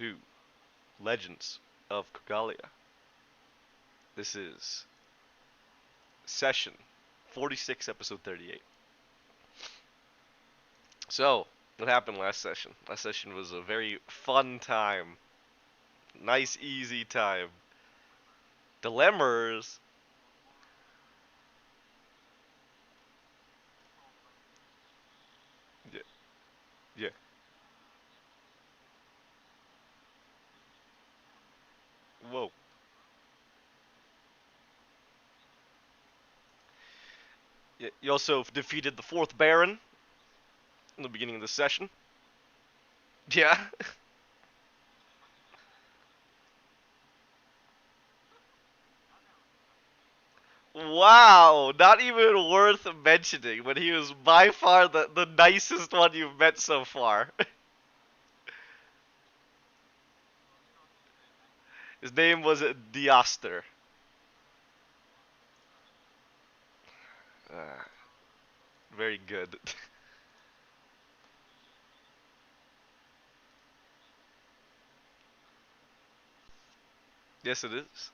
to Legends of Krigalia. This is session 46, episode 38. So, what happened last session? Last session was a very fun time. Nice, easy time. Dilemmas. Yeah, yeah. Whoa. You also defeated the fourth Baron in the beginning of the session. Yeah. Wow, not even worth mentioning, but he was by far the nicest one you've met so far. His name was Diaster. Uh, very good. Yes, it is.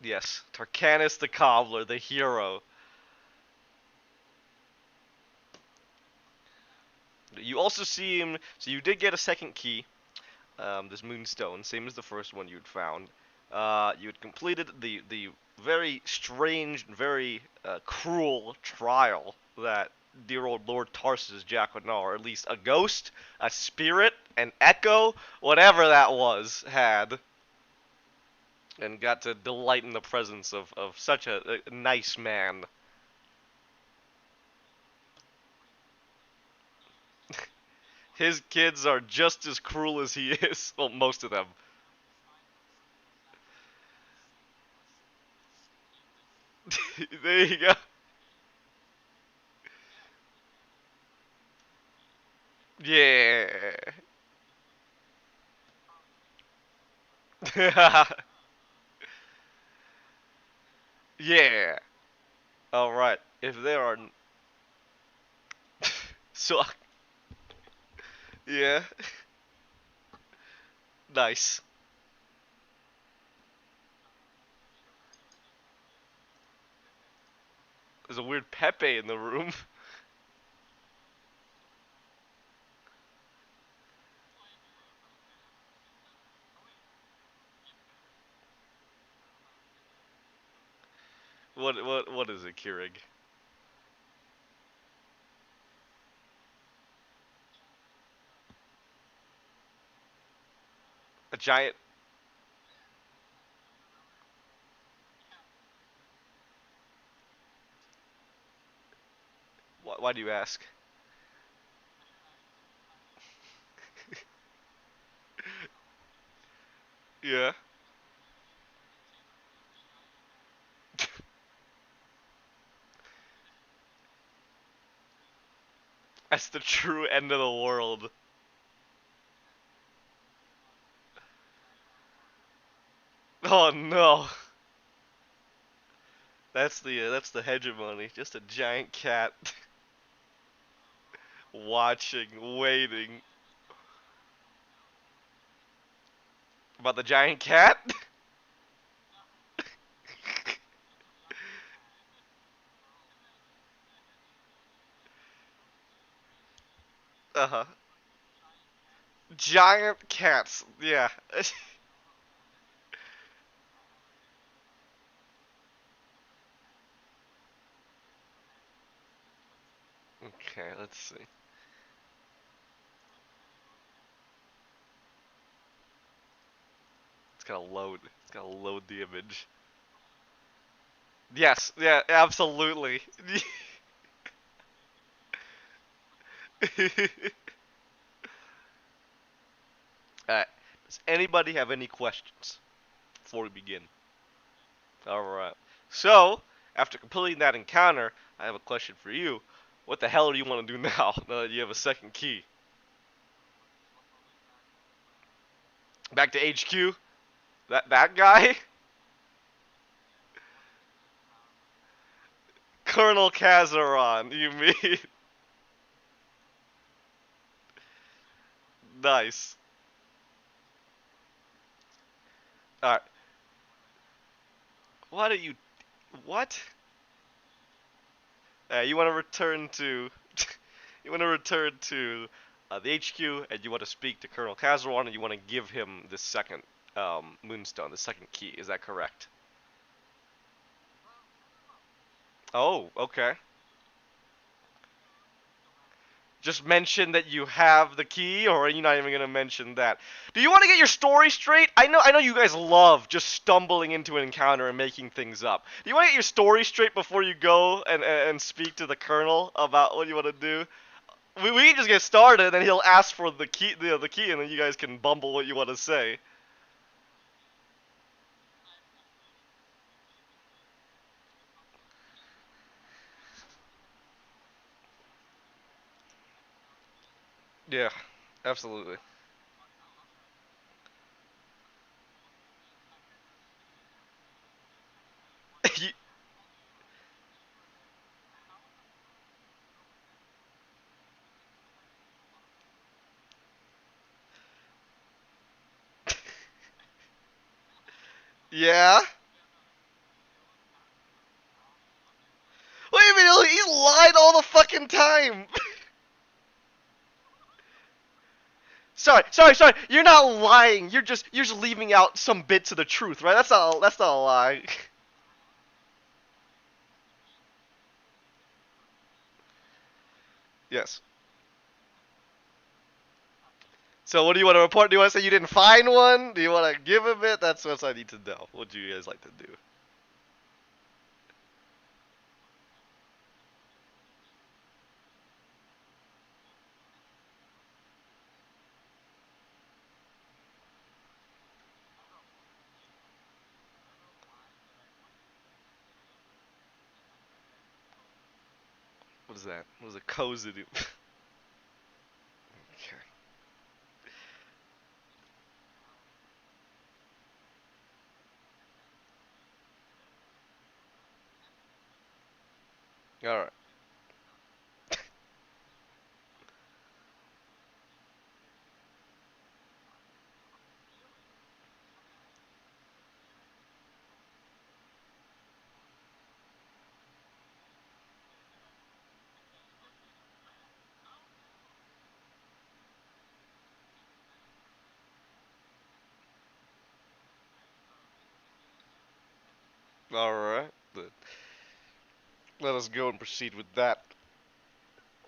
Yes, Tarkanus the Cobbler, the hero. You also see him, so you did get a second key, this Moonstone, same as the first one you'd found. You had completed the very strange and very cruel trial that dear old Lord Tarsus Jackanow, or at least a ghost, a spirit, an echo, whatever that was, had. And got to delight in the presence of such a nice man. His kids are just as cruel as he is. Well, most of them. There you go. Yeah. Yeah. All right. If there are, so yeah, nice. There's a weird Pepe in the room. What is it, Keurig? A giant? Why do you ask? Yeah. That's the true end of the world. Oh no. That's the hegemony. Just a giant cat watching, waiting. About the giant cat? Uh-huh. Giant cats. Yeah. Okay, let's see. It's gotta load. It's gotta load the image. Yes, yeah, absolutely. Alright. Does anybody have any questions before we begin? Alright. So, after completing that encounter, I have a question for you. What the hell do you want to do now, now that you have a second key? Back to HQ? That guy? Colonel Kazaron, you mean? Nice. Alright. Why do you... What? You want to return to... you want to return to the HQ, and you want to speak to Colonel Kazaron, and you want to give him the second Moonstone, the second key. Is that correct? Oh, okay. Just mention that you have the key, or are you not even gonna mention that? Do you want to get your story straight? I know you guys love just stumbling into an encounter and making things up. Do you want to get your story straight before you go and speak to the colonel about what you want to do? We can just get started, and then he'll ask for the key, and then you guys can bumble what you want to say. Yeah, absolutely. You- yeah. What do you mean? He's lied all the fucking time. Sorry. You're not lying. You're just leaving out some bits of the truth, right? That's not a lie. Yes. So what do you want to report? Do you want to say you didn't find one? Do you want to give him it? That's what I need to know. What do you guys like to do? What is that? What is a cozy do? Okay. All right. All right. Let us go and proceed with that.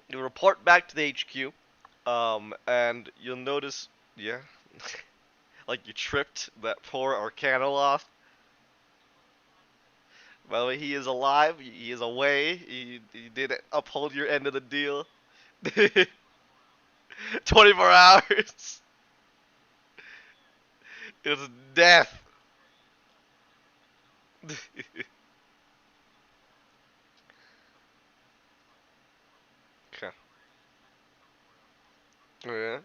You report back to the HQ, and you'll notice, yeah, like you tripped that poor Arcanoloth. By the way, he is alive. He is away. He did uphold your end of the deal. 24 hours. It's death. Okay. Yeah.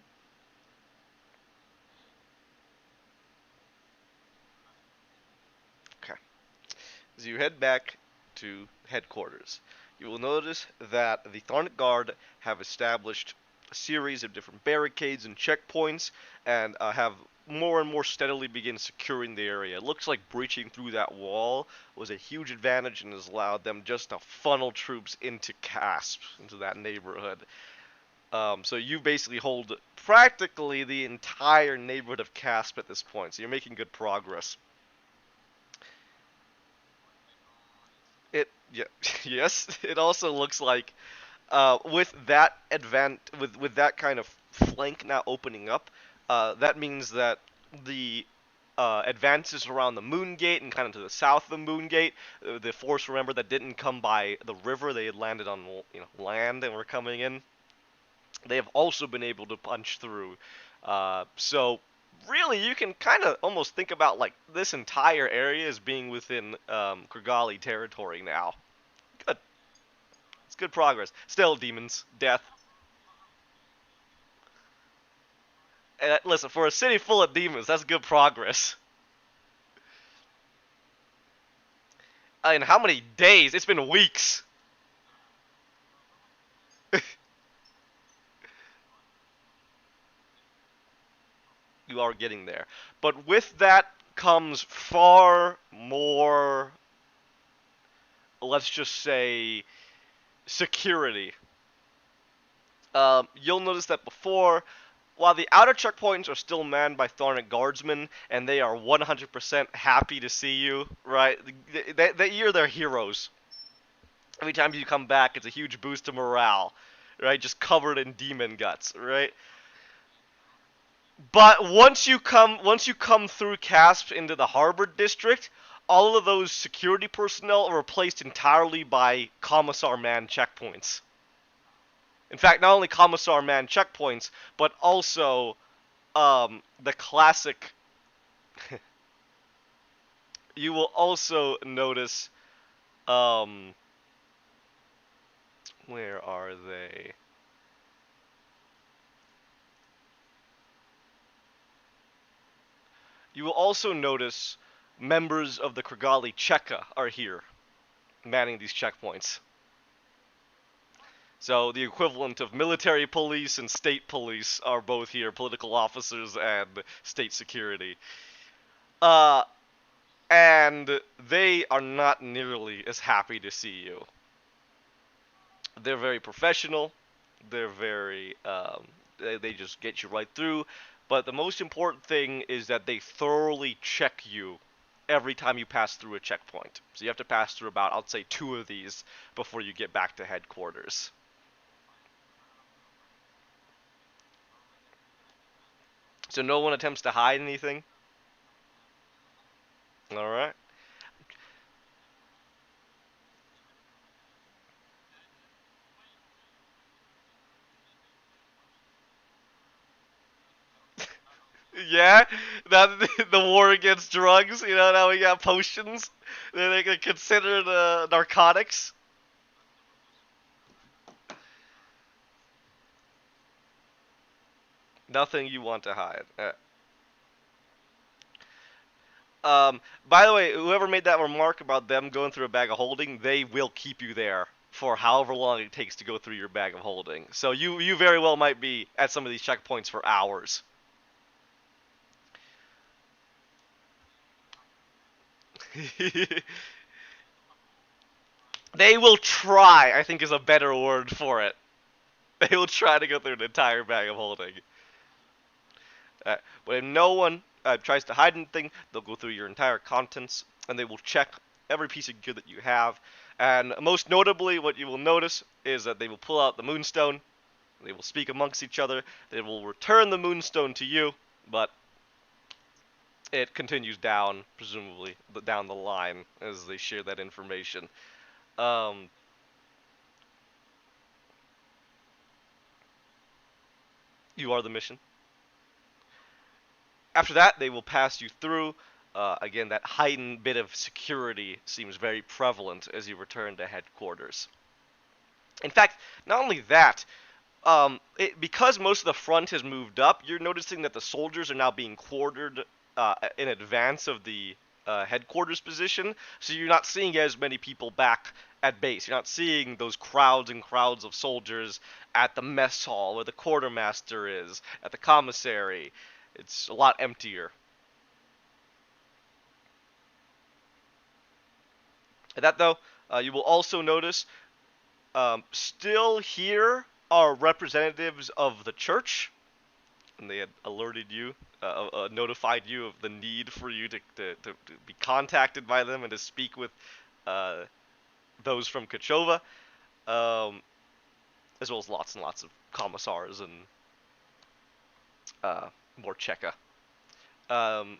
Okay. As you head back to headquarters, you will notice that the Tharnic Guard have established a series of different barricades and checkpoints, and have more and more steadily begin securing the area. It looks like breaching through that wall was a huge advantage and has allowed them just to funnel troops into Casp, into that neighborhood. So you basically hold practically the entire neighborhood of Casp at this point, so you're making good progress. It yeah, yes. It also looks like with that with that kind of flank now opening up, that means that the advances around the Moon Gate and kind of to the south of the Moon Gate, the force, remember, that didn't come by the river, they had landed on land and were coming in. They have also been able to punch through. So really, you can kind of almost think about like this entire area as being within Krigali territory now. Good. It's good progress. Still, demons, death. And listen, for a city full of demons, that's good progress. In how many days? It's been weeks. You are getting there. But with that comes far more, let's just say, security. You'll notice that before, while the outer checkpoints are still manned by Tharnic guardsmen, and they are 100% happy to see you, right? You're their heroes. Every time you come back, it's a huge boost to morale, right? Just covered in demon guts, right? But once you come through Casp into the Harbor District, all of those security personnel are replaced entirely by Commissar Man checkpoints. In fact, not only Commissar Man checkpoints, but also the classic. You will also notice, um, where are they? You will also notice members of the Krigalia Cheka are here, manning these checkpoints. So the equivalent of military police and state police are both here, political officers and state security. Uh, and they are not nearly as happy to see you. They're very professional. They're very, they just get you right through. But the most important thing is that they thoroughly check you every time you pass through a checkpoint. So you have to pass through about, I'll say, 2 of these before you get back to headquarters. So no one attempts to hide anything? Alright. Yeah, that the war against drugs. You know, now we got potions. They can consider the narcotics. Nothing you want to hide. By the way, whoever made that remark about them going through a bag of holding, they will keep you there for however long it takes to go through your bag of holding. So you very well might be at some of these checkpoints for hours. They will try, I think is a better word for it. They will try to go through an entire bag of holding. But if no one tries to hide anything, they'll go through your entire contents, and they will check every piece of gear that you have. And most notably, what you will notice is that they will pull out the Moonstone. They will speak amongst each other. They will return the Moonstone to you, but it continues down, presumably, down the line as they share that information. Um, you are the mission. After that, they will pass you through. Again, that heightened bit of security seems very prevalent as you return to headquarters. In fact, not only that, because most of the front has moved up, you're noticing that the soldiers are now being quartered in advance of the headquarters position, so you're not seeing as many people back at base. You're not seeing those crowds and crowds of soldiers at the mess hall where the quartermaster is, at the commissary. It's a lot emptier. At that though, you will also notice still here are representatives of the church, and they had alerted you, notified you of the need for you to be contacted by them and to speak with uh, those from Kochova, um, as well as lots and lots of commissars and uh, more Cheka. Um,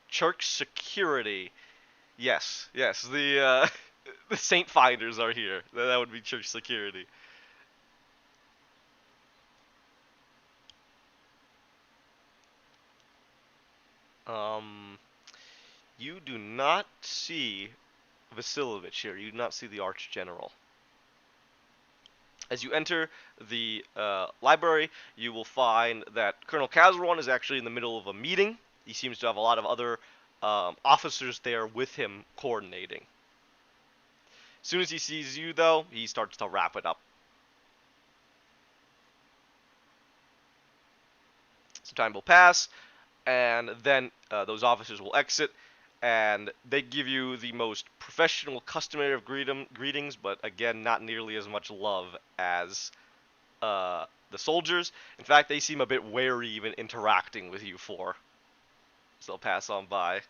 Church security. Yes, yes. The Saint Finders are here. That would be church security. Um, you do not see Vasilovich here. You do not see the Arch General. As you enter the library, you will find that Colonel Kazaron is actually in the middle of a meeting. He seems to have a lot of other officers there with him coordinating. As soon as he sees you, though, he starts to wrap it up. Some time will pass, and then those officers will exit, and they give you the most professional, customary of greetings, but again, not nearly as much love as the soldiers. In fact, they seem a bit wary even interacting with you four, so they'll pass on by.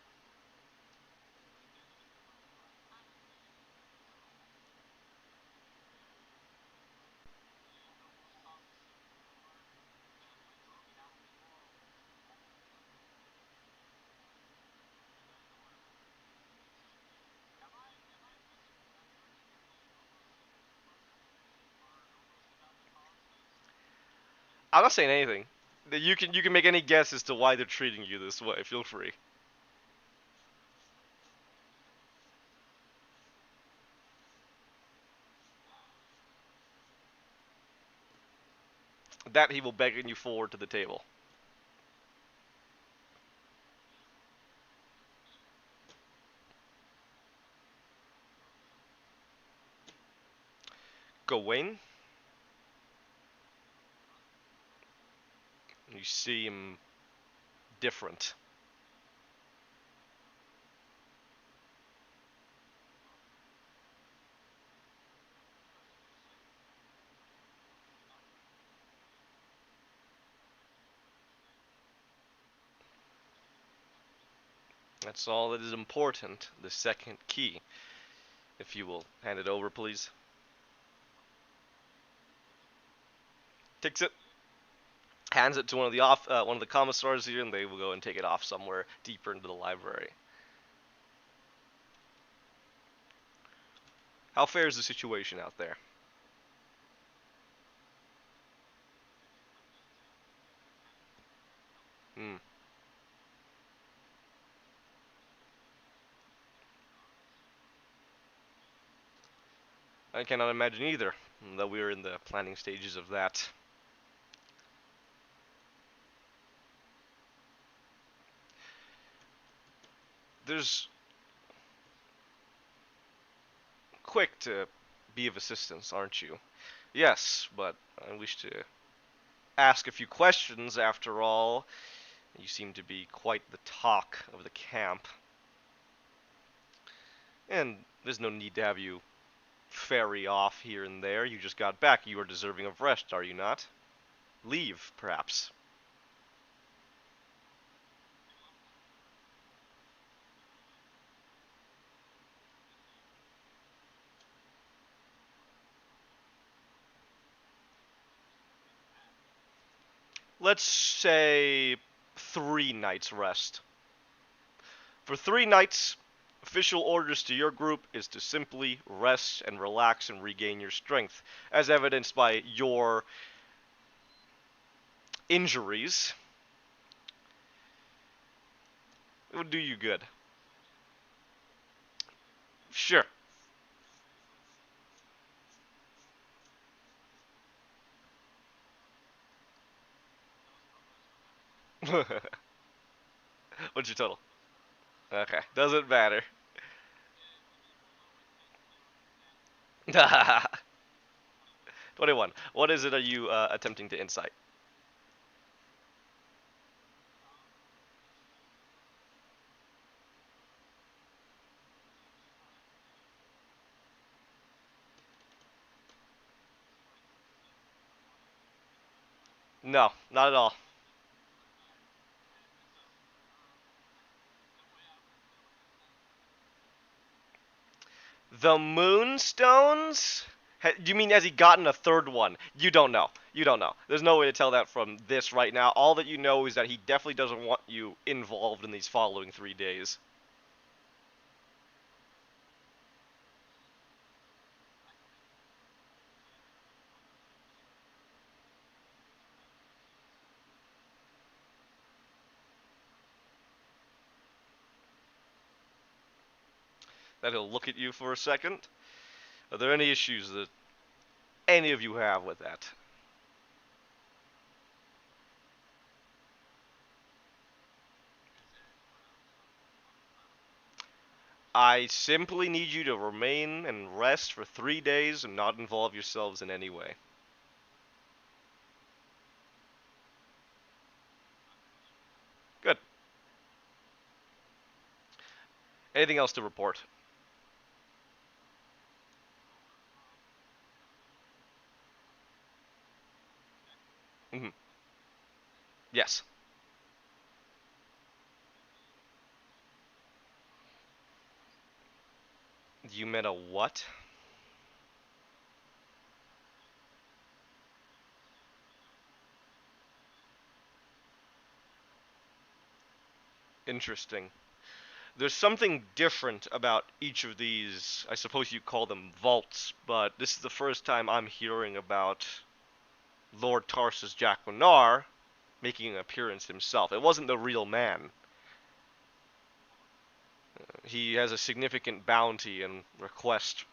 I'm not saying anything. You can make any guess as to why they're treating you this way. Feel free. That he will beckon you forward to the table. Gawain, you seem different. That's all that is important. The second key. If you will hand it over, please. Takes it, hands it to one of the commissars here, and they will go and take it off somewhere deeper into the library. How fair is the situation out there? Hmm. I cannot imagine either, though we are in the planning stages of that. There's quick to be of assistance, aren't you? Yes, but I wish to ask a few questions after all. You seem to be quite the talk of the camp. And there's no need to have you ferry off here and there. You just got back. You are deserving of rest, are you not? Leave, perhaps. Let's say 3 nights rest. For 3 nights, official orders to your group is to simply rest and relax and regain your strength, as evidenced by your injuries. It would do you good. Sure. What's your total? Okay, doesn't matter. 21. What is it are you attempting to incite? No, not at all. The Moonstones? Do you mean has he gotten a third one? You don't know. You don't know. There's no way to tell that from this right now. All that you know is that he definitely doesn't want you involved in these following 3 days. That he'll look at you for a second. Are there any issues that any of you have with that? I simply need you to remain and rest for 3 days and not involve yourselves in any way. Good. Anything else to report? Hmm. Yes. You met a what? Interesting. There's something different about each of these, I suppose you call them vaults, but this is the first time I'm hearing about Lord Tarsus Jaquinar making an appearance himself. It wasn't the real man. He has a significant bounty and request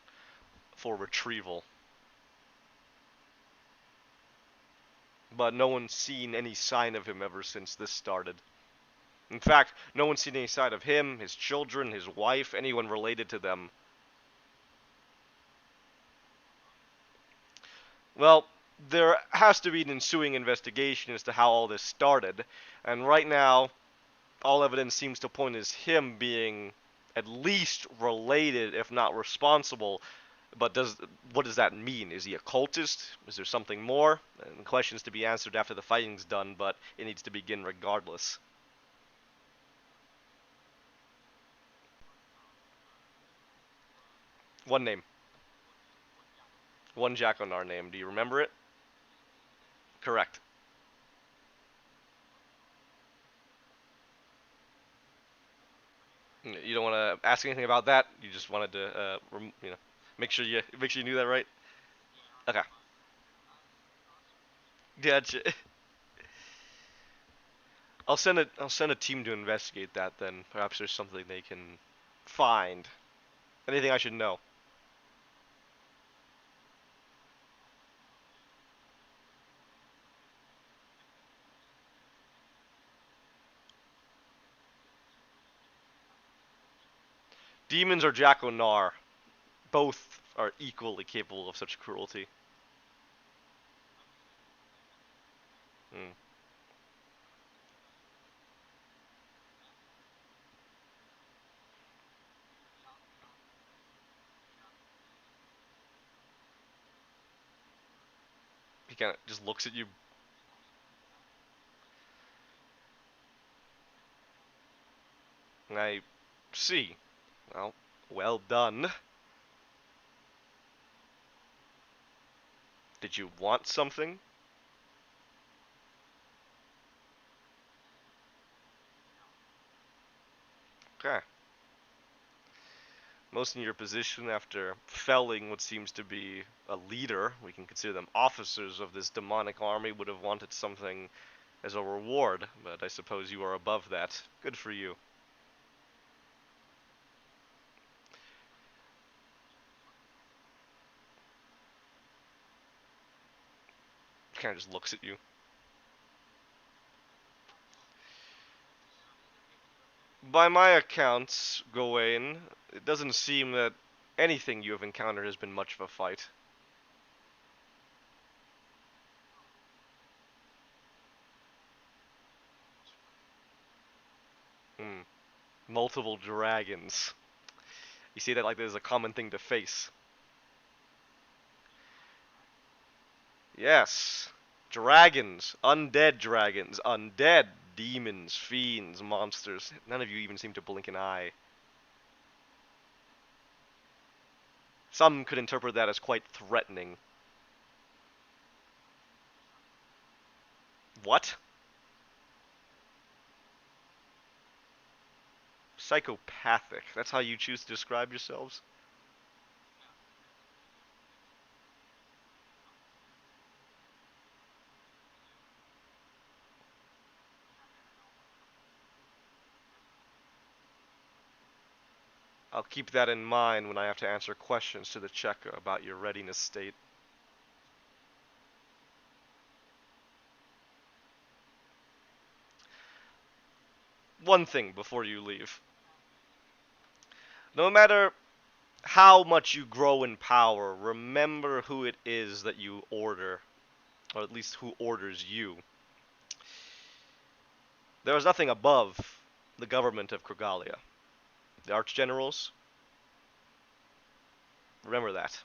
for retrieval. But no one's seen any sign of him ever since this started. In fact, no one's seen any sign of him, his children, his wife, anyone related to them. Well, there has to be an ensuing investigation as to how all this started, and right now, all evidence seems to point as him being at least related, if not responsible. But what does that mean? Is he a cultist? Is there something more? And questions to be answered after the fighting's done, but it needs to begin regardless. One name. One Jaconar name. Do you remember it? Correct. You don't want to ask anything about that. You just wanted to, make sure you knew that, right? Okay. Gotcha. I'll send a team to investigate that then. Perhaps there's something they can find. Anything I should know. Demons or Jaconar, both are equally capable of such cruelty. Hmm. He kind of just looks at you. I see. Well done. Did you want something? Okay. Most in your position, after felling what seems to be a leader, we can consider them officers of this demonic army, would have wanted something as a reward, but I suppose you are above that. Good for you. Kind of just looks at you. By my accounts, Gawain, it doesn't seem that anything you have encountered has been much of a fight. Hmm. Multiple dragons. You see that like there's a common thing to face. Yes. Dragons. Undead demons, fiends, monsters. None of you even seem to blink an eye. Some could interpret that as quite threatening. What? Psychopathic. That's how you choose to describe yourselves? I'll keep that in mind when I have to answer questions to the checker about your readiness state. One thing before you leave. No matter how much you grow in power, remember who it is that you order, or at least who orders you. There is nothing above the government of Krigalia. The archgenerals, remember that.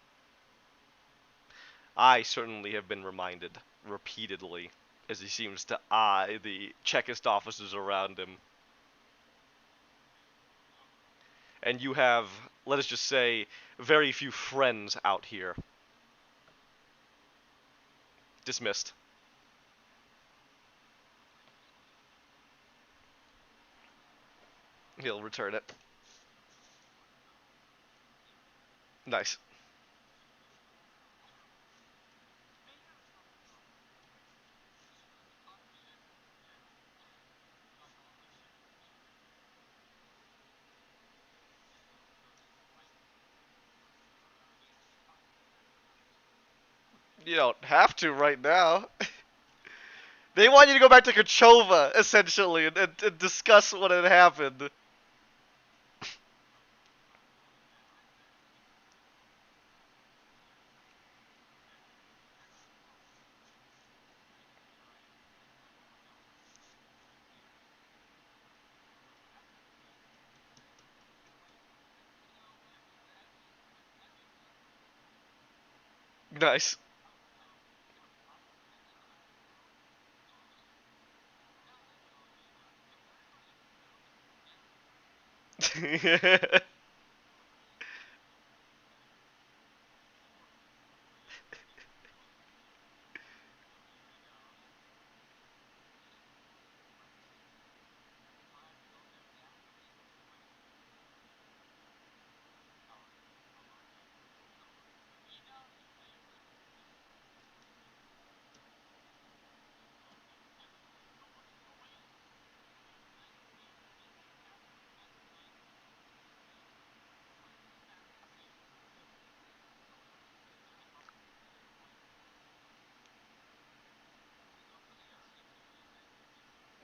I certainly have been reminded repeatedly as he seems to eye the Chekist officers around him. And you have, let us just say, very few friends out here. Dismissed. He'll return it. Nice. You don't have to right now. They want you to go back to Kochova, essentially, and discuss what had happened. Nice.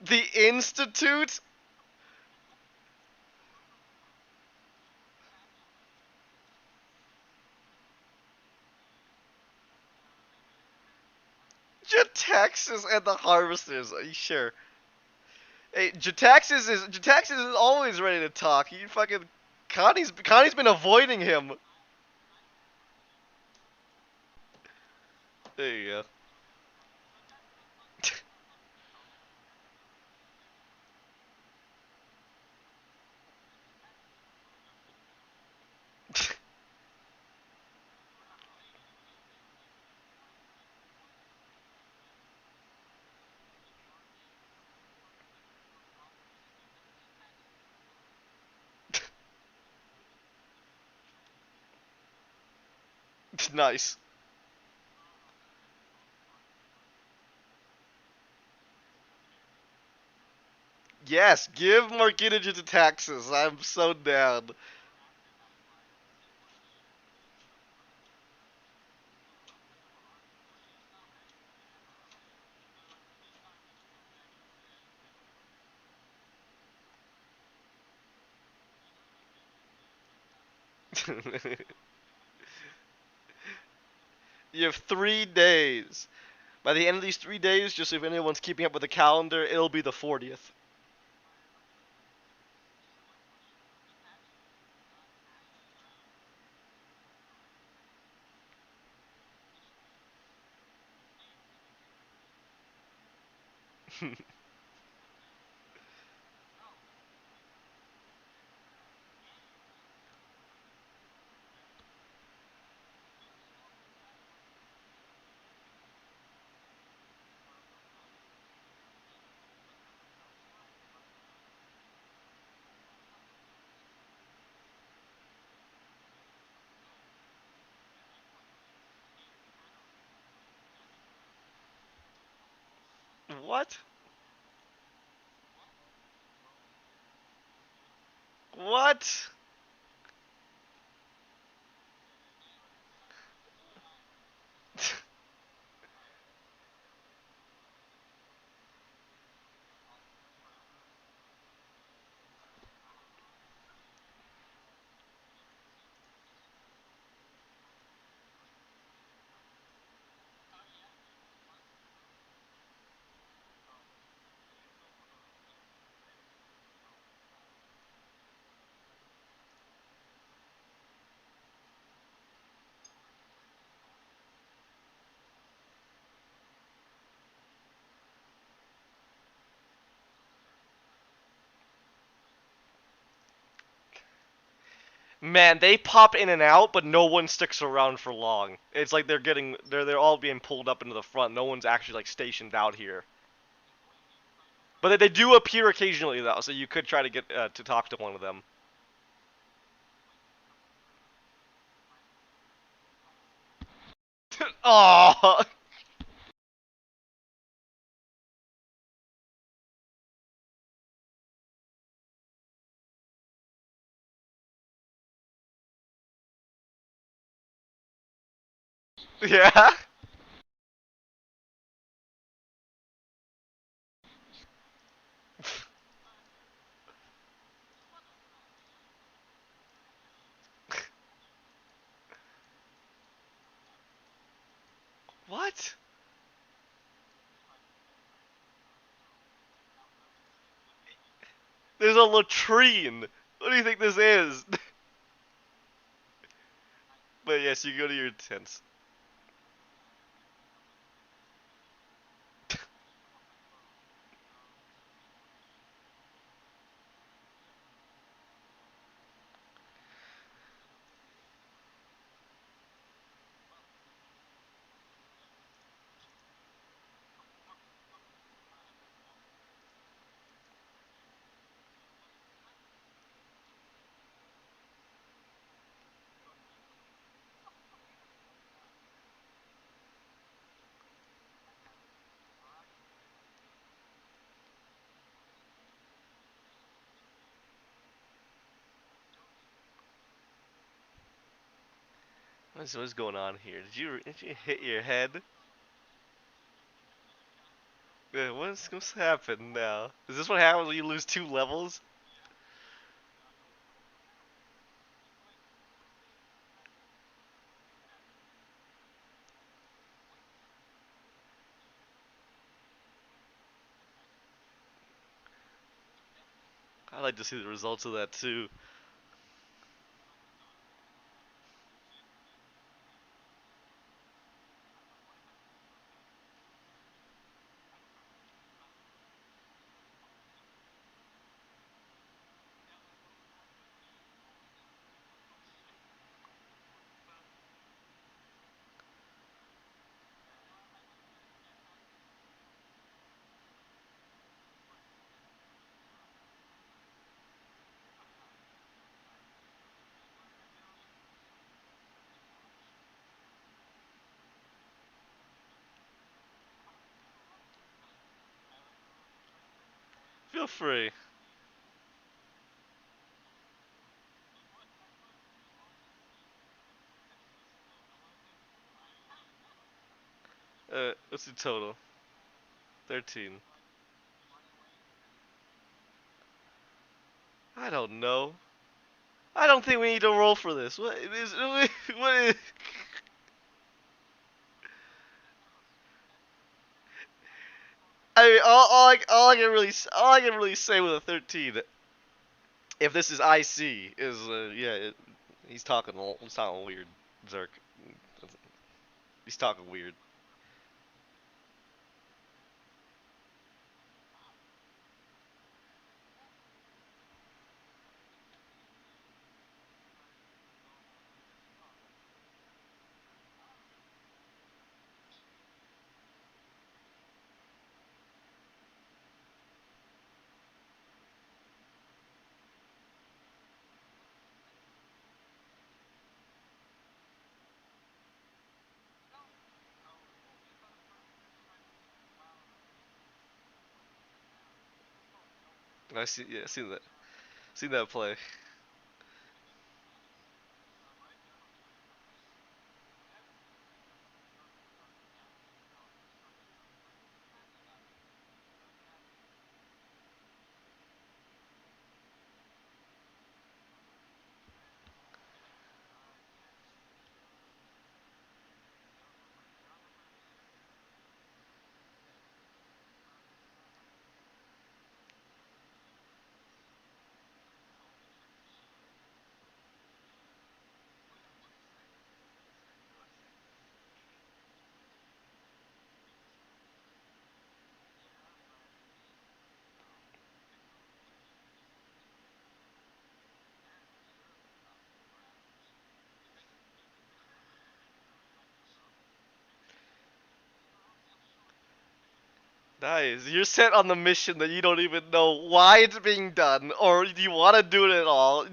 The Institute? Jataxis and the Harvesters, are you sure? Hey, Jataxis is always ready to talk. He fucking Connie's been avoiding him. There you go. Nice. Yes, give Markina Jataxis. I'm so down. You have 3 days. By the end of these 3 days, just if anyone's keeping up with the calendar, it'll be the 40th. What? What? Man, they pop in and out, but no one sticks around for long. It's like they're all being pulled up into the front. No one's actually like stationed out here. But they do appear occasionally though, so you could try to get to talk to one of them. Oh, yeah. What? There's a latrine. What do you think this is? But yes, you go to your tents. What's going on here? Did you hit your head? What's happened now? Is this what happens when you lose 2 levels? I'd like to see the results of that too. Feel free. What's the total? 13. I don't know. I don't think we need to roll for this. What is? What is? I mean, all I can really say with a 13, if this is IC, is yeah, he's talking weird, Zerk. He's talking weird. I see, yeah, seen that play. Nice. You're set on the mission that you don't even know why it's being done, or do you want to do it at all?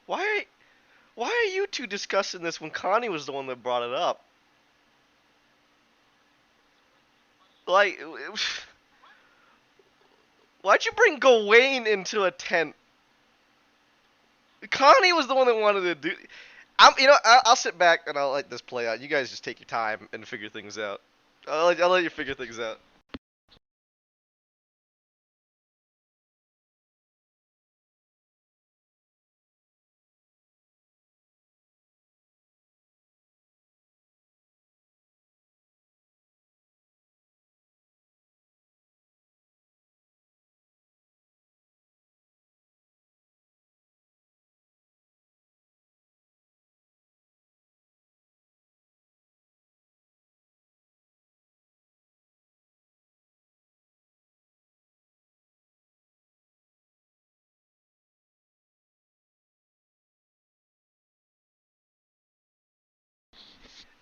Why? Why are you two discussing this when Connie was the one that brought it up? Like, why'd you bring Gawain into a tent? Connie was the one that wanted to do. I'll sit back and I'll let this play out. You guys just take your time and figure things out. I'll let you figure things out.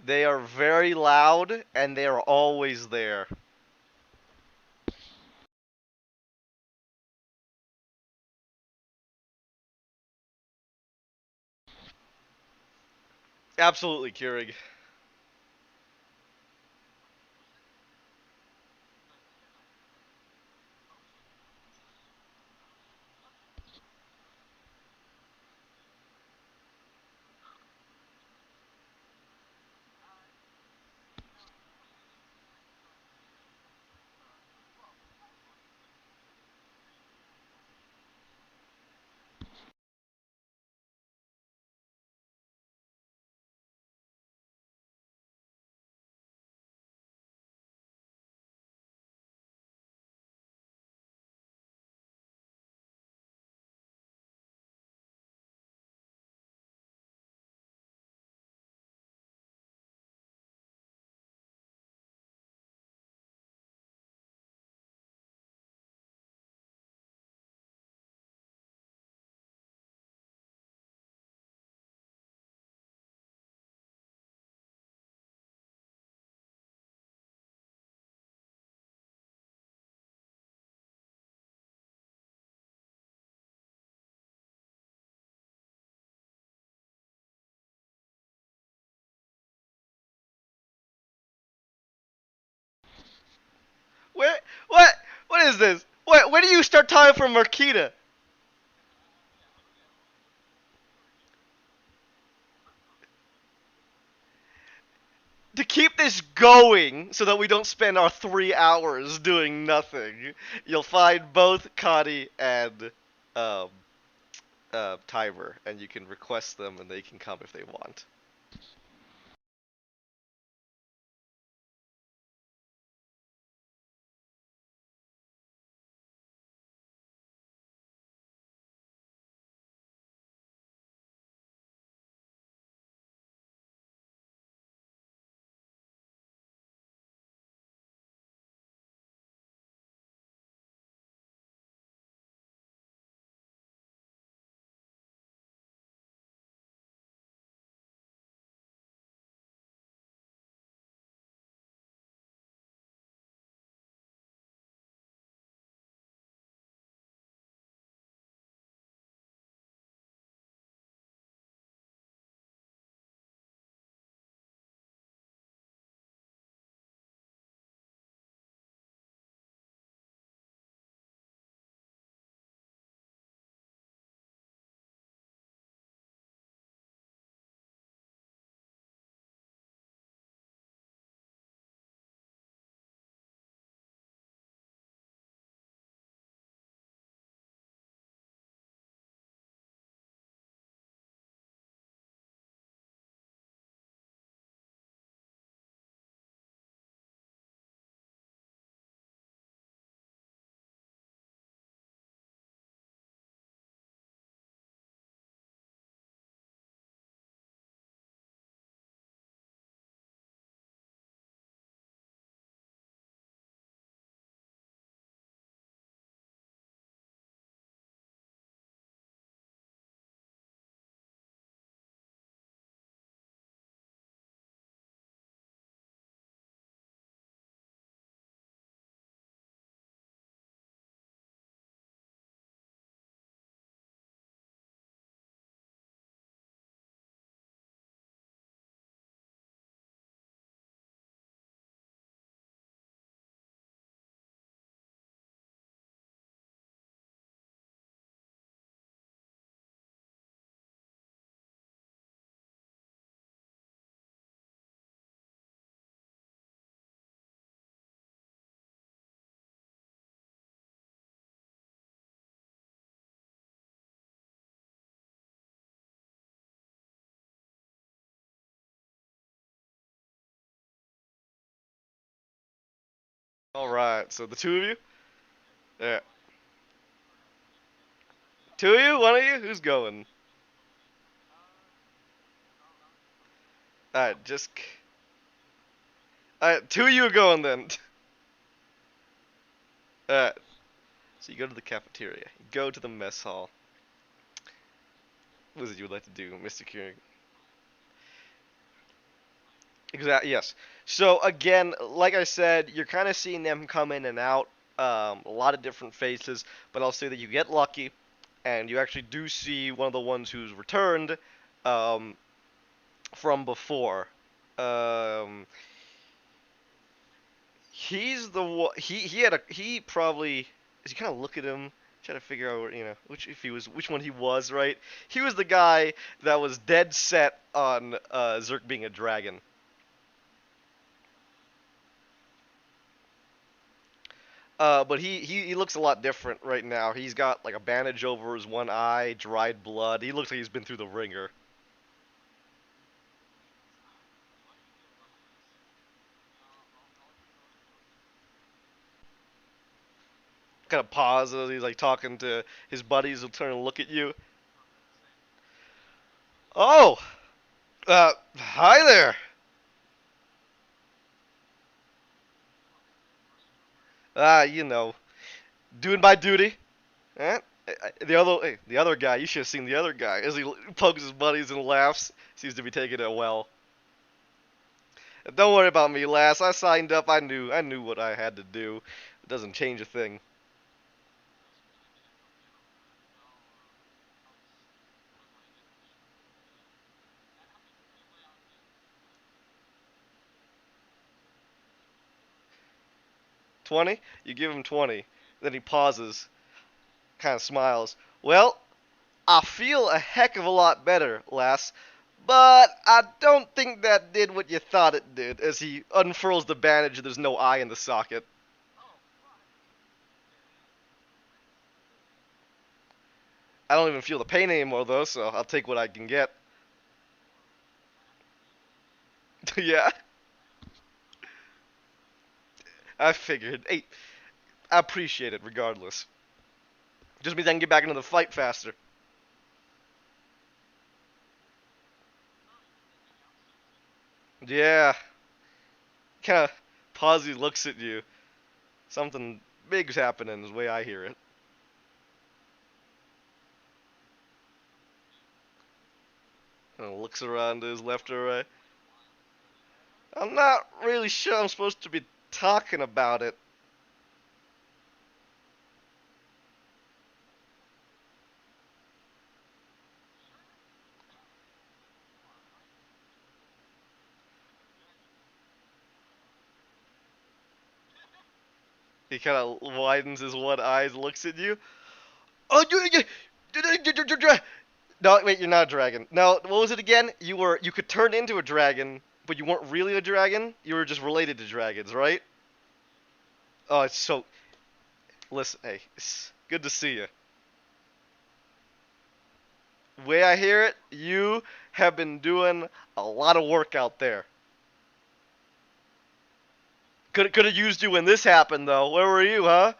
They are very loud and they are always there. Absolutely, Keurig. Where? What? What is this? What? When do you start time for Marquita? To keep this going so that we don't spend our 3 hours doing nothing, you'll find both Connie and um, Timer, and you can request them and they can come if they want. All right. So the two of you. Yeah. Two of you. One of you. Who's going? All right. Just. All right. Two of you are going then. All right. So you go to the cafeteria. You go to the mess hall. What is it you would like to do, Mr. Keurig? Exactly. Yes. So again, like I said, you're kind of seeing them come in and out. A lot of different faces, but I'll say that you get lucky, and you actually do see one of the ones who's returned um, from before. Um, he's the one. He had a he probably as you kind of look at him, try to figure out which one he was. Right. He was the guy that was dead set on Zerk being a dragon. But he looks a lot different right now. He's got like a bandage over his one eye, dried blood. He looks like he's been through the ringer. Kind of pauses. He's like talking to his buddies who turn and look at you. Oh, hi there. You know, doing my duty. Eh? The other guy. You should have seen the other guy as he pokes his buddies and laughs. Seems to be taking it well. Don't worry about me, lass. I signed up. I knew what I had to do. It doesn't change a thing. 20? You give him 20. Then he pauses, kind of smiles. Well, I feel a heck of a lot better, lass. But I don't think that did what you thought it did, as he unfurls the bandage and there's no eye in the socket. I don't even feel the pain anymore, though, so I'll take what I can get. Yeah, I figured. Hey, I appreciate it regardless. Just means I can get back into the fight faster. Yeah, kind of pauses, looks at you. Something big's happening, is the way I hear it. And looks around to his left or right. I'm not really sure I'm supposed to be talking about it. He kind of widens his one eyes, looks at you. Oh, no, wait, you're not a dragon. No, what was it again? You could turn into a dragon, but you weren't really a dragon. You were just related to dragons, right? Oh, it's so. Listen, hey, it's good to see you. Way I hear it, you have been doing a lot of work out there. Could have used you when this happened, though. Where were you, huh?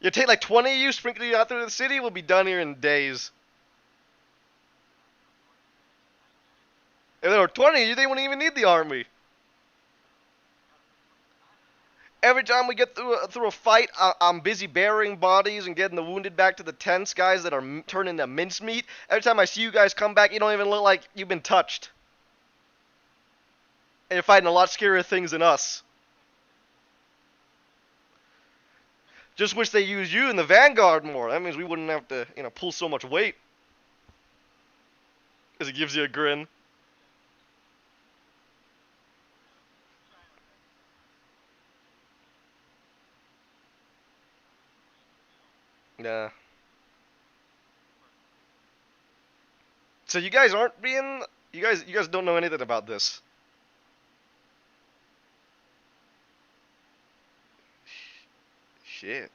You take like 20 of you, sprinkle you out through the city, we'll be done here in days. If there were 20 of you, they wouldn't even need the army. Every time we get through a fight, I'm busy burying bodies and getting the wounded back to the tents, guys that are turning into mincemeat. Every time I see you guys come back, you don't even look like you've been touched. And you're fighting a lot scarier things than us. Just wish they used you in the Vanguard more. That means we wouldn't have to, pull so much weight. As it gives you a grin. Yeah. So you guys aren't being. You guys don't know anything about this. Shit.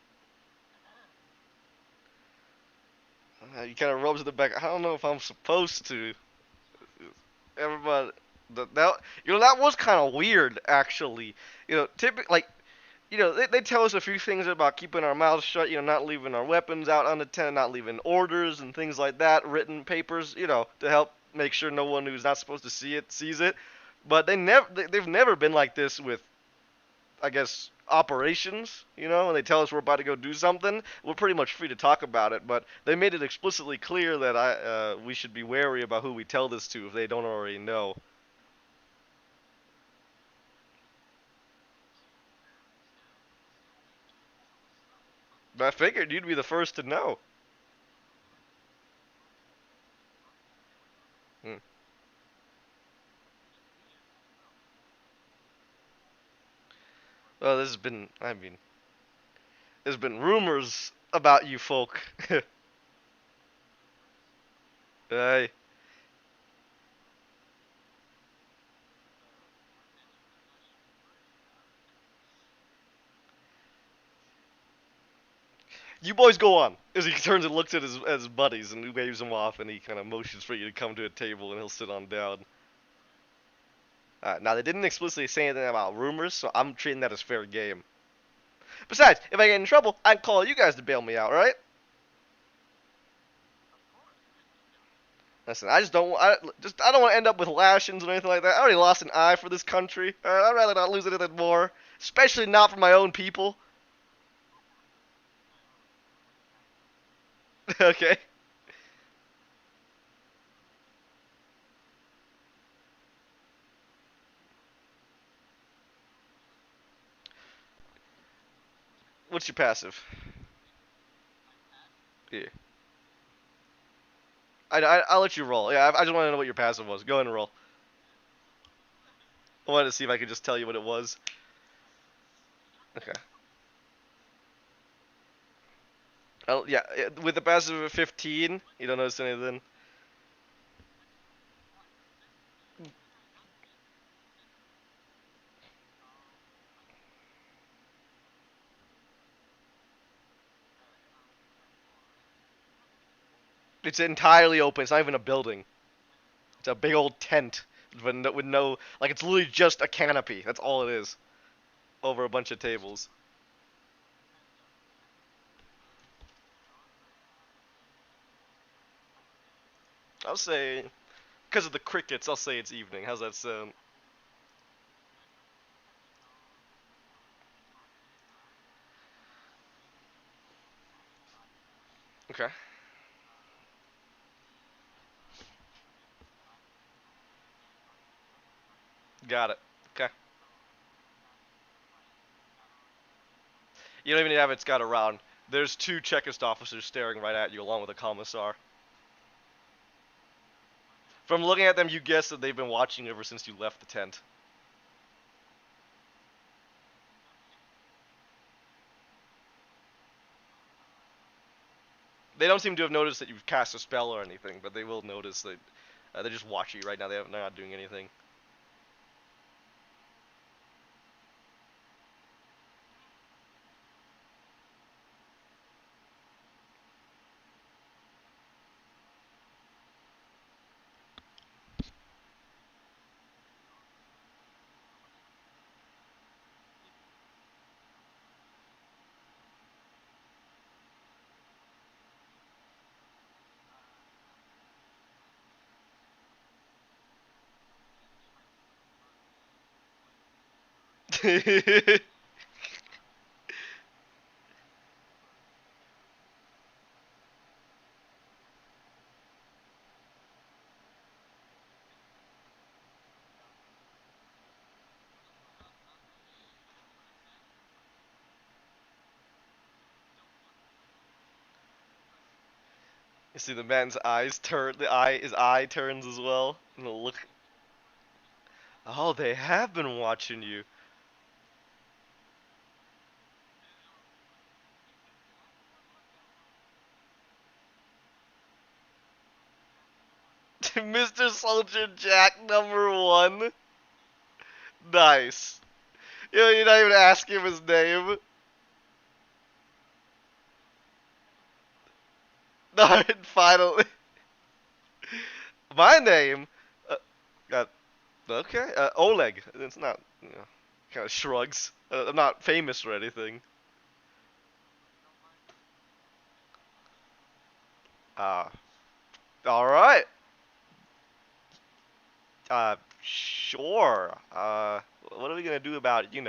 He kind of rubs the back. I don't know if I'm supposed to. Everybody, that was kind of weird, actually. Typically, like they tell us a few things about keeping our mouths shut, not leaving our weapons out unattended, not leaving orders and things like that, written papers, to help make sure no one who's not supposed to see it sees it. But they've never been like this with, I guess, operations, when they tell us we're about to go do something. We're pretty much free to talk about it, but they made it explicitly clear that we should be wary about who we tell this to if they don't already know. But I figured you'd be the first to know. Hmm. Well, there's been rumors about you folk. Hey, you boys go on. As he turns and looks at his buddies and waves them off, and he kind of motions for you to come to a table, and he'll sit on down. Now, they didn't explicitly say anything about rumors, so I'm treating that as fair game. Besides, if I get in trouble, I can call you guys to bail me out, right? Listen, I don't want to end up with lashings or anything like that. I already lost an eye for this country. I'd rather not lose anything more, especially not for my own people. Okay. What's your passive? Yeah. I'll let you roll. Yeah, I just want to know what your passive was. Go ahead and roll. I wanted to see if I could just tell you what it was. Okay. Yeah, with the passive of 15, you don't notice anything. It's entirely open. It's not even a building. It's a big old tent with no, like, it's literally just a canopy. That's all it is. Over a bunch of tables. I'll say, because of the crickets, I'll say it's evening. How's that sound? Okay. Got it. Okay. You don't even have it scout around. There's two checklist officers staring right at you, along with a commissar. From looking at them, you guess that they've been watching ever since you left the tent. They don't seem to have noticed that you've cast a spell or anything, but they will notice that they're just watching you right now. They're not doing anything. You see the man's eyes turn. His eye turns as well, and the look. Oh, they have been watching you. Mr. Soldier Jack #1. Nice. You're not even asking him his name. No, finally. My name. Uh, okay. Oleg. It's not. Kind of shrugs. I'm not famous or anything. Uh, all right. Sure. What are we gonna do about it?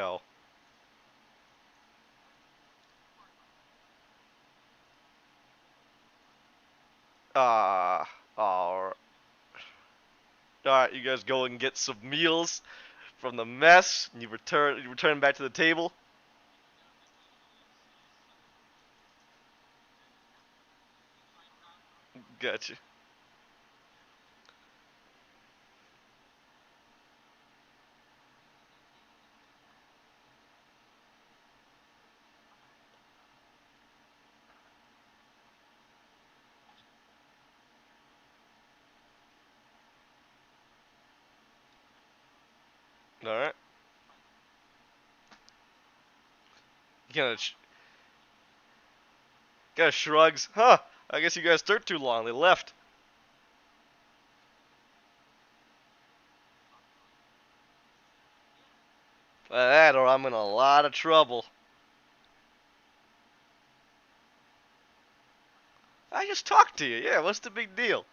Uh, all right. You guys go and get some meals from the mess. And you return back to the table. Gotcha. All right. Kind of shrugs. Huh. I guess you guys took too long. They left. That or I'm in a lot of trouble. I just talked to you. Yeah, what's the big deal?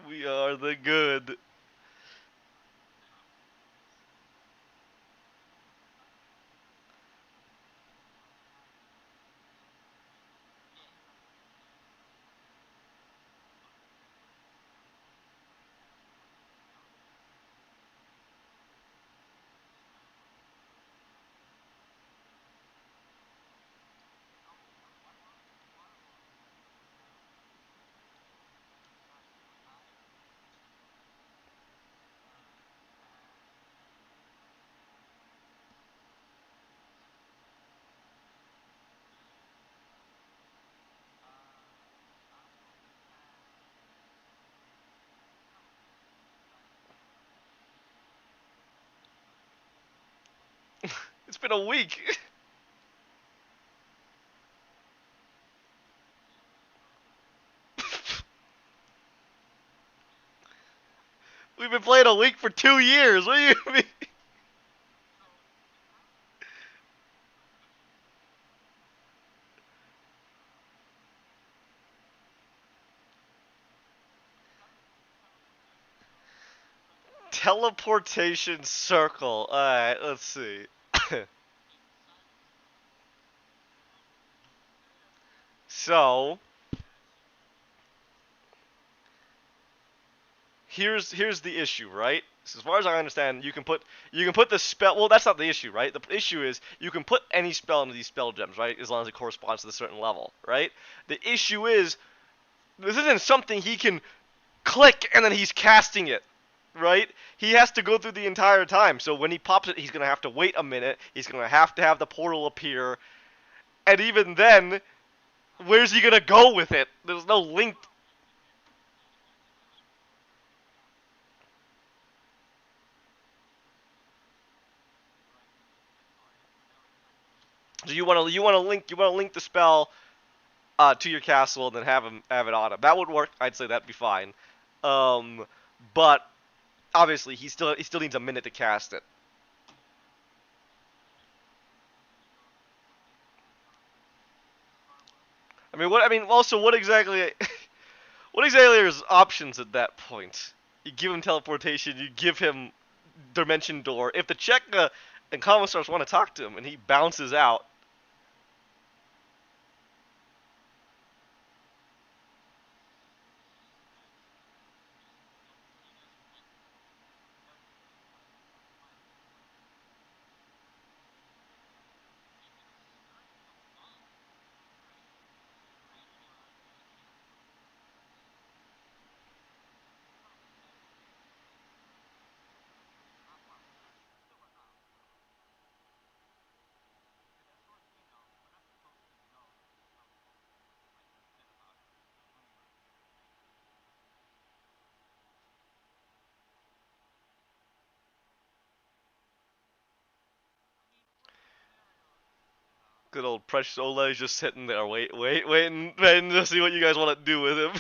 We are the good. It's been a week. We've been playing a week for 2 years. What do you mean? Teleportation circle. Alright, let's see. So, here's the issue, right? So as far as I understand, you can put the spell. Well, that's not the issue, right? The issue is you can put any spell into these spell gems, right? As long as it corresponds to a certain level, right? The issue is this isn't something he can click and then he's casting it, right? He has to go through the entire time. So when he pops it, he's gonna have to wait a minute. He's gonna have to have the portal appear, and even then, where's he gonna go with it? There's no link. So you wanna link the spell to your castle and then have it on him. That would work. I'd say that'd be fine. Um, but obviously he still needs a minute to cast it. I mean, what I mean also what exactly what exactly are his options at that point? You give him teleportation. You give him dimension door. If the Chekka and commissars want to talk to him and he bounces out, Good old Precious Ola is just sitting there, waiting to see what you guys want to do with him.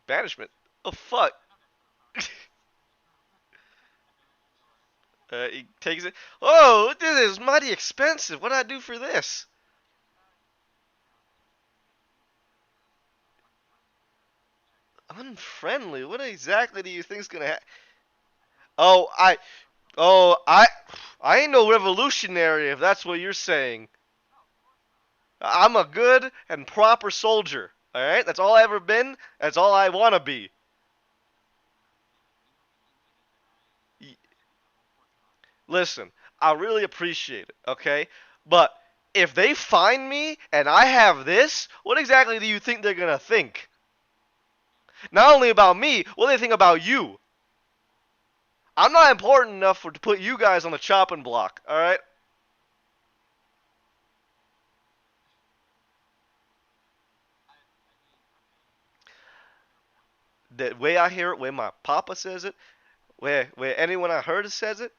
Banishment. Oh fuck. He takes it. Oh, this is mighty expensive. What do I do for this? Unfriendly. What exactly do you think's gonna happen? Oh, I ain't no revolutionary if that's what you're saying. I'm a good and proper soldier. All right, that's all I ever been. That's all I wanna be. Listen, I really appreciate it. Okay, but if they find me and I have this, what exactly do you think they're gonna think? Not only about me, what do they think about you? I'm not important enough to put you guys on the chopping block. All right. The way I hear it, way my papa says it, where anyone I heard it says it,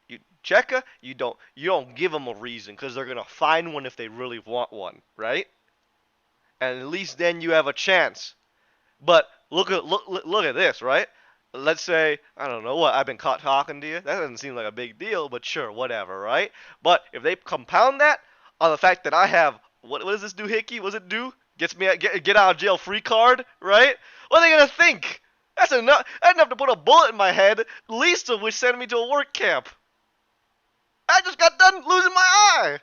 you Cheka, you don't give them a reason because they're gonna find one if they really want one, right? And at least then you have a chance. But look at this, right? Let's say I don't know what I've been caught talking to you. That doesn't seem like a big deal, but sure, whatever, right? But if they compound that on the fact that I have what does this do, Hickey? What does it do? Gets me get out of jail free card, right? What are they gonna think? That's enough. That's enough to put a bullet in my head. Least of which send me to a work camp. I just got done losing my eye.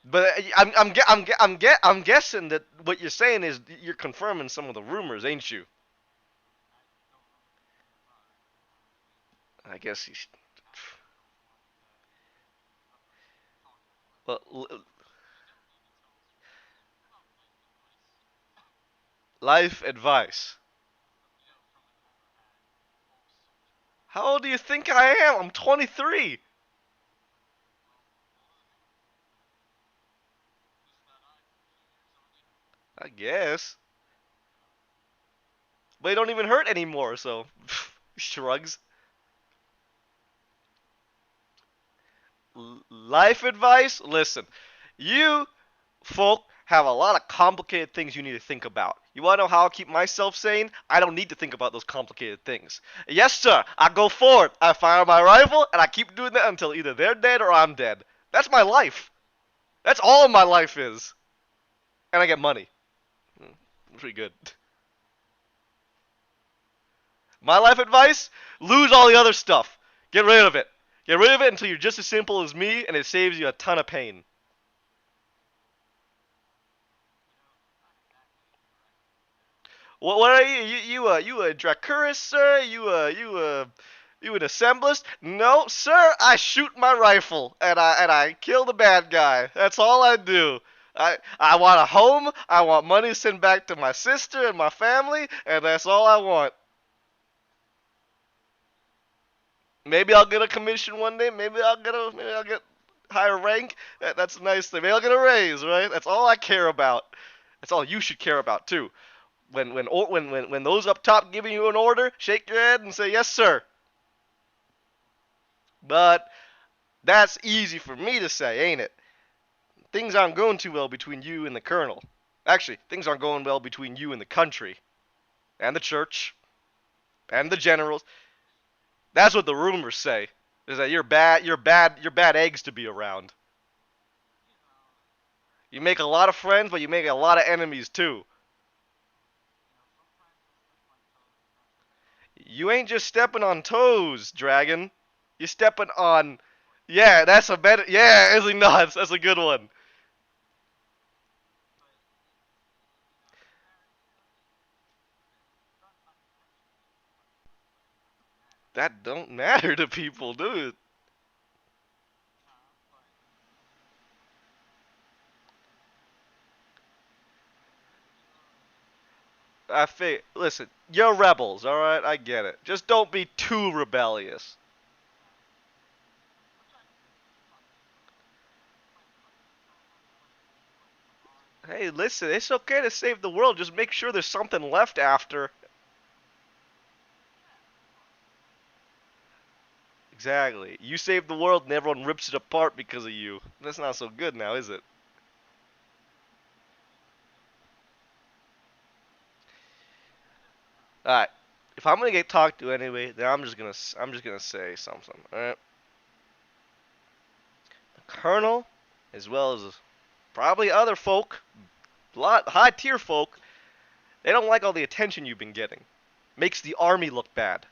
But I'm guessing that what you're saying is you're confirming some of the rumors, ain't you? I guess you. Well, life advice. How old do you think I am? I'm 23. I guess. But it don't even hurt anymore, so shrugs. Life advice? Listen, you folk have a lot of complicated things you need to think about. You want to know how I keep myself sane? I don't need to think about those complicated things. Yes, sir. I go forward. I fire my rifle, and I keep doing that until either they're dead or I'm dead. That's my life. That's all my life is. And I get money. Pretty good. My life advice? Lose all the other stuff. Get rid of it. Get rid of it until you're just as simple as me, and it saves you a ton of pain. What are you? You a Dracuris, sir? You an assemblist? No, sir. I shoot my rifle and I kill the bad guy. That's all I do. I want a home. I want money sent back to my sister and my family, and that's all I want. Maybe I'll get a commission one day. Maybe I'll get higher rank. That's a nice thing. Maybe I'll get a raise, right? That's all I care about. That's all you should care about too. When those up top giving you an order, shake your head and say yes, sir. But that's easy for me to say, ain't it? Things aren't going too well between you and the colonel. Actually, things aren't going well between you and the country, and the church, and the generals. That's what the rumors say. Is that you're bad eggs to be around. You make a lot of friends, but you make a lot of enemies too. You ain't just stepping on toes, dragon. You're stepping on. Yeah, that's a better. Yeah, is he nuts? That's a good one. That don't matter to people, do it? I think. Listen, you're rebels, all right? I get it. Just don't be too rebellious. Hey, listen, it's okay to save the world. Just make sure there's something left after. Exactly. You save the world and everyone rips it apart because of you. That's not so good now, is it? Alright. If I'm gonna get talked to anyway, then I'm just gonna say something. Alright. The Colonel, as well as probably other folk, a lot high tier folk, they don't like all the attention you've been getting. Makes the army look bad.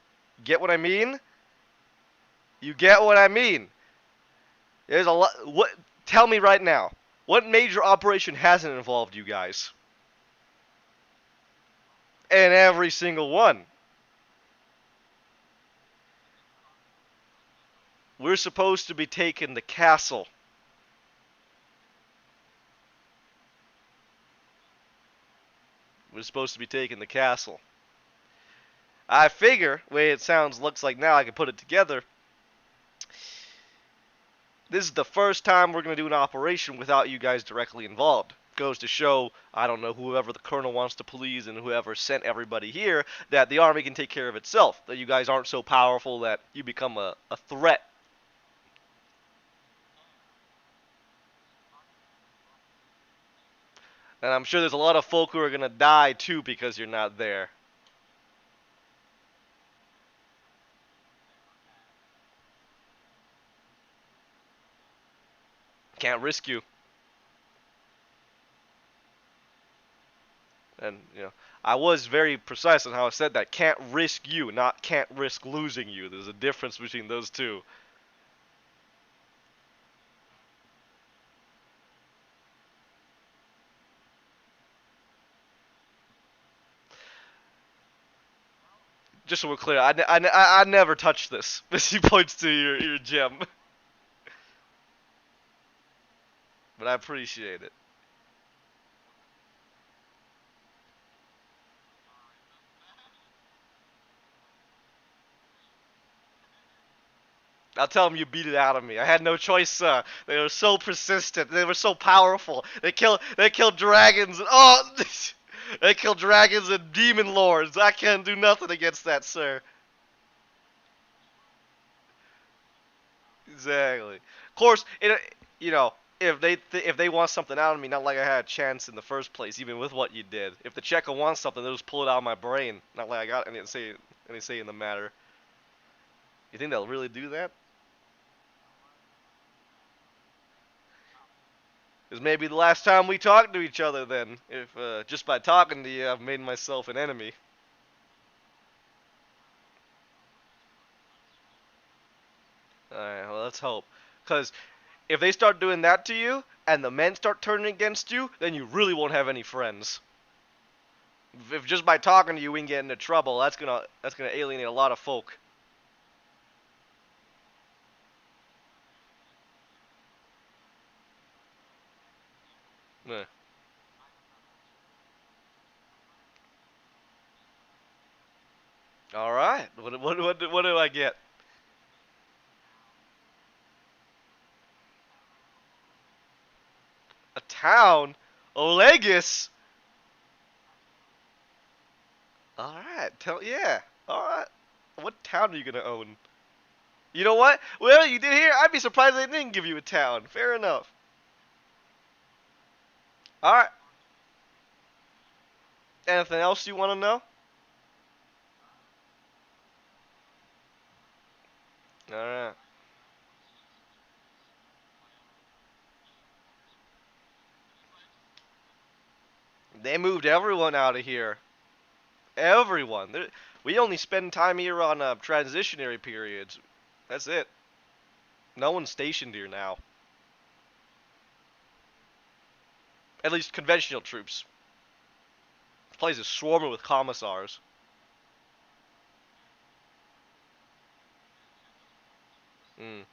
Get what I mean? You get what I mean? There's a lot. What? Tell me right now. What major operation hasn't involved you guys? And every single one. We're supposed to be taking the castle. We're supposed to be taking the castle. I figure, the way it looks like now, I can put it together. This is the first time we're going to do an operation without you guys directly involved. Goes to show, I don't know, whoever the colonel wants to please and whoever sent everybody here, that the army can take care of itself. That you guys aren't so powerful that you become a threat. And I'm sure there's a lot of folk who are going to die too because you're not there. Can't risk you. And, I was very precise on how I said that. Can't risk you, not can't risk losing you. There's a difference between those two. Just so we're clear, I never touched this. He points to your gem. But I appreciate it. I'll tell them you beat it out of me. I had no choice, sir. They were so persistent. They were so powerful. They killed dragons. Oh, they killed dragons and demon lords. I can't do nothing against that, sir. Exactly. Of course, if they want something out of me, not like I had a chance in the first place, even with what you did. If the Checker wants something, they'll just pull it out of my brain. Not like I got any say in the matter. You think they'll really do that? It's maybe the last time we talk to each other then. If just by talking to you, I've made myself an enemy. Alright, well, let's hope. Because if they start doing that to you, and the men start turning against you, then you really won't have any friends. If just by talking to you we can get into trouble, that's gonna alienate a lot of folk. Yeah. All right. What do I get? A town? Olegus? All right. Yeah. All right. What town are you gonna own? You know what? Well, you did here. I'd be surprised they didn't give you a town. Fair enough. All right. Anything else you want to know? All right. They moved everyone out of here. Everyone. We only spend time here on transitionary periods. That's it. No one's stationed here now. At least conventional troops. This place is swarming with commissars. Mm.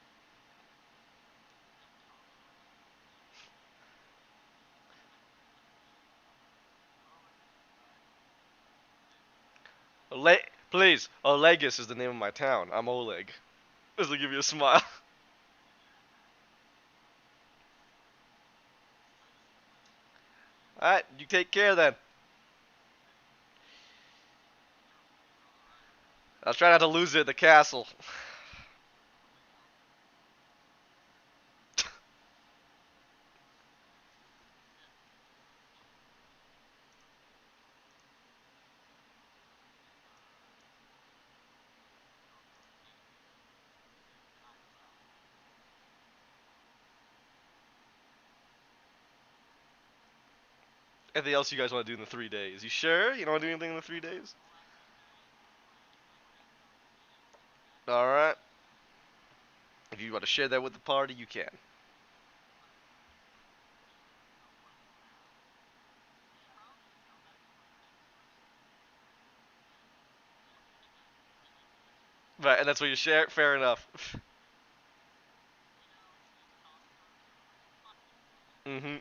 Please, Olegus is the name of my town. I'm Oleg. This will give you a smile. Alright, you take care then. I'll try not to lose it at the castle. Anything else you guys want to do in the 3 days? You sure? You don't want to do anything in the 3 days? Alright. If you want to share that with the party, you can. Right, and that's what you share? Fair enough. Mm-hmm.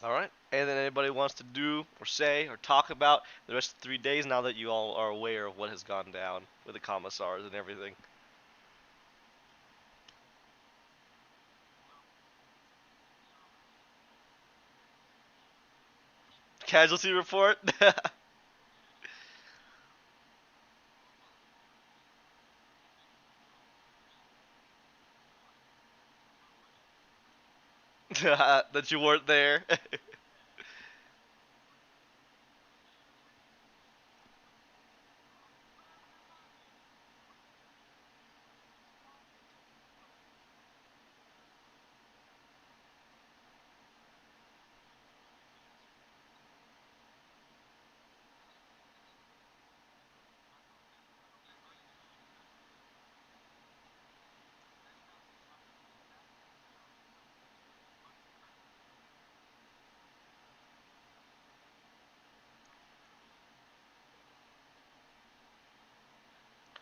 Alright. And then anybody wants to do or say or talk about the rest of the 3 days now that you all are aware of what has gone down with the commissars and everything? Casualty report? That you weren't there?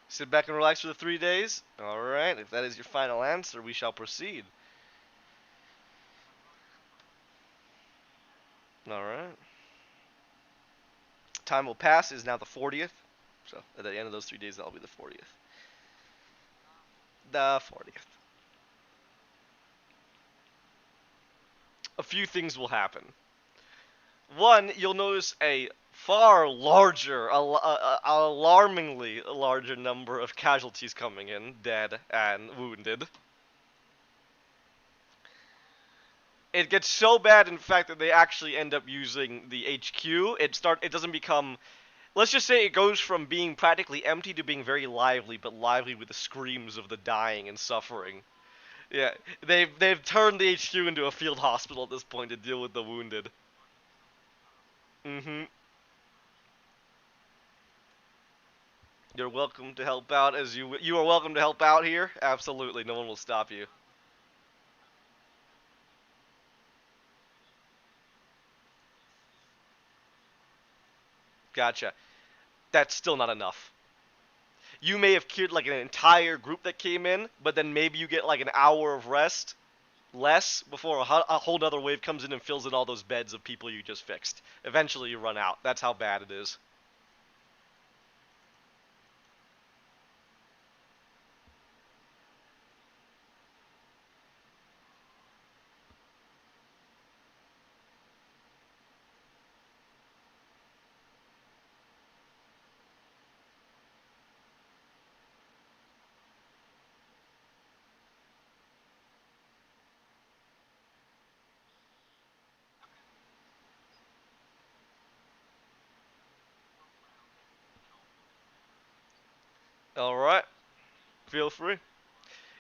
Sit back and relax for the 3 days? Alright, if that is your final answer, we shall proceed. Alright. Time will pass, it is now the 40th. So, at the end of those 3 days, that'll be the 40th. The 40th. A few things will happen. One, you'll notice a far larger, alarmingly larger number of casualties coming in, dead and wounded. It gets so bad, in fact, that they actually end up using the HQ. It doesn't become. Let's just say it goes from being practically empty to being very lively, but lively with the screams of the dying and suffering. Yeah, they've turned the HQ into a field hospital at this point to deal with the wounded. Mm-hmm. You're welcome to help out as you are welcome to help out here. Absolutely, no one will stop you. Gotcha. That's still not enough. You may have cured like an entire group that came in, but then maybe you get like an hour of rest less before a whole other wave comes in and fills in all those beds of people you just fixed. Eventually you run out. That's how bad it is. All right, feel free.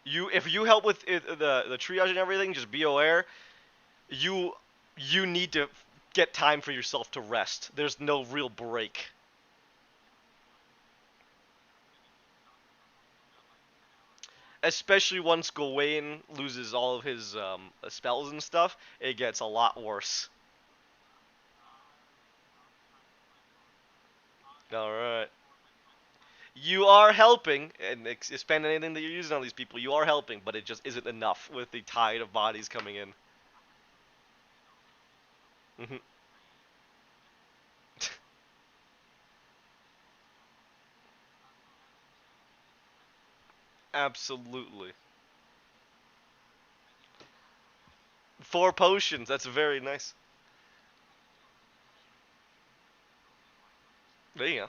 If you help with the triage and everything, just be aware. You you need to get time for yourself to rest. There's no real break. Especially once Gawain loses all of his spells and stuff, it gets a lot worse. All right. You are helping, and spend anything that you're using on these people. You are helping, but it just isn't enough with the tide of bodies coming in. Hmm. Absolutely. 4 potions. That's very nice. There you go.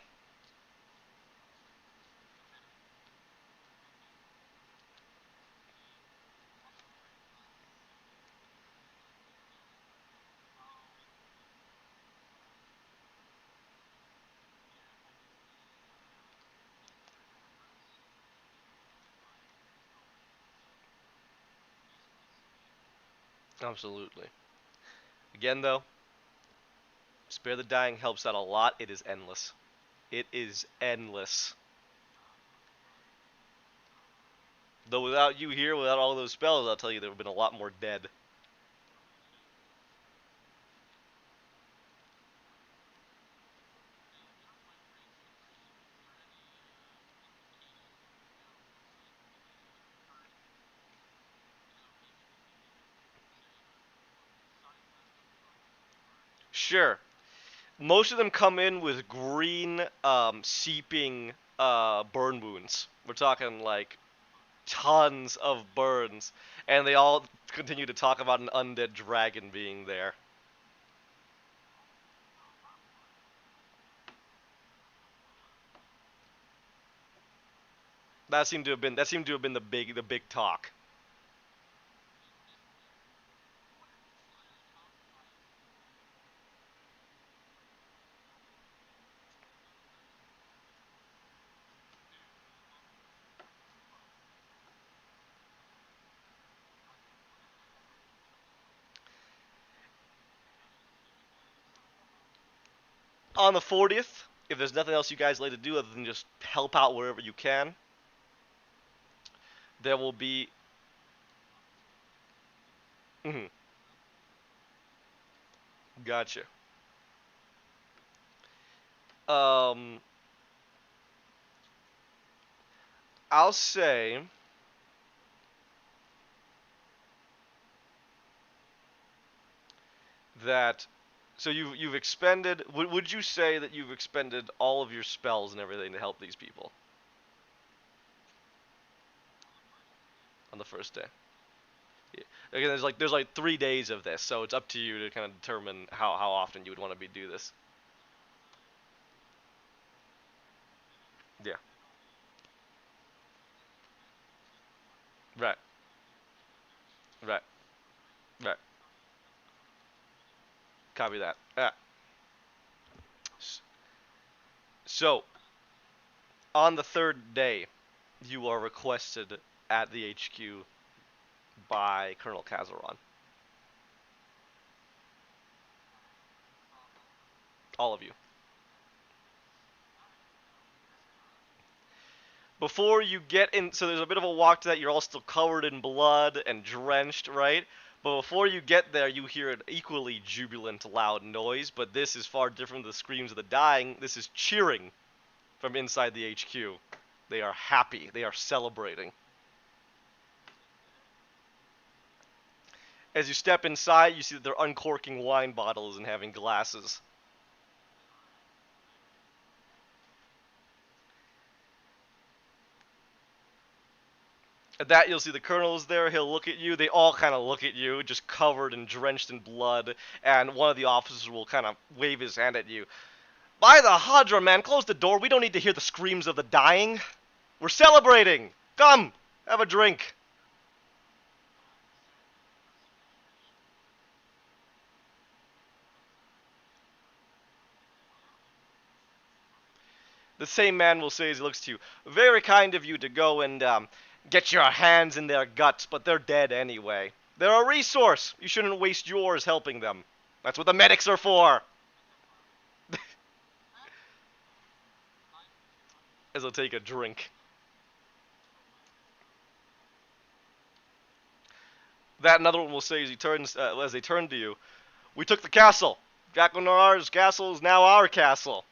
Absolutely. Again, though, Spare the Dying helps out a lot. It is endless. It is endless. Though without you here, without all those spells, I'll tell you there would have been a lot more dead. Sure. Most of them come in with green, seeping, burn wounds. We're talking like tons of burns, and they all continue to talk about an undead dragon being there. That seemed to have been the big talk. On the 40th, if there's nothing else you guys like to do other than just help out wherever you can, there will be. Mhm. Gotcha. Um, I'll say that. So you've expended. Would you say that you've expended all of your spells and everything to help these people on the first day? Yeah. Again, there's like 3 days of this, so it's up to you to kind of determine how often you would want to be do this. Yeah. Right. Right. Right. Copy that. Yeah. So on the third day, you are requested at the HQ by Colonel Kazaron. All of you. Before you get in, so there's a bit of a walk to that. You're all still covered in blood and drenched, right? But before you get there, you hear an equally jubilant, loud noise. But this is far different from the screams of the dying. This is cheering from inside the HQ. They are happy. They are celebrating. As you step inside, you see that they're uncorking wine bottles and having glasses. At that, you'll see the colonel's there. He'll look at you. They all kind of look at you, just covered and drenched in blood. And one of the officers will kind of wave his hand at you. By the Hadra, man, close the door. We don't need to hear the screams of the dying. We're celebrating. Come, have a drink. The same man will say as he looks to you, very kind of you to go and get your hands in their guts, but they're dead anyway. They're a resource. You shouldn't waste yours helping them. That's what the medics are for. As he'll take a drink. That another one will say as he turns, as they turn to you, we took the castle. Draconar's castle is now our castle.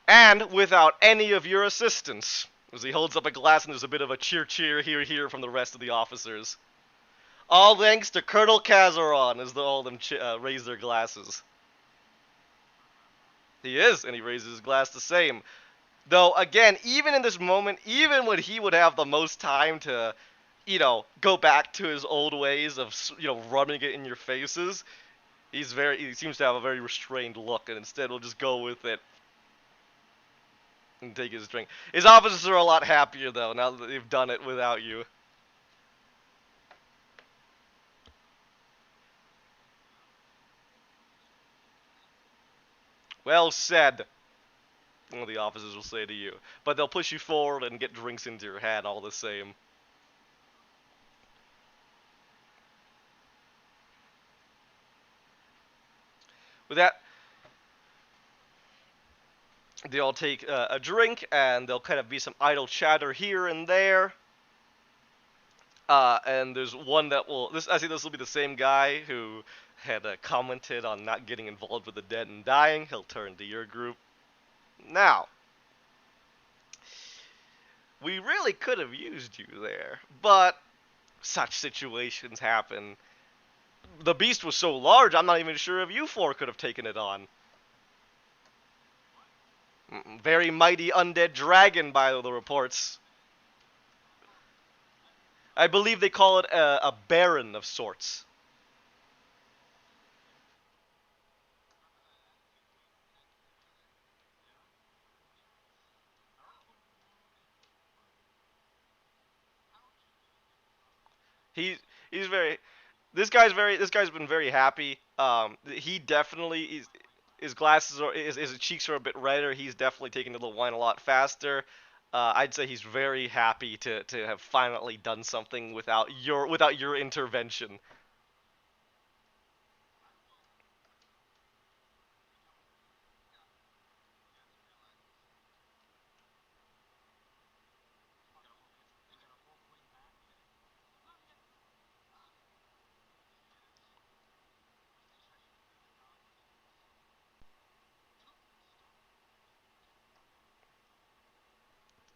And without any of your assistance. As he holds up a glass and there's a bit of a cheer cheer here from the rest of the officers. All thanks to Colonel Kazaron, as all of them raise their glasses. He is, and he raises his glass the same. Though, again, even in this moment, even when he would have the most time to, go back to his old ways of, rubbing it in your faces, he seems to have a very restrained look, and instead will just go with it and take his drink. His officers are a lot happier, though, now that they've done it without you. Well said, one of the officers will say to you. But they'll push you forward and get drinks into your hand all the same. With that, they all take a drink, and there'll kind of be some idle chatter here and there. And there's one that will. I think this will be the same guy who had commented on not getting involved with the dead and dying. He'll turn to your group. Now, we really could have used you there, but such situations happen. The beast was so large, I'm not even sure if you four could have taken it on. Very mighty undead dragon, by the reports. I believe they call it a baron of sorts. He he's very. This guy's been very happy. He definitely his glasses are his cheeks are a bit redder. He's definitely taking the wine a lot faster. I'd say he's very happy to have finally done something without your intervention.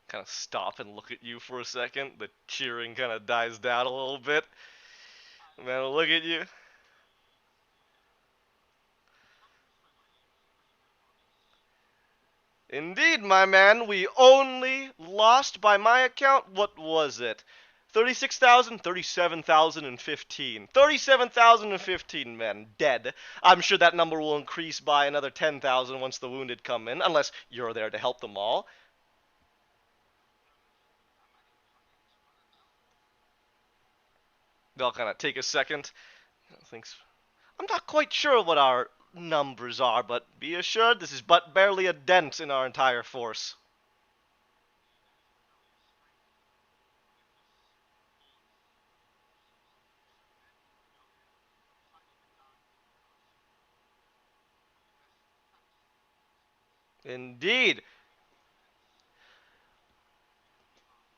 Kind of stop and look at you for a second. The cheering kind of dies down a little bit. And then look at you. Indeed, my man, we only lost, by my account, what was it? 36,000, 37,015. 37,015 men dead. I'm sure that number will increase by another 10,000 once the wounded come in, unless you're there to help them all. They'll kind of take a second. Thinks, I'm not quite sure what our numbers are, but be assured this is but barely a dent in our entire force. Indeed.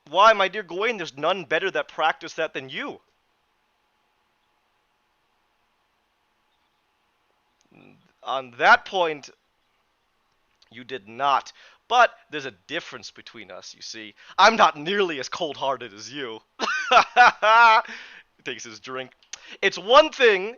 Why, my dear Gawain, there's none better that practice that than you. On that point, you did not. But there's a difference between us, you see. I'm not nearly as cold-hearted as you. He takes his drink. It's one thing,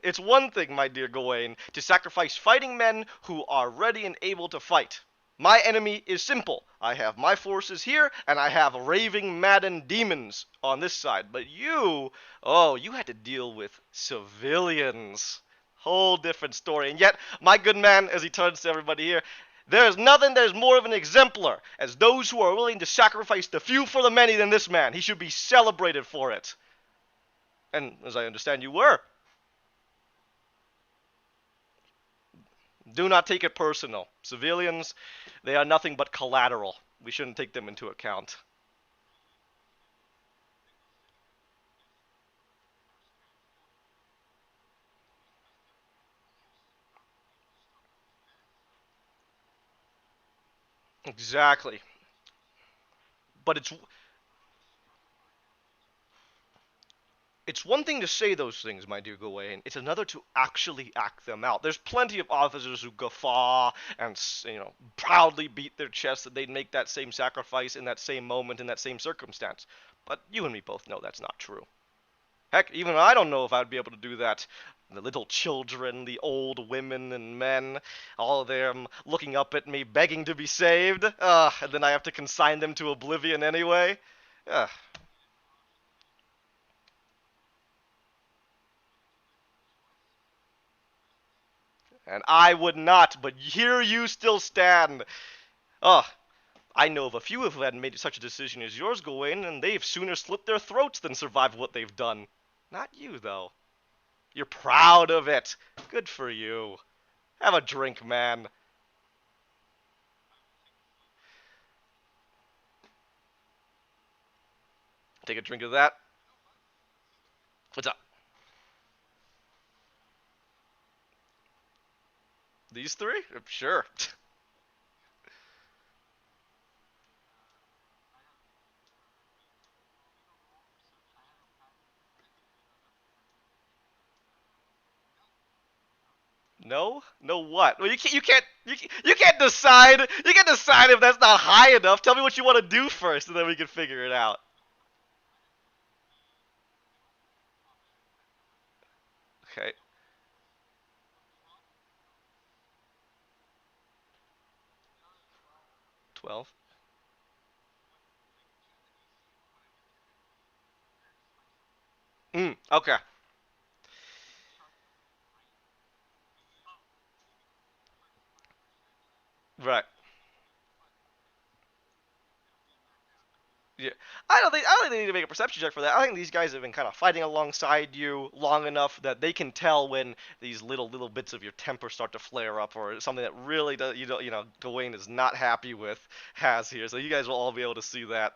my dear Gawain, to sacrifice fighting men who are ready and able to fight. My enemy is simple. I have my forces here, and I have raving, maddened demons on this side. But you had to deal with civilians. Whole different story. And yet, my good man, as he turns to everybody here, there is nothing that is more of an exemplar as those who are willing to sacrifice the few for the many than this man. He should be celebrated for it. And as I understand, you were. Do not take it personal. Civilians, they are nothing but collateral. We shouldn't take them into account. Exactly. But it's one thing to say those things, my dear Gawain. It's another to actually act them out. There's plenty of officers who guffaw and proudly beat their chests that they'd make that same sacrifice in that same moment in that same circumstance. But you and me both know that's not true. Heck, even I don't know if I'd be able to do that. The little children, the old women and men, all of them looking up at me, begging to be saved. And then I have to consign them to oblivion anyway. Ugh. And I would not, but here you still stand. Ugh. I know of a few who had made such a decision as yours, Gawain, and they've sooner slit their throats than survive what they've done. Not you, though. You're proud of it. Good for you. Have a drink, man. Take a drink of that. What's up? These three? Sure. No? No what? Well, you can't decide. You can't decide if that's not high enough. Tell me what you want to do first, and then we can figure it out. Okay. 12. Okay. Right. Yeah, I don't think they need to make a perception check for that. I think these guys have been kind of fighting alongside you long enough that they can tell when these little bits of your temper start to flare up, or something that really does, Gawain is not happy with has here. So you guys will all be able to see that.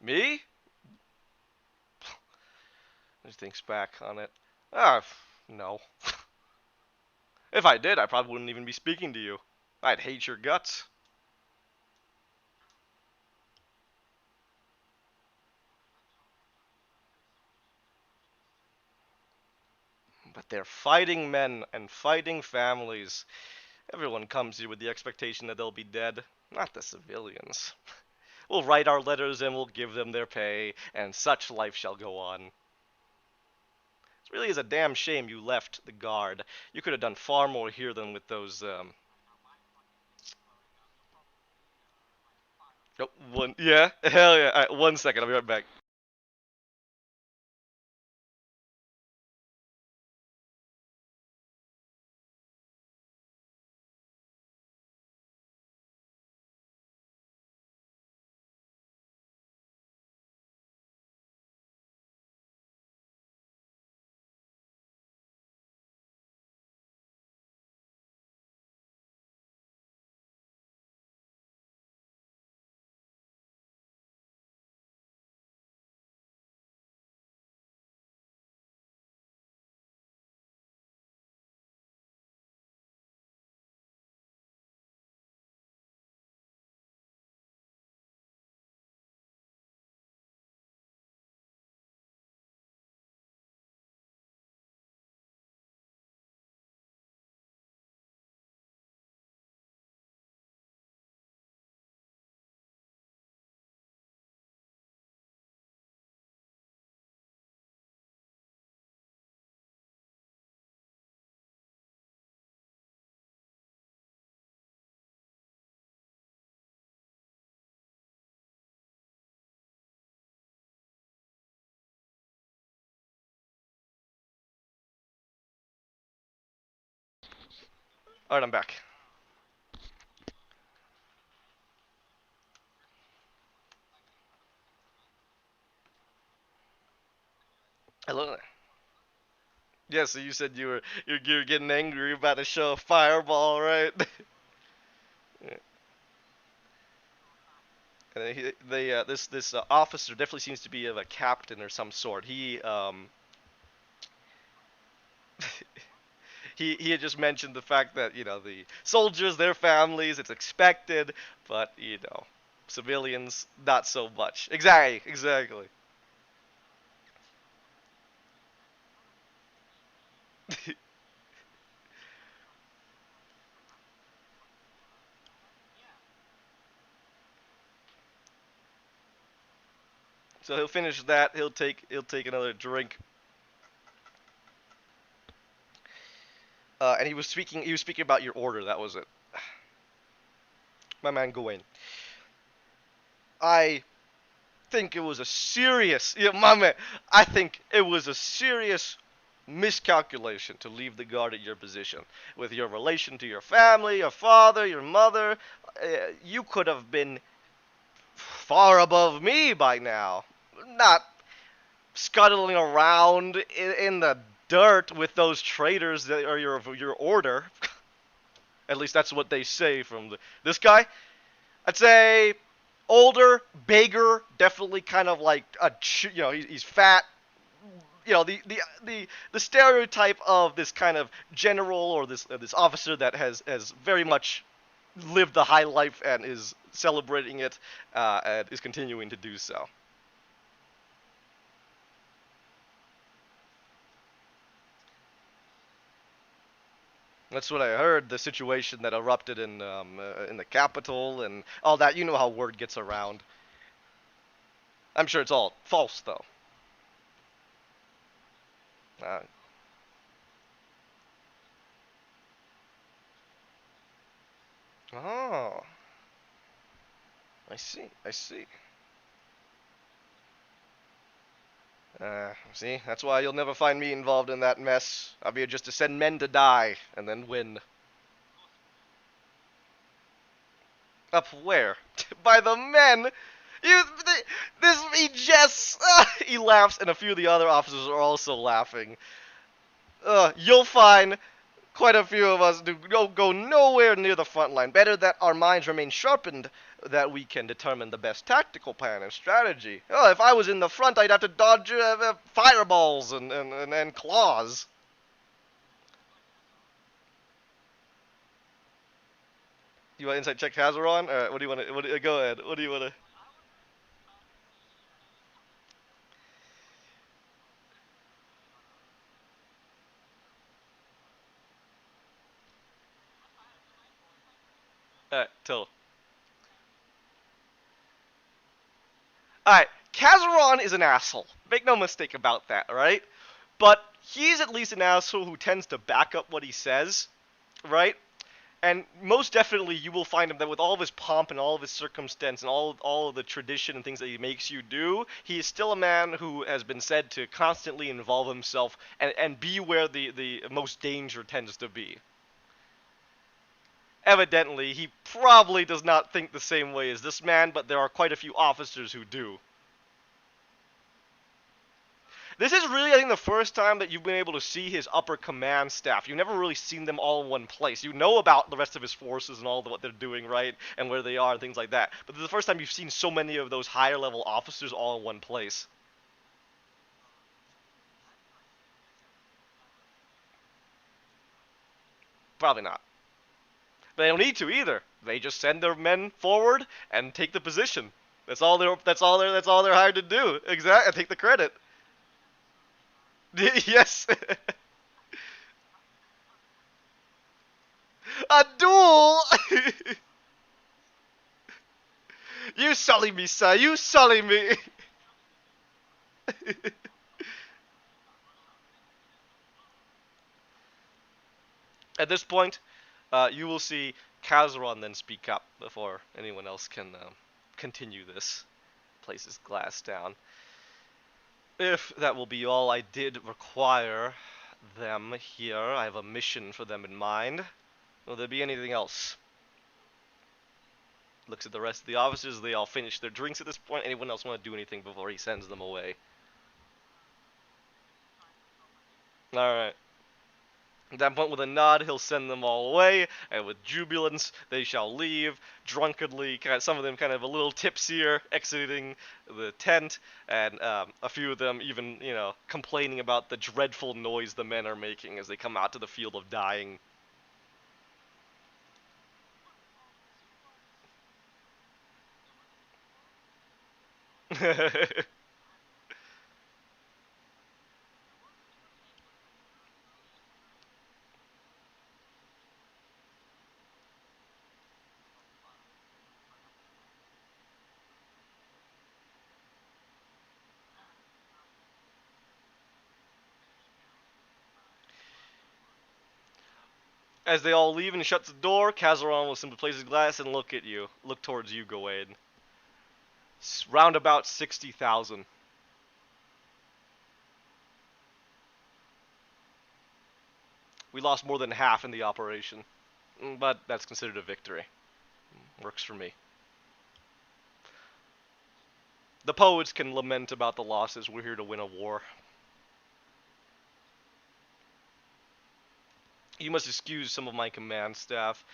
Me? Just thinks back on it. Ah, no. If I did, I probably wouldn't even be speaking to you. I'd hate your guts. But they're fighting men and fighting families. Everyone comes here with the expectation that they'll be dead, not the civilians. We'll write our letters and we'll give them their pay, and such life shall go on. It really is a damn shame you left the guard. You could have done far more here than with those, Oh, one, yeah, hell yeah. Alright, 1 second, I'll be right back. Alright, I'm back. Hello there. Yeah, so you said you're getting angry about to show a fireball, right? Yeah. And this officer definitely seems to be of a captain or some sort. He had just mentioned the fact that the soldiers, their families, it's expected, but civilians not so much. Exactly, exactly. So he'll finish that. He'll take another drink. And he was speaking about your order. That was it. My man Gawain. I think it was a serious, yeah, my man. I think it was a serious miscalculation to leave the guard at your position. With your relation to your family, your father, your mother, you could have been far above me by now. Not scuttling around in the dirt with those traitors that are your order. At least that's what they say from this guy. I'd say older, bigger, definitely kind of like he's fat. The stereotype of this kind of general or this officer that has very much lived the high life and is celebrating it and is continuing to do so. That's what I heard. The situation that erupted in the capital and all that. You know how word gets around. I'm sure it's all false though. Uh, oh, I see. I see. See, that's why you'll never find me involved in that mess. I'll be here just to send men to die and then win. Up where? By the men. He jests. He laughs, and a few of the other officers are also laughing. You'll find quite a few of us do go nowhere near the front line. Better that our minds remain sharpened, that we can determine the best tactical plan and strategy. Oh, if I was in the front, I'd have to dodge fireballs and claws. You want insight check Hazaron? Alright, what do you want to... Go ahead. What do you want to... Alright, tell. Alright, Kazaron is an asshole. Make no mistake about that, right? But he's at least an asshole who tends to back up what he says, right? And most definitely, you will find him that with all of his pomp and all of his circumstance and all of the tradition and things that he makes you do, he is still a man who has been said to constantly involve himself and be where the most danger tends to be. Evidently, he probably does not think the same way as this man, but there are quite a few officers who do. This is really, I think, the first time that you've been able to see his upper command staff. You've never really seen them all in one place. You know about the rest of his forces and all what they're doing, right? And where they are and things like that. But this is the first time you've seen so many of those higher level officers all in one place. Probably not. But they don't need to either. They just send their men forward and take the position. That's all they're hired to do. Exactly. Take the credit. Yes. A duel. You sully me, sir. You sully me. At this point, you will see Kazaron then speak up before anyone else can continue this. Place his glass down. If that will be all I did require them here, I have a mission for them in mind. Will there be anything else? Looks at the rest of the officers. They all finish their drinks at this point. Anyone else want to do anything before he sends them away? Alright. At that point, with a nod, he'll send them all away, and with jubilance, they shall leave, drunkenly, some of them kind of a little tipsier, exiting the tent, and a few of them even, complaining about the dreadful noise the men are making as they come out to the field of dying. As they all leave and he shuts the door, Kazaron will simply place his glass and look at you. Look towards you, Gawain. Round about 60,000. We lost more than half in the operation. But that's considered a victory. Works for me. The poets can lament about the losses. We're here to win a war. You must excuse some of my command staff.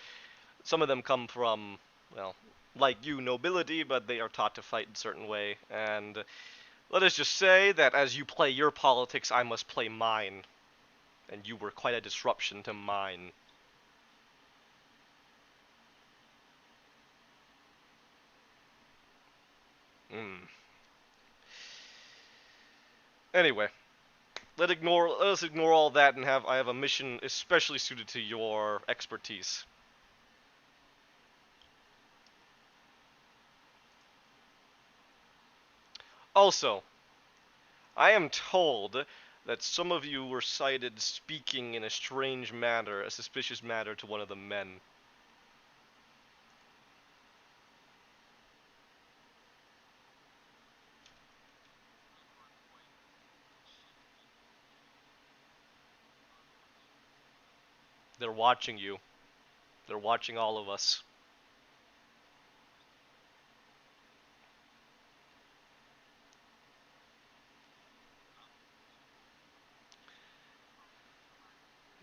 Some of them come from, well, like you, nobility, but they are taught to fight in a certain way. And let us just say that as you play your politics, I must play mine. And you were quite a disruption to mine. Hmm. Anyway, let us ignore all that and I have a mission especially suited to your expertise. Also, I am told that some of you were sighted speaking in a strange manner, a suspicious manner to one of the men. They're watching you. They're watching all of us.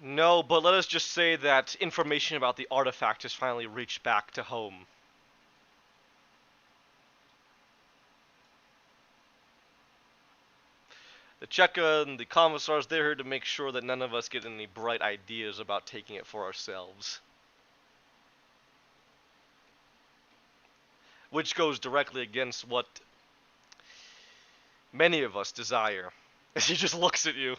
No, but let us just say that information about the artifact has finally reached back to home. The Cheka and the commissars, they're here to make sure that none of us get any bright ideas about taking it for ourselves. Which goes directly against what many of us desire. As he just looks at you.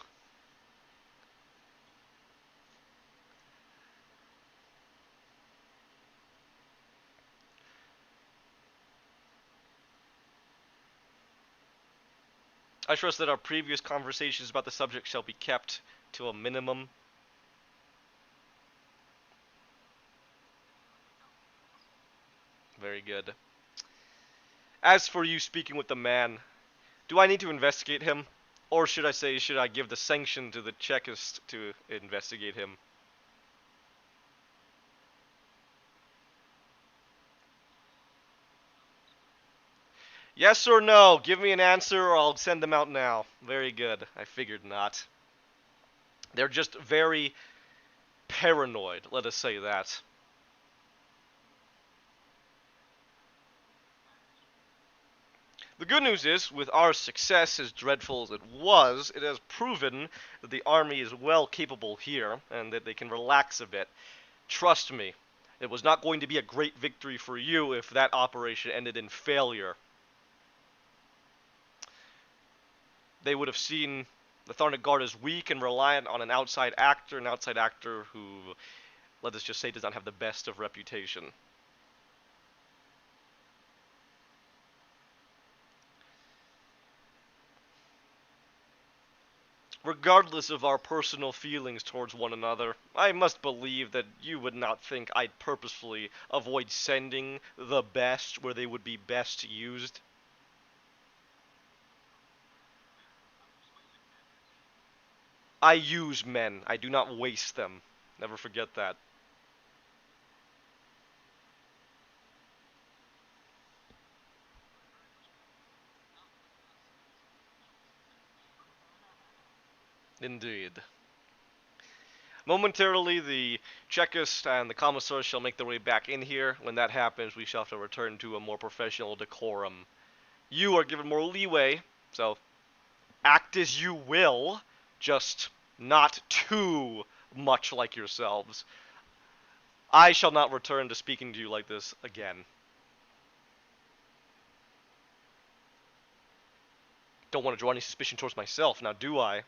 I trust that our previous conversations about the subject shall be kept to a minimum. Very good. As for you speaking with the man, do I need to investigate him? Or should I give the sanction to the Chekist to investigate him? Yes or no? Give me an answer or I'll send them out now. Very good. I figured not. They're just very paranoid, let us say that. The good news is, with our success, as dreadful as it was, it has proven that the army is well capable here, and that they can relax a bit. Trust me, it was not going to be a great victory for you if that operation ended in failure. They would have seen the Tharnic Guard as weak and reliant on an outside actor who, let us just say, does not have the best of reputation. Regardless of our personal feelings towards one another, I must believe that you would not think I'd purposefully avoid sending the best where they would be best used. I use men. I do not waste them. Never forget that. Indeed. Momentarily, the Chekist and the Commissars shall make their way back in here. When that happens, we shall have to return to a more professional decorum. You are given more leeway, so act as you will, just not too much like yourselves. I shall not return to speaking to you like this again. Don't want to draw any suspicion towards myself, now do I?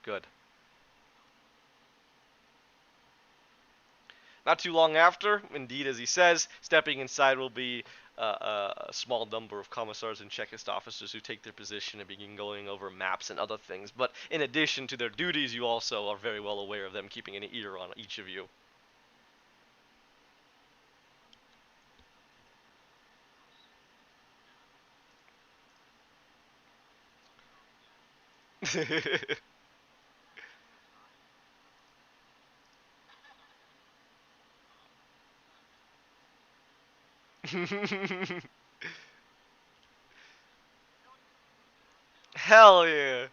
Good. Not too long after, indeed as he says, stepping inside will be a small number of commissars and checklist officers who take their position and begin going over maps and other things. But in addition to their duties, you also are very well aware of them, keeping an ear on each of you. Hell yeah.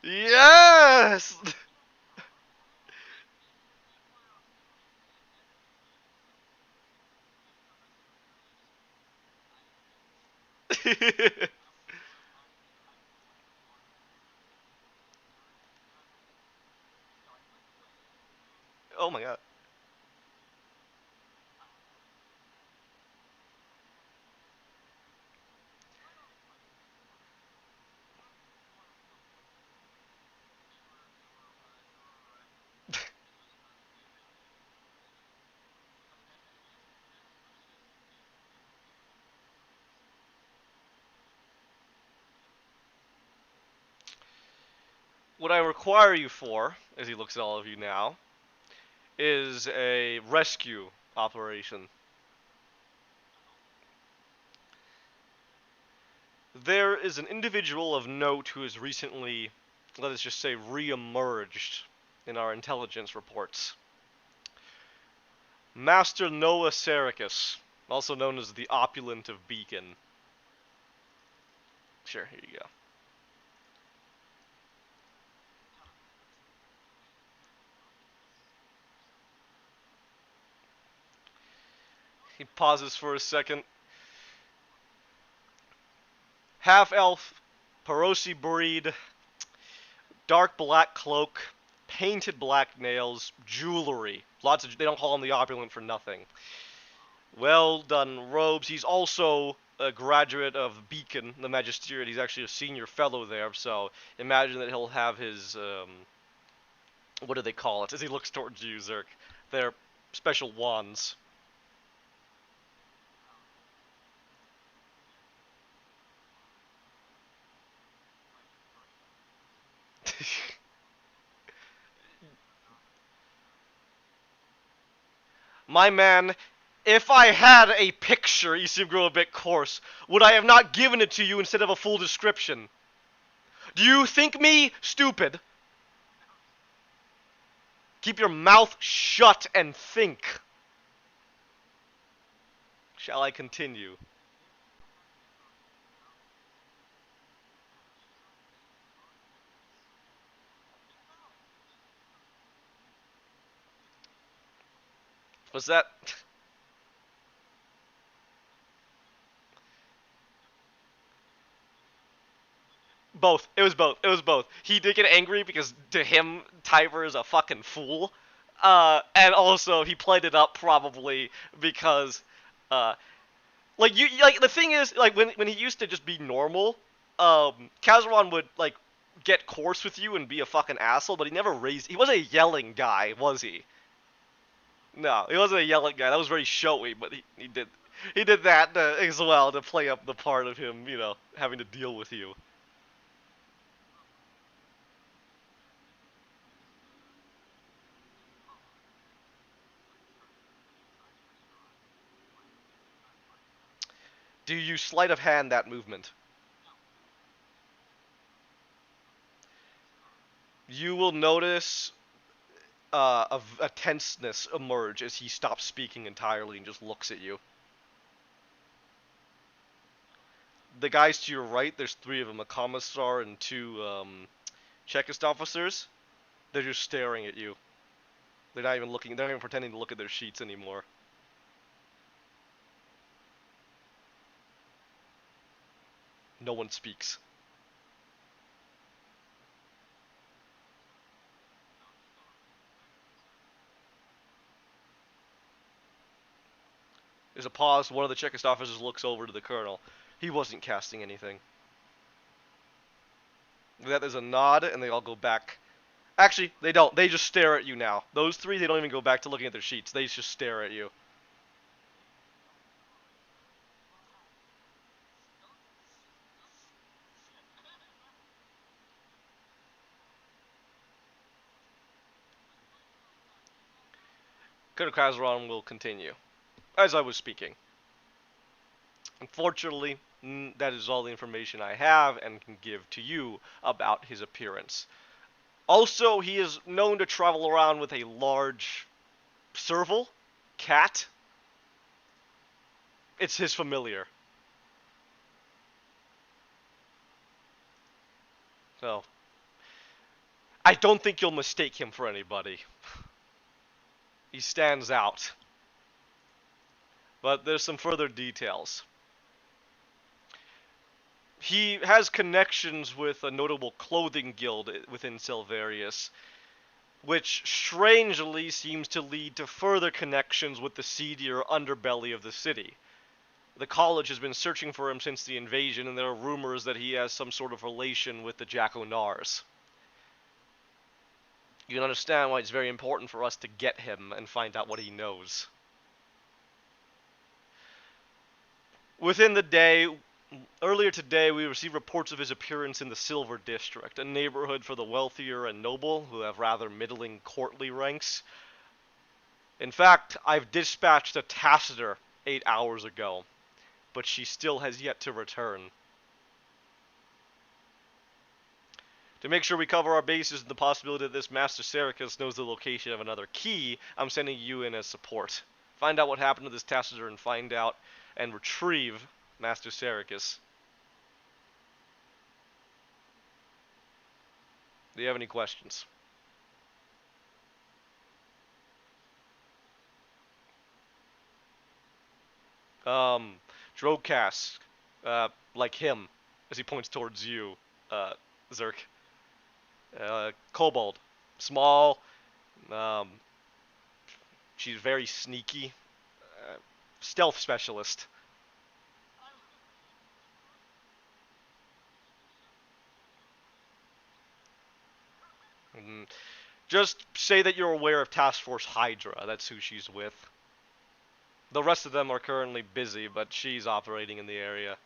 Yes! Oh my god. What I require you for, as he looks at all of you now, is a rescue operation. There is an individual of note who has recently, let us just say, re-emerged in our intelligence reports. Master Noah Sericus, also known as the Opulent of Beacon. Sure, here you go. He pauses for a second. Half-elf, Perosi breed, dark black cloak, painted black nails, jewelry. Lots of. They don't call him the Opulent for nothing. Well done robes. He's also a graduate of Beacon, the Magisteriate. He's actually a senior fellow there, so imagine that he'll have his, what do they call it? As he looks towards you, Zerk. Their special wands. My man, if I had a picture, you seem to grow a bit coarse, would I have not given it to you instead of a full description? Do you think me stupid? Keep your mouth shut and think. Shall I continue? Was that... Both. It was both. It was both. He did get angry because to him, Tyver is a fucking fool. And also he played it up probably because, uh, like the thing is, like when he used to just be normal, Kazaron would like get coarse with you and be a fucking asshole, but he never raised. He wasn't a yelling guy, was he? No, he wasn't a yelling guy. That was very showy, but he did that as well to play up the part of him, having to deal with you. Do you sleight of hand that movement? You will notice a tenseness emerge as he stops speaking entirely and just looks at you. The guys to your right, there's three of them, a commissar and two checklist officers. They're just staring at you. They're not even looking. They're not even pretending to look at their sheets anymore. No one speaks. There's a pause. One of the checklist officers looks over to the colonel. He wasn't casting anything. With that, there's a nod, and they all go back Actually, they don't. They just stare at you now. Those three, they don't even go back to looking at their sheets. They just stare at you. Kazuran will continue. As I was speaking. Unfortunately, that is all the information I have and can give to you about his appearance. Also, he is known to travel around with a large serval cat. It's his familiar. So, I don't think you'll mistake him for anybody. He stands out. But there's some further details. He has connections with a notable clothing guild within Silverius, which strangely seems to lead to further connections with the seedier underbelly of the city. The college has been searching for him since the invasion, and there are rumors that he has some sort of relation with the Jaconars. You can understand why it's very important for us to get him and find out what he knows. Within the day, earlier today, we received reports of his appearance in the Silver District, a neighborhood for the wealthier and noble who have rather middling courtly ranks. In fact, I've dispatched a Tacitor 8 hours ago, but she still has yet to return. To make sure we cover our bases and the possibility that this Master Sericus knows the location of another key, I'm sending you in as support. Find out what happened to this Tacitor and find out and retrieve Master Sericus. Do you have any questions? Drogcast, like him, as he points towards you, Zerk. Kobold. Small, um, she's very sneaky. Stealth specialist. Mm, just say that you're aware of Task Force Hydra. That's who she's with. The rest of them are currently busy, but she's operating in the area.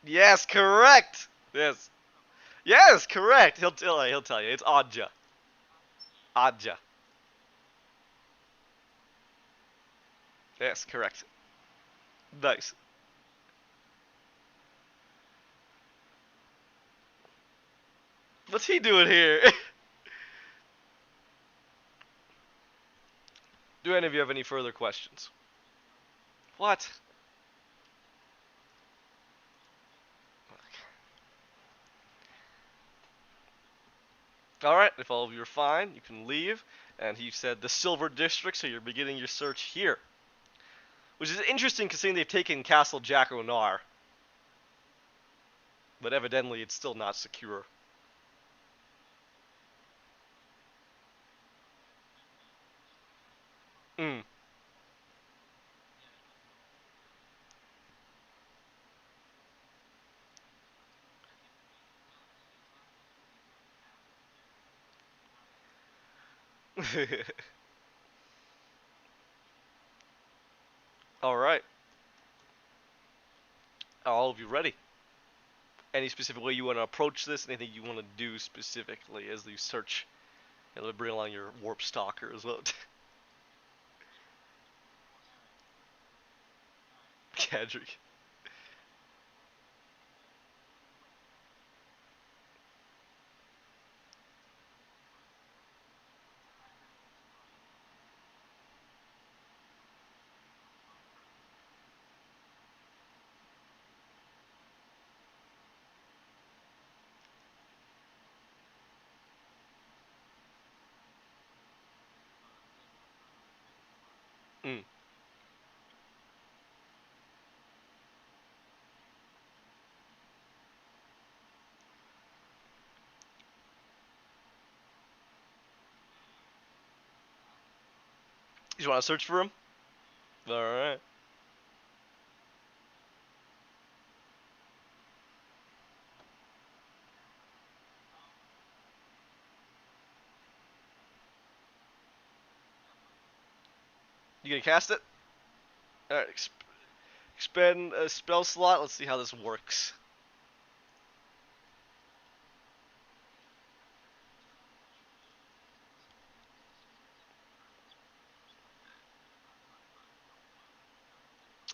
Yes, correct. Yes, yes, correct. He'll tell you. He'll tell you. It's Adja. Adja. Yes, correct. Nice. What's he doing here? Do any of you have any further questions? What? Alright, if all of you are fine, you can leave. And he said the Silver District, so you're beginning your search here. Which is interesting considering they've taken Castle Jack-Onar. But evidently it's still not secure. Hmm. Alright. Are all of you ready? Any specific way you want to approach this? Anything you want to do specifically as you search? And bring along your warp stalker as well. Cadric. Mm. You want to search for him? All right. You gonna cast it? All right. Expend a spell slot. Let's see how this works.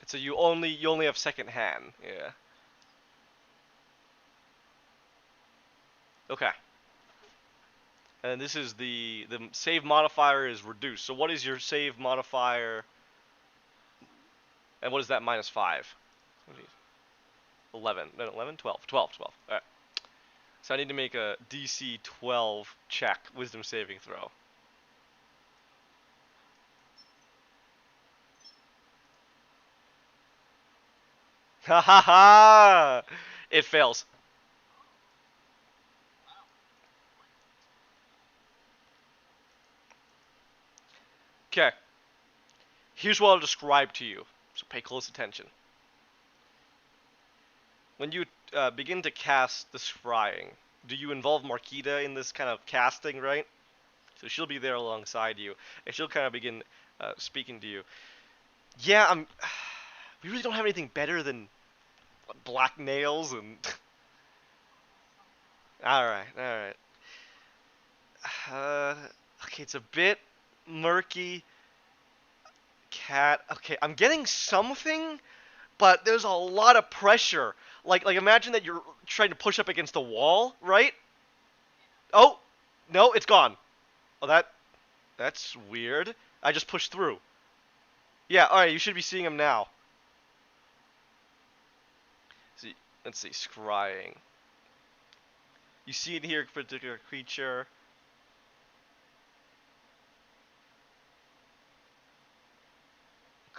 So you only have second hand. Yeah. Okay. And this is the save modifier is reduced. So what is your save modifier? And what is that -5? 11. No, 11? 12. 12. 12. Alright. So I need to make a DC 12 check, wisdom saving throw. Ha ha ha! It fails. Okay. Here's what I'll describe to you. So pay close attention. When you begin to cast the scrying, do you involve Marquita in this kind of casting, right? So she'll be there alongside you, and she'll kind of begin speaking to you. Yeah, we really don't have anything better than black nails and. All right, all right. Uh, okay, it's a bit murky. Cat. Okay, I'm getting something, but there's a lot of pressure. Like imagine that you're trying to push up against a wall, right? Oh, no, it's gone. Oh, that's weird. I just pushed through. Yeah, all right, you should be seeing him now. See, let's see, scrying. You see it here, particular creature.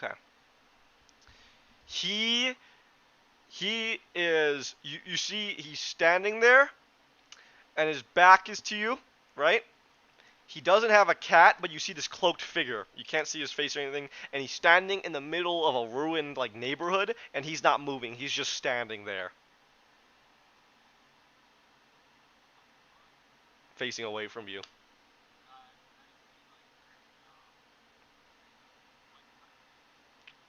Okay. He he is you see he's standing there and his back is to you, right? He doesn't have a cat, but you see this cloaked figure. You can't see his face or anything, and he's standing in the middle of a ruined like neighborhood, and he's not moving. He's just standing there, facing away from you.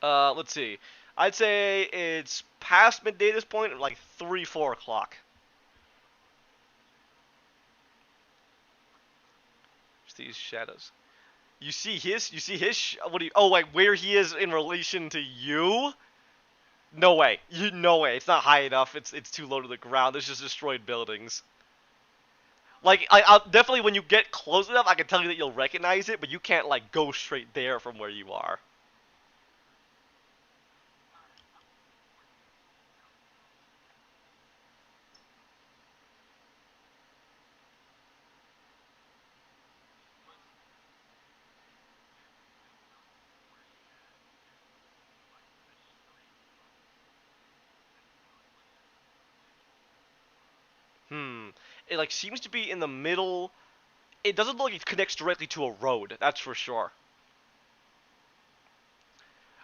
Let's see. I'd say it's past midday at this point, like 3, 4 o'clock. Just these shadows. You see his. What do you? Oh, like where he is in relation to you? No way. No way. It's not high enough. It's too low to the ground. There's just destroyed buildings. Like I'll definitely when you get close enough, I can tell you that you'll recognize it, but you can't like go straight there from where you are. Hmm. It like seems to be in the middle. It doesn't look like it connects directly to a road. That's for sure.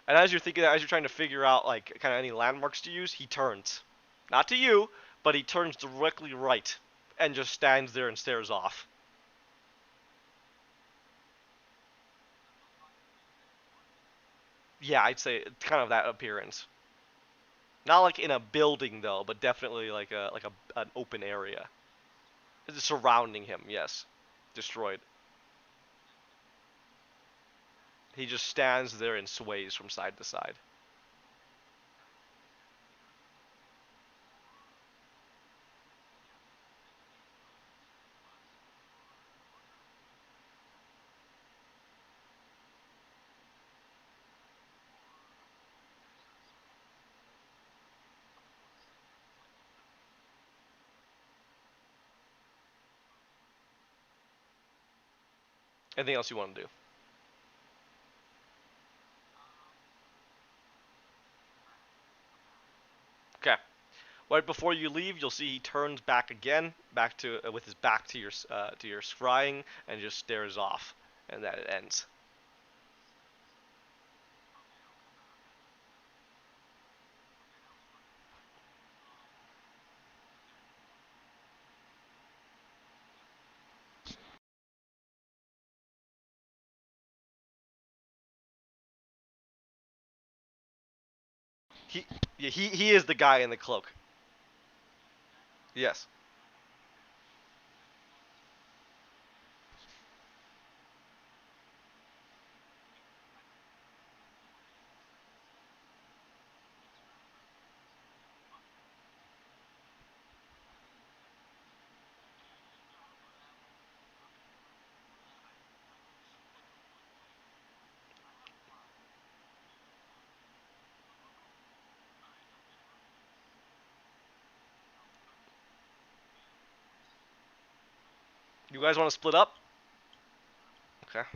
And as you're thinking, as you're trying to figure out like kind of any landmarks to use, he turns, not to you, but he turns directly right and just stands there and stares off. Yeah, I'd say it's kind of that appearance. Not like in a building though, but definitely like a an open area. It's surrounding him. Yes, destroyed. He just stands there and sways from side to side. Anything else you want to do? Right before you leave, you'll see he turns back again, back to with his back to your scrying, and just stares off, and then it ends. He yeah, he is the guy in the cloak. Yes. You guys want to split up? Okay.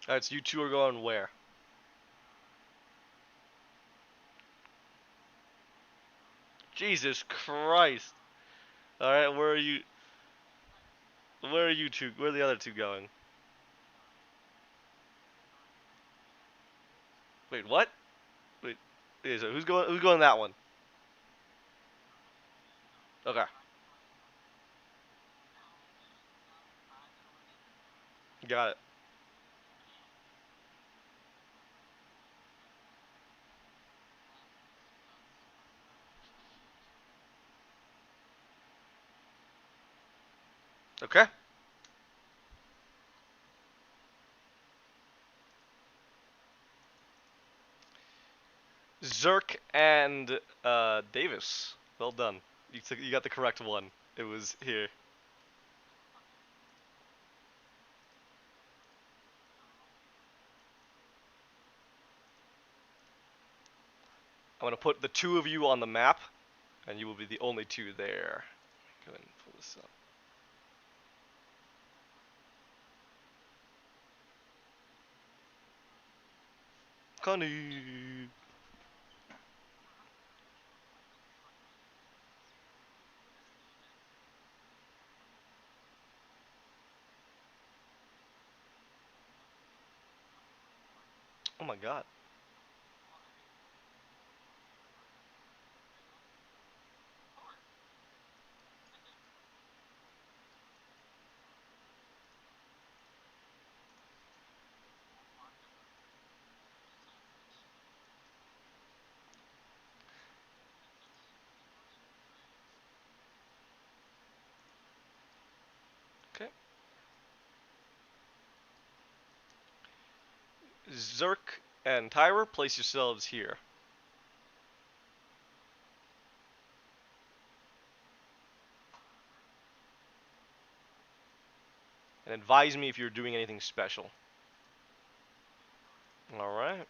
All right. So you two are going where? Jesus Christ! All right. Where are you? Where are you two? Where are the other two going? Wait, what? Wait. So who's going? Who's going that one? Okay. Got it. Okay. Zerk and Davis. Well done. You got the correct one. It was here. I'm gonna put the two of you on the map, and you will be the only two there. Go ahead and pull this up. Connie. Oh my god. Okay. Zerk and Tyra, place yourselves here. And advise me if you're doing anything special. Alright.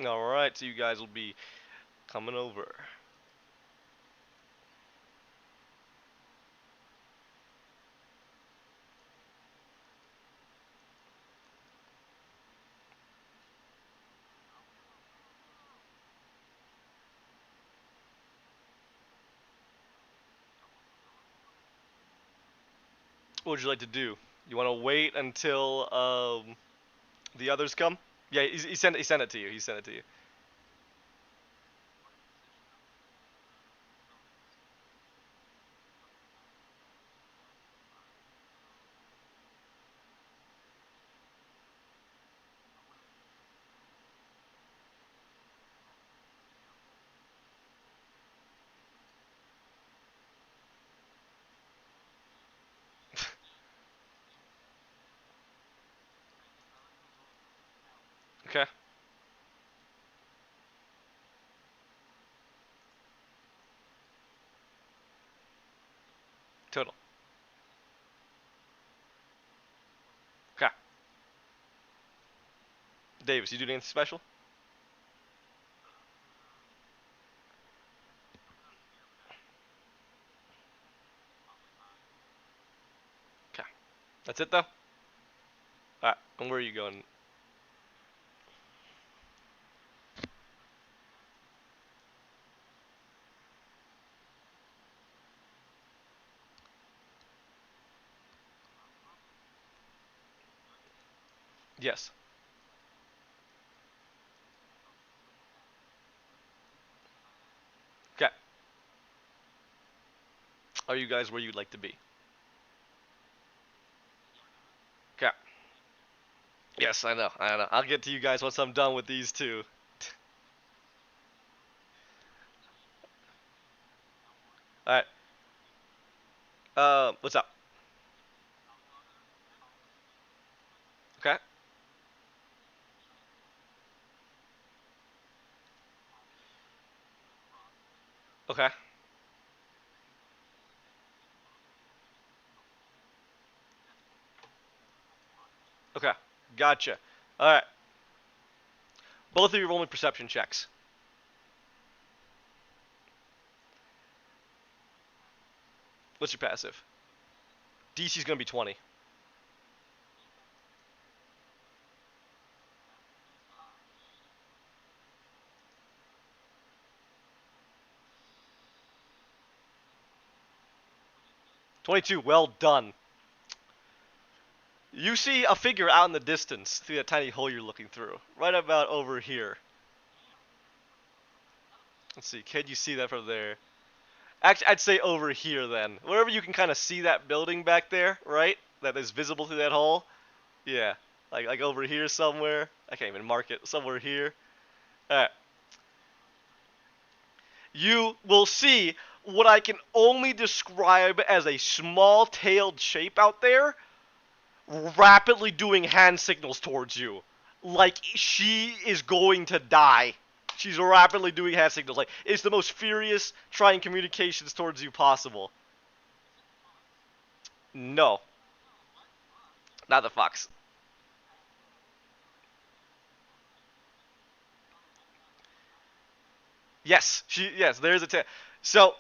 Alright, so you guys will be coming over. What would you like to do? You want to wait until the others come? Yeah, he sent it to you. He sent it to you. Okay. Total. Okay. Davis, you do anything special? Okay. That's it though. Alright. And where are you going? Yes. Okay. Are you guys where you'd like to be? Okay. Yes, I know. I know. I'll get to you guys once I'm done with these two. All right. What's up? Okay. Okay. Okay. Gotcha. All right. Both of you roll me perception checks. What's your passive? DC's gonna be 20. 22. Well done. You see a figure out in the distance through that tiny hole you're looking through, right about over here. Let's see. Can you see that from there? Actually, I'd say over here then. Wherever you can kind of see that building back there, right? That is visible through that hole. Yeah. Like over here somewhere. I can't even mark it. Somewhere here. Alright. You will see what I can only describe as a small-tailed shape out there rapidly doing hand signals towards you. Like she is going to die. She's rapidly doing hand signals. Like it's the most furious trying communications towards you possible. No, not the fox. Yes, yes. There's a so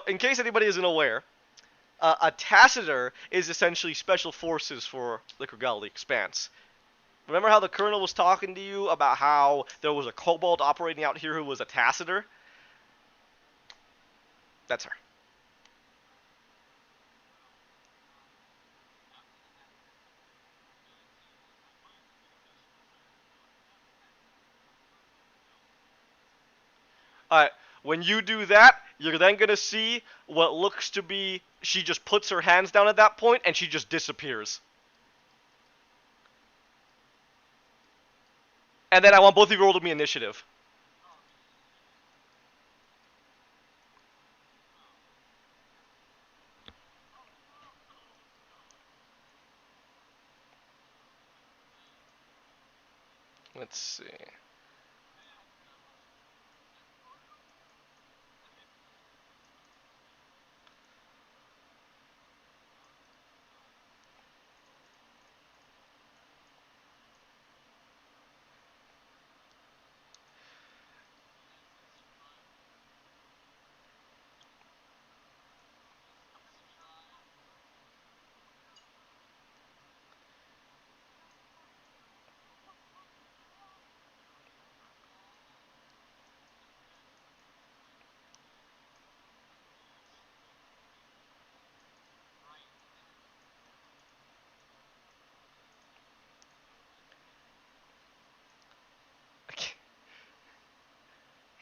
in case anybody isn't aware, a tacitor is essentially special forces for the Krigalia Expanse. Remember how the Colonel was talking to you about how there was a kobold operating out here who was a tacitor? That's her. Alright, when you do that, you're then gonna see what looks to be she just puts her hands down at that point and she just disappears. And then I want both of you to roll to me initiative. Let's see.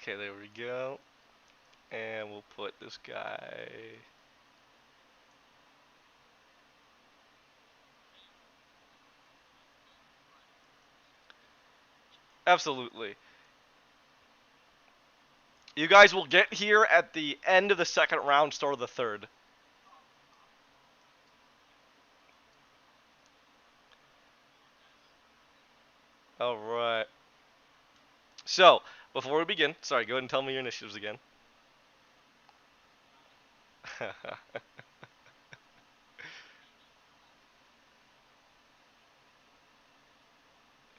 Okay, there we go. And we'll put this guy. Absolutely. You guys will get here at the end of the second round, start of the third. Alright. So, before we begin, sorry, go ahead and tell me your initiatives again.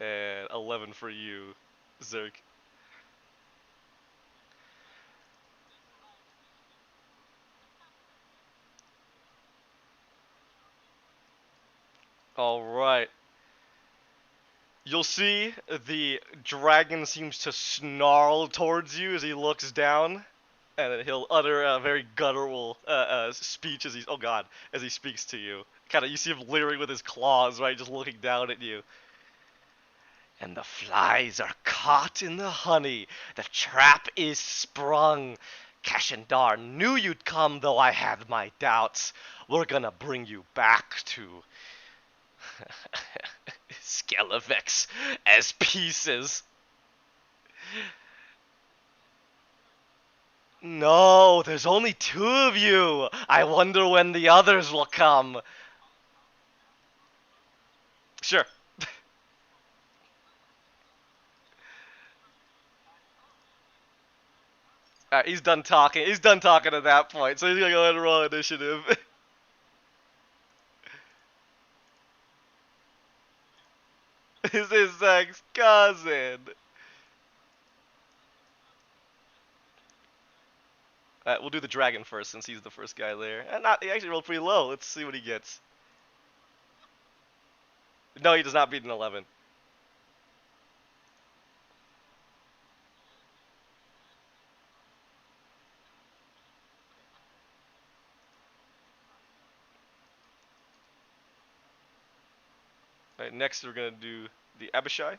And 11 for you, Zerk. Alright. You'll see the dragon seems to snarl towards you as he looks down, and then he'll utter a very guttural speech as oh god, as he speaks to you. Kind of, you see him leering with his claws, right, just looking down at you. And the flies are caught in the honey. The trap is sprung. Kashandar knew you'd come, though I had my doubts. We're gonna bring you back to Skelevex as pieces. No, there's only two of you. I wonder when the others will come. Sure. He's done talking. He's done talking at that point, so he's gonna go ahead and roll initiative. This is Zach's cousin. We'll do the dragon first since he's the first guy there. And he actually rolled pretty low. Let's see what he gets. No, he does not beat an 11. Alright, next we're gonna do the Abishai.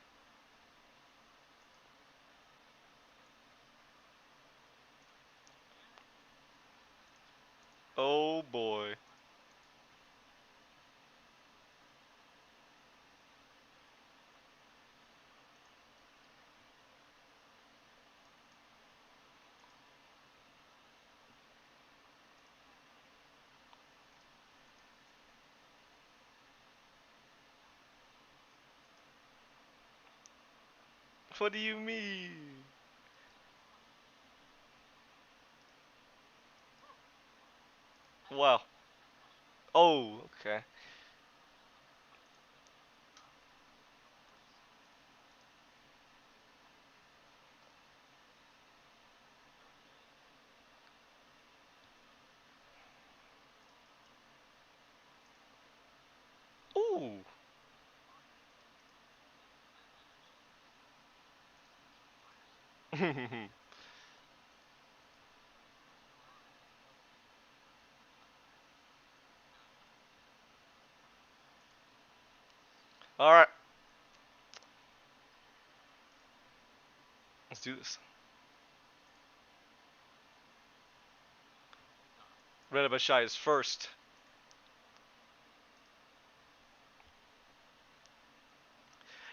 Oh boy. What do you mean? Wow. Oh, okay. Ooh. Alright. Let's do this. Red Abishai is first.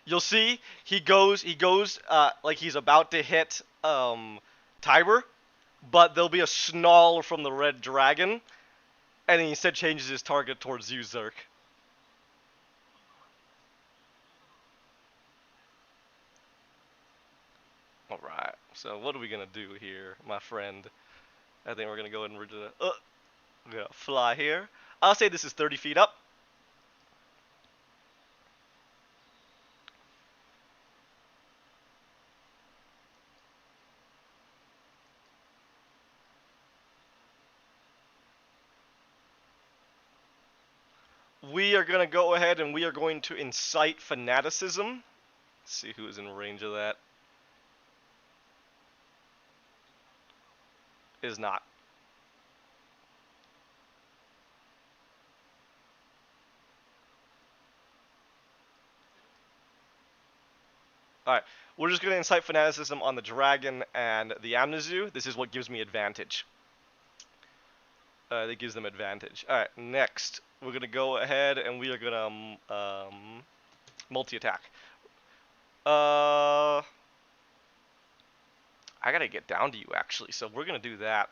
You'll see he goes like he's about to hit Tiber, but there'll be a snarl from the red dragon, and he instead changes his target towards you, Zerk. Alright, so what are we gonna do here, my friend? I think we're gonna go ahead and we're gonna fly here. I'll say this is 30 feet up. We are gonna go ahead and we are going to incite fanaticism. Let's see who is in range of that. Is not. Alright, we're just going to incite fanaticism on the dragon and the Amnezu. This is what gives me advantage. That gives them advantage. Alright, next, we're going to go ahead and we are going to multi-attack. I gotta get down to you, actually, so we're going to do that.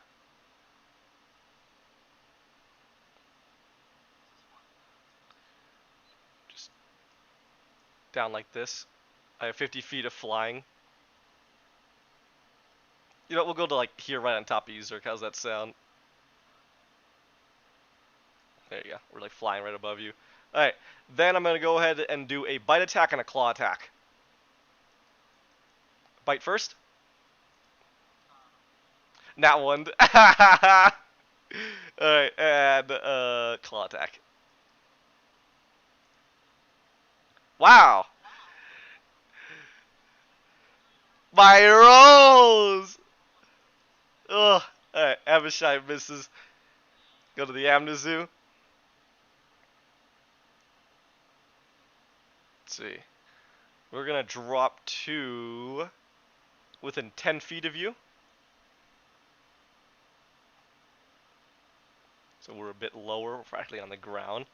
Just down like this. I have 50 feet of flying. You know, we'll go to, like, here right on top of you, Zerk. How's that sound? There you go. We're, like, flying right above you. Alright, then I'm going to go ahead and do a bite attack and a claw attack. Bite first. Not one. Alright, and claw attack. Wow! My rolls! Ugh. Alright, Abishai misses. Go to the Amnezu. Let's see. We're gonna drop to within 10 feet of you. So we're a bit lower, we're practically on the ground.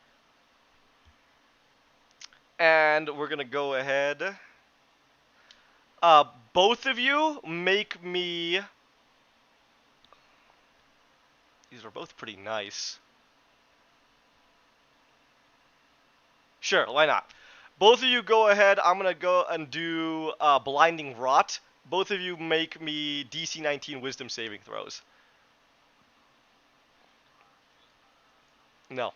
And we're gonna go ahead. Both of you make me. These are both pretty nice. Sure, why not? Both of you go ahead. I'm gonna go and do Blinding Rot. Both of you make me DC 19 Wisdom saving throws. No.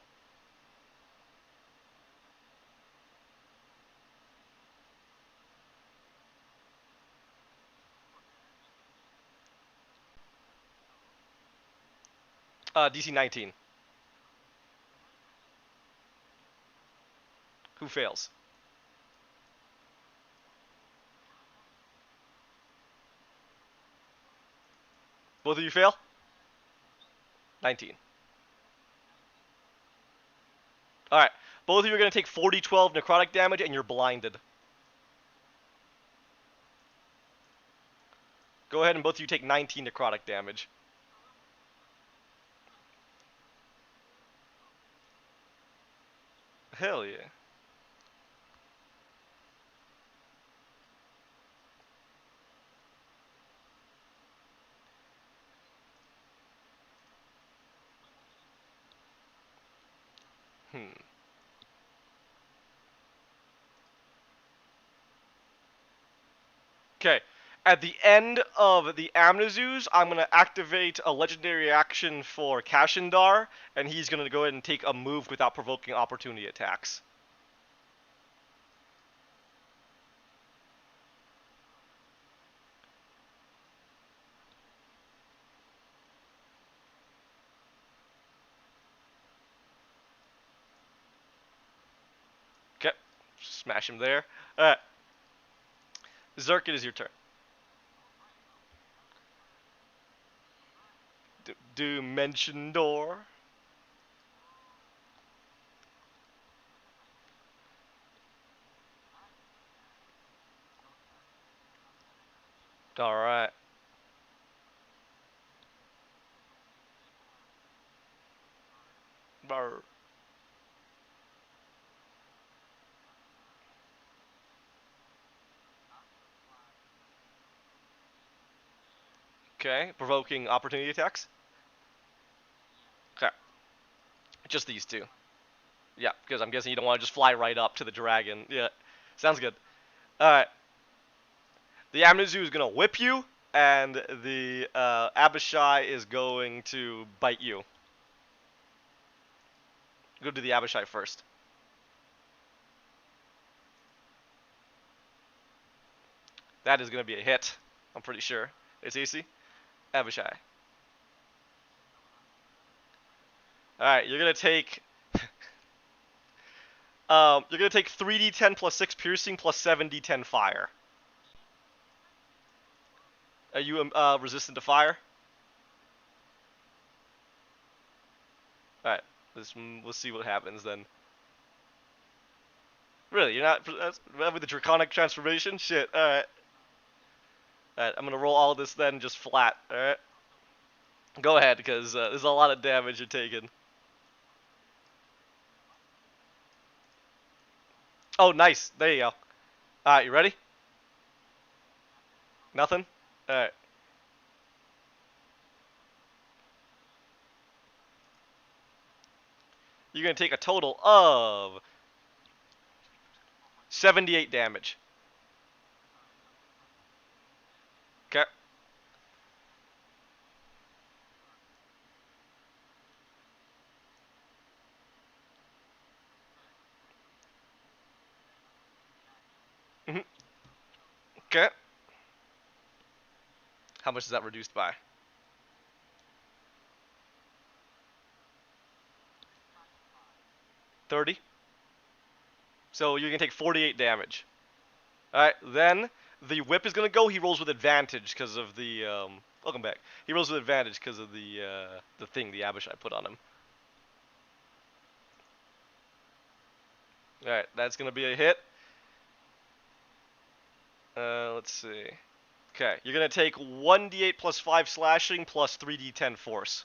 DC 19. Who fails? Both of you fail? 19. Alright. Both of you are going to take 40-12 necrotic damage, and you're blinded. Go ahead and both of you take 19 necrotic damage. Hell yeah. Okay. At the end of the Amnezus, I'm going to activate a legendary action for Kashindar, and he's going to go ahead and take a move without provoking opportunity attacks. Okay. Smash him there. Alright. Zerk, it is your turn. Dimension Door. Alright. Brr. Okay, provoking opportunity attacks. Okay. Just these two. Yeah, because I'm guessing you don't want to just fly right up to the dragon. Yeah, sounds good. Alright. The Amnezu is going to whip you, and the Abishai is going to bite you. Go to the Abishai first. That is going to be a hit, I'm pretty sure. It's AC. Abishai. Alright, you're going to take... you're going to take 3d10 plus 6 piercing plus 7d10 fire. Are you resistant to fire? Alright, let's see what happens then. Really, you're not with the draconic transformation? Shit. All right. All right. I'm gonna roll all this then just flat. All right. Go ahead, because there's a lot of damage you're taking. Oh, nice. There you go. All right, you ready? Nothing. All right. You're gonna take a total of 78 damage. Okay. Mhm. Okay. How much is that reduced by? 30. So you're gonna take 48 damage. All right. Then the whip is gonna go. He rolls with advantage because of the Welcome back. He rolls with advantage because of the thing, the ambush I put on him. All right. That's gonna be a hit. Let's see. Okay. You're gonna take 1d8 plus 5 slashing plus 3d10 force.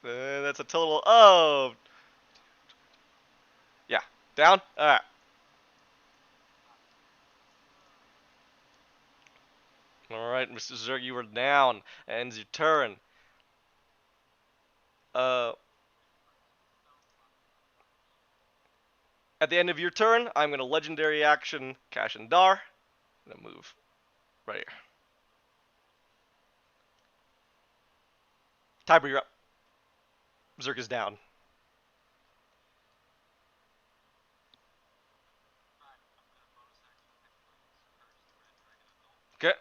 That's a total of, yeah, down. All right. All right, Mr. Zerg, you are down. Ends your turn. Uh, at the end of your turn, I'm gonna legendary action Cash and Dar. I'm gonna move right here. Tiber, you're up. Zerg is down. Okay.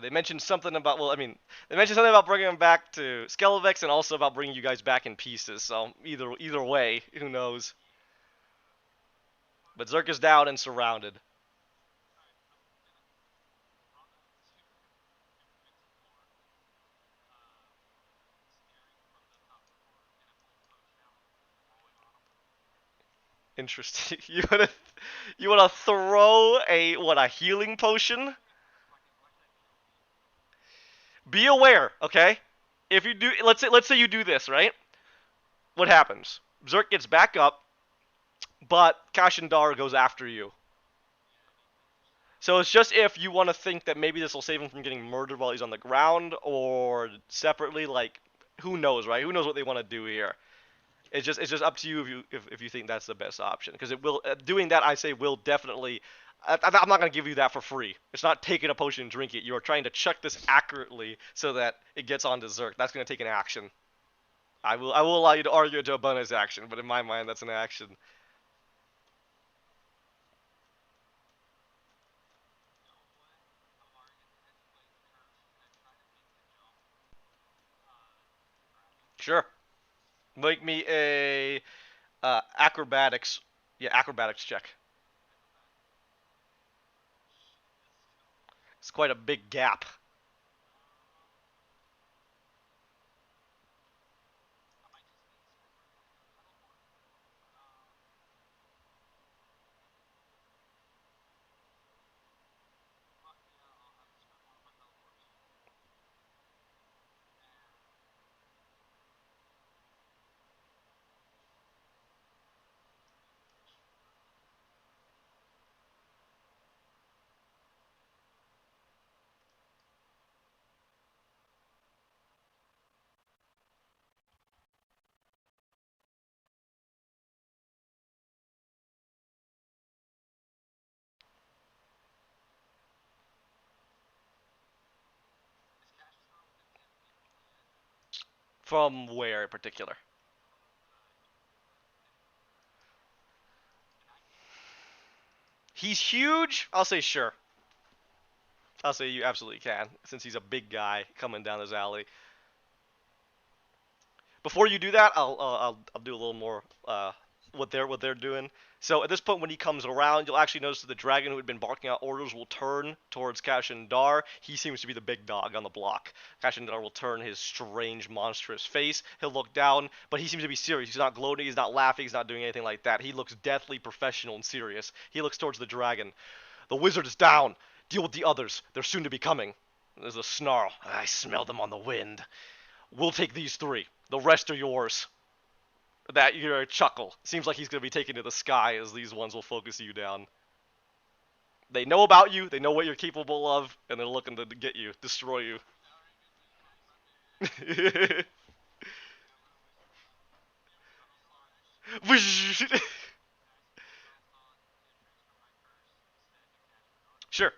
They mentioned something about, well, I mean, they mentioned something about bringing him back to Skelevex and also about bringing you guys back in pieces. So either way, who knows? But Zerg is down and surrounded. Interesting. You wanna throw a healing potion? Be aware, okay? If you do, let's say you do this, right? What happens? Zerk gets back up, but Kashindar goes after you. So it's just if you want to think that maybe this will save him from getting murdered while he's on the ground, or separately, like who knows, right? Who knows what they want to do here? It's just up to you if you think that's the best option, because it will doing that, I say, will definitely. I'm not gonna give you that for free. It's not taking a potion and drink it. You are trying to chuck this accurately so that it gets on Zerk. That's gonna take an action. I will allow you to argue it to a bonus action, but in my mind that's an action. Sure. Make me a acrobatics. Yeah, acrobatics check. It's quite a big gap. From where in particular? He's huge. I'll say sure. I'll say you absolutely can, since he's a big guy coming down this alley. Before you do that, I'll do a little more what they're doing. So at this point, when he comes around, you'll actually notice that the dragon who had been barking out orders will turn towards Kashindar. He seems to be the big dog on the block. Kashindar will turn his strange, monstrous face. He'll look down, but he seems to be serious. He's not gloating. He's not laughing. He's not doing anything like that. He looks deathly professional and serious. He looks towards the dragon. The wizard is down. Deal with the others. They're soon to be coming. There's a snarl. I smell them on the wind. We'll take these three. The rest are yours. That you're a chuckle. Seems like he's gonna be taken to the sky as these ones will focus you down. They know about you, they know what you're capable of, and they're looking to get you, destroy you. Sure.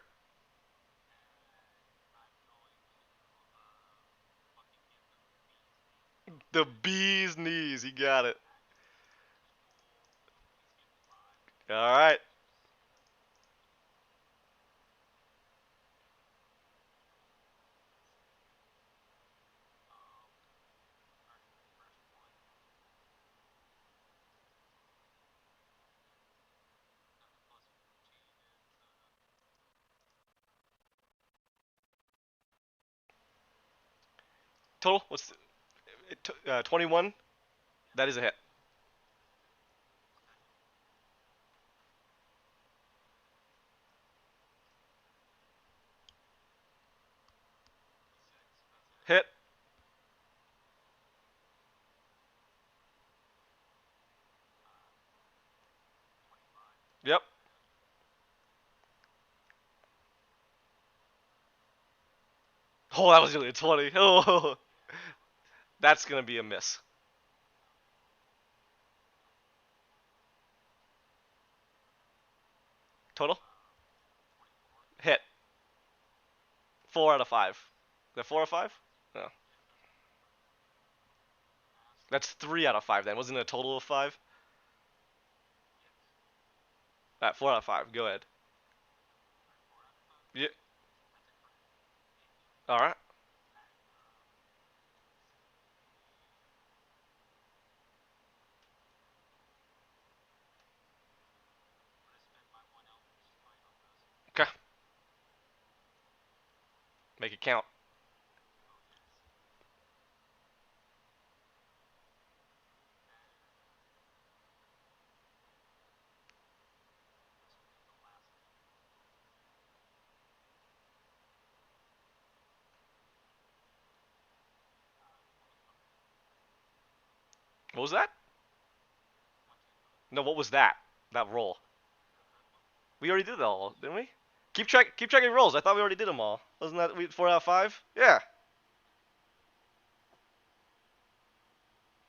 The bee's knees, you got it. Alright. Total? What's 21? That is a hit. Hit. Yep. Oh, that was really a 20. Oh, that's gonna be a miss. Total? Hit. 4 out of 5. Is that 4 out of 5? No. That's 3 out of 5 then. Wasn't it a total of 5? 4 out of 5. Go ahead. Yeah. Alright. Okay. Make it count. What was that? No, what was that? That roll. We already did that all, didn't we? Keep checking rolls. I thought we already did them all. Wasn't that 4 out of 5? Yeah.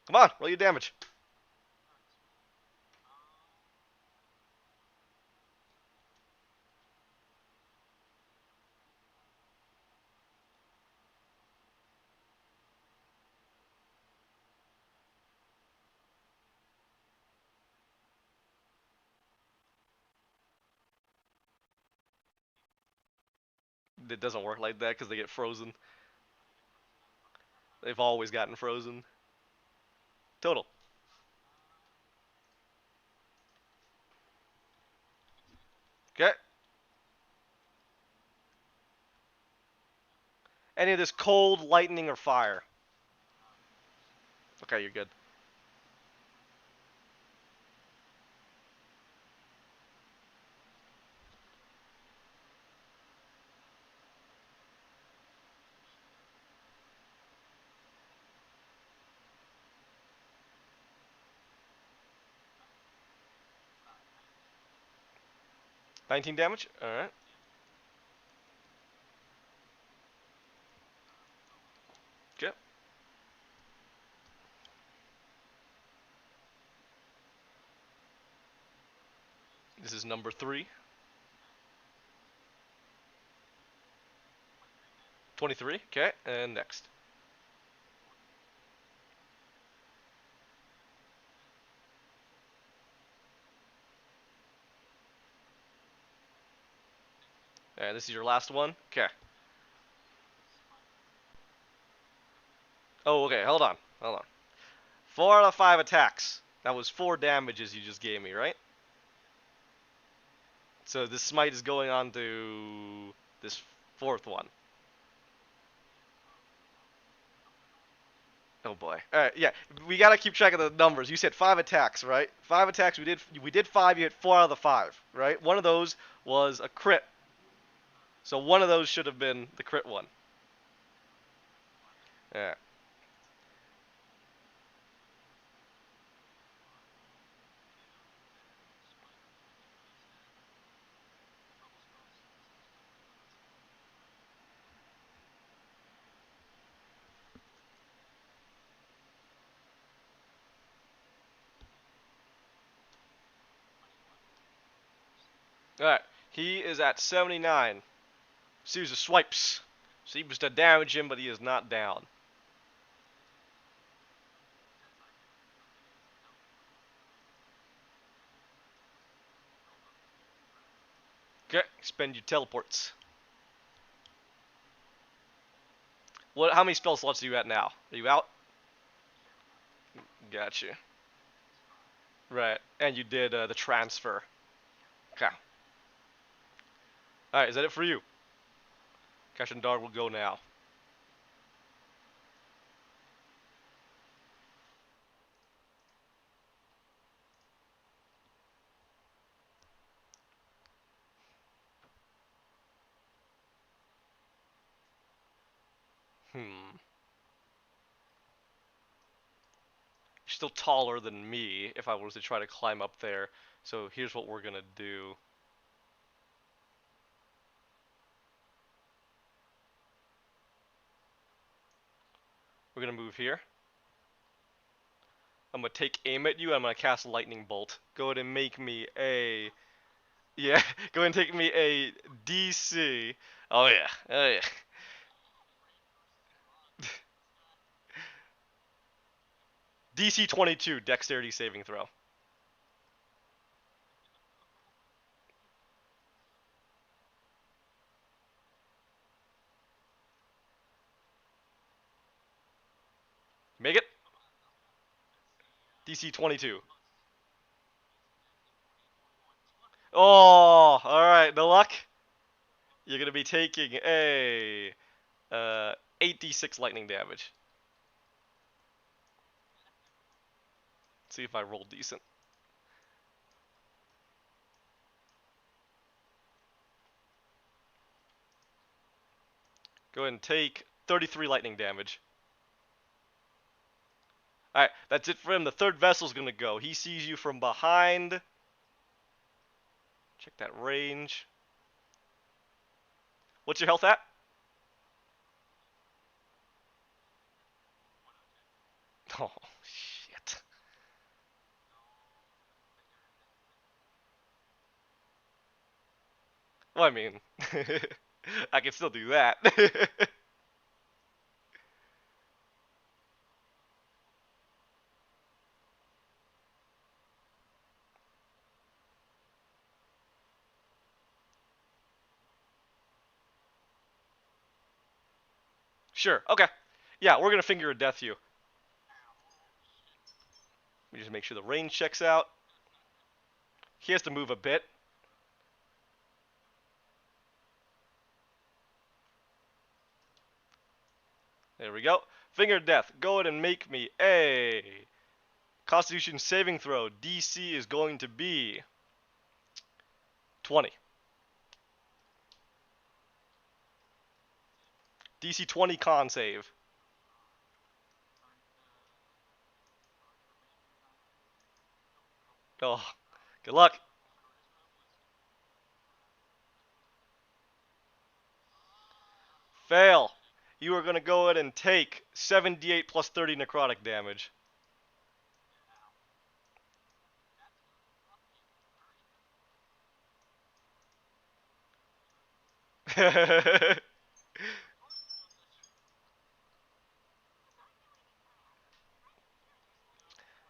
Come on, roll your damage. It doesn't work like that because they get frozen. They've always gotten frozen. Total. Okay. Any of this cold, lightning, or fire? Okay, you're good. $19 damage? Alright. Okay. This is number 3. 23. Okay, and next. And this is your last one? Okay. Oh, okay, hold on. Hold on. 4 out of 5 attacks. That was 4 damages you just gave me, right? So this smite is going on to this 4th one. Oh boy. All right, yeah, we gotta keep track of the numbers. You said 5 attacks, right? 5 attacks. We did 5. You hit 4 out of the 5, right? One of those was a crit. So one of those should have been the crit one. Yeah. All right. He is at 79. Series of swipes. Seems to damage him, but he is not down. Okay. Spend your teleports. What? How many spell slots are you at now? Are you out? Gotcha. Right. And you did the transfer. Okay. All right. Is that it for you? Kashandar will go now. Hmm. You're still taller than me if I was to try to climb up there. So here's what we're gonna do. We're gonna move here. I'm gonna take aim at you. And I'm gonna cast lightning bolt. Go ahead and make me a yeah. Go ahead and take me a DC. Oh yeah. Oh yeah. DC 22 Dexterity saving throw. Make it. DC 22. Oh, all right. No luck. You're gonna be taking a 8d6 lightning damage. Let's see if I roll decent. Go ahead and take 33 lightning damage. Alright, that's it for him. The third vessel's gonna go. He sees you from behind. Check that range. What's your health at? Oh, shit. Well, I mean, I can still do that. Sure, okay. Yeah, we're gonna finger a death you. Let me just make sure the range checks out. He has to move a bit. There we go. Finger death. Go ahead and make me a Constitution saving throw. DC is going to be 20. DC 20 con save. Oh, good luck. Fail. You are going to go ahead and take 7d8 plus 30 necrotic damage.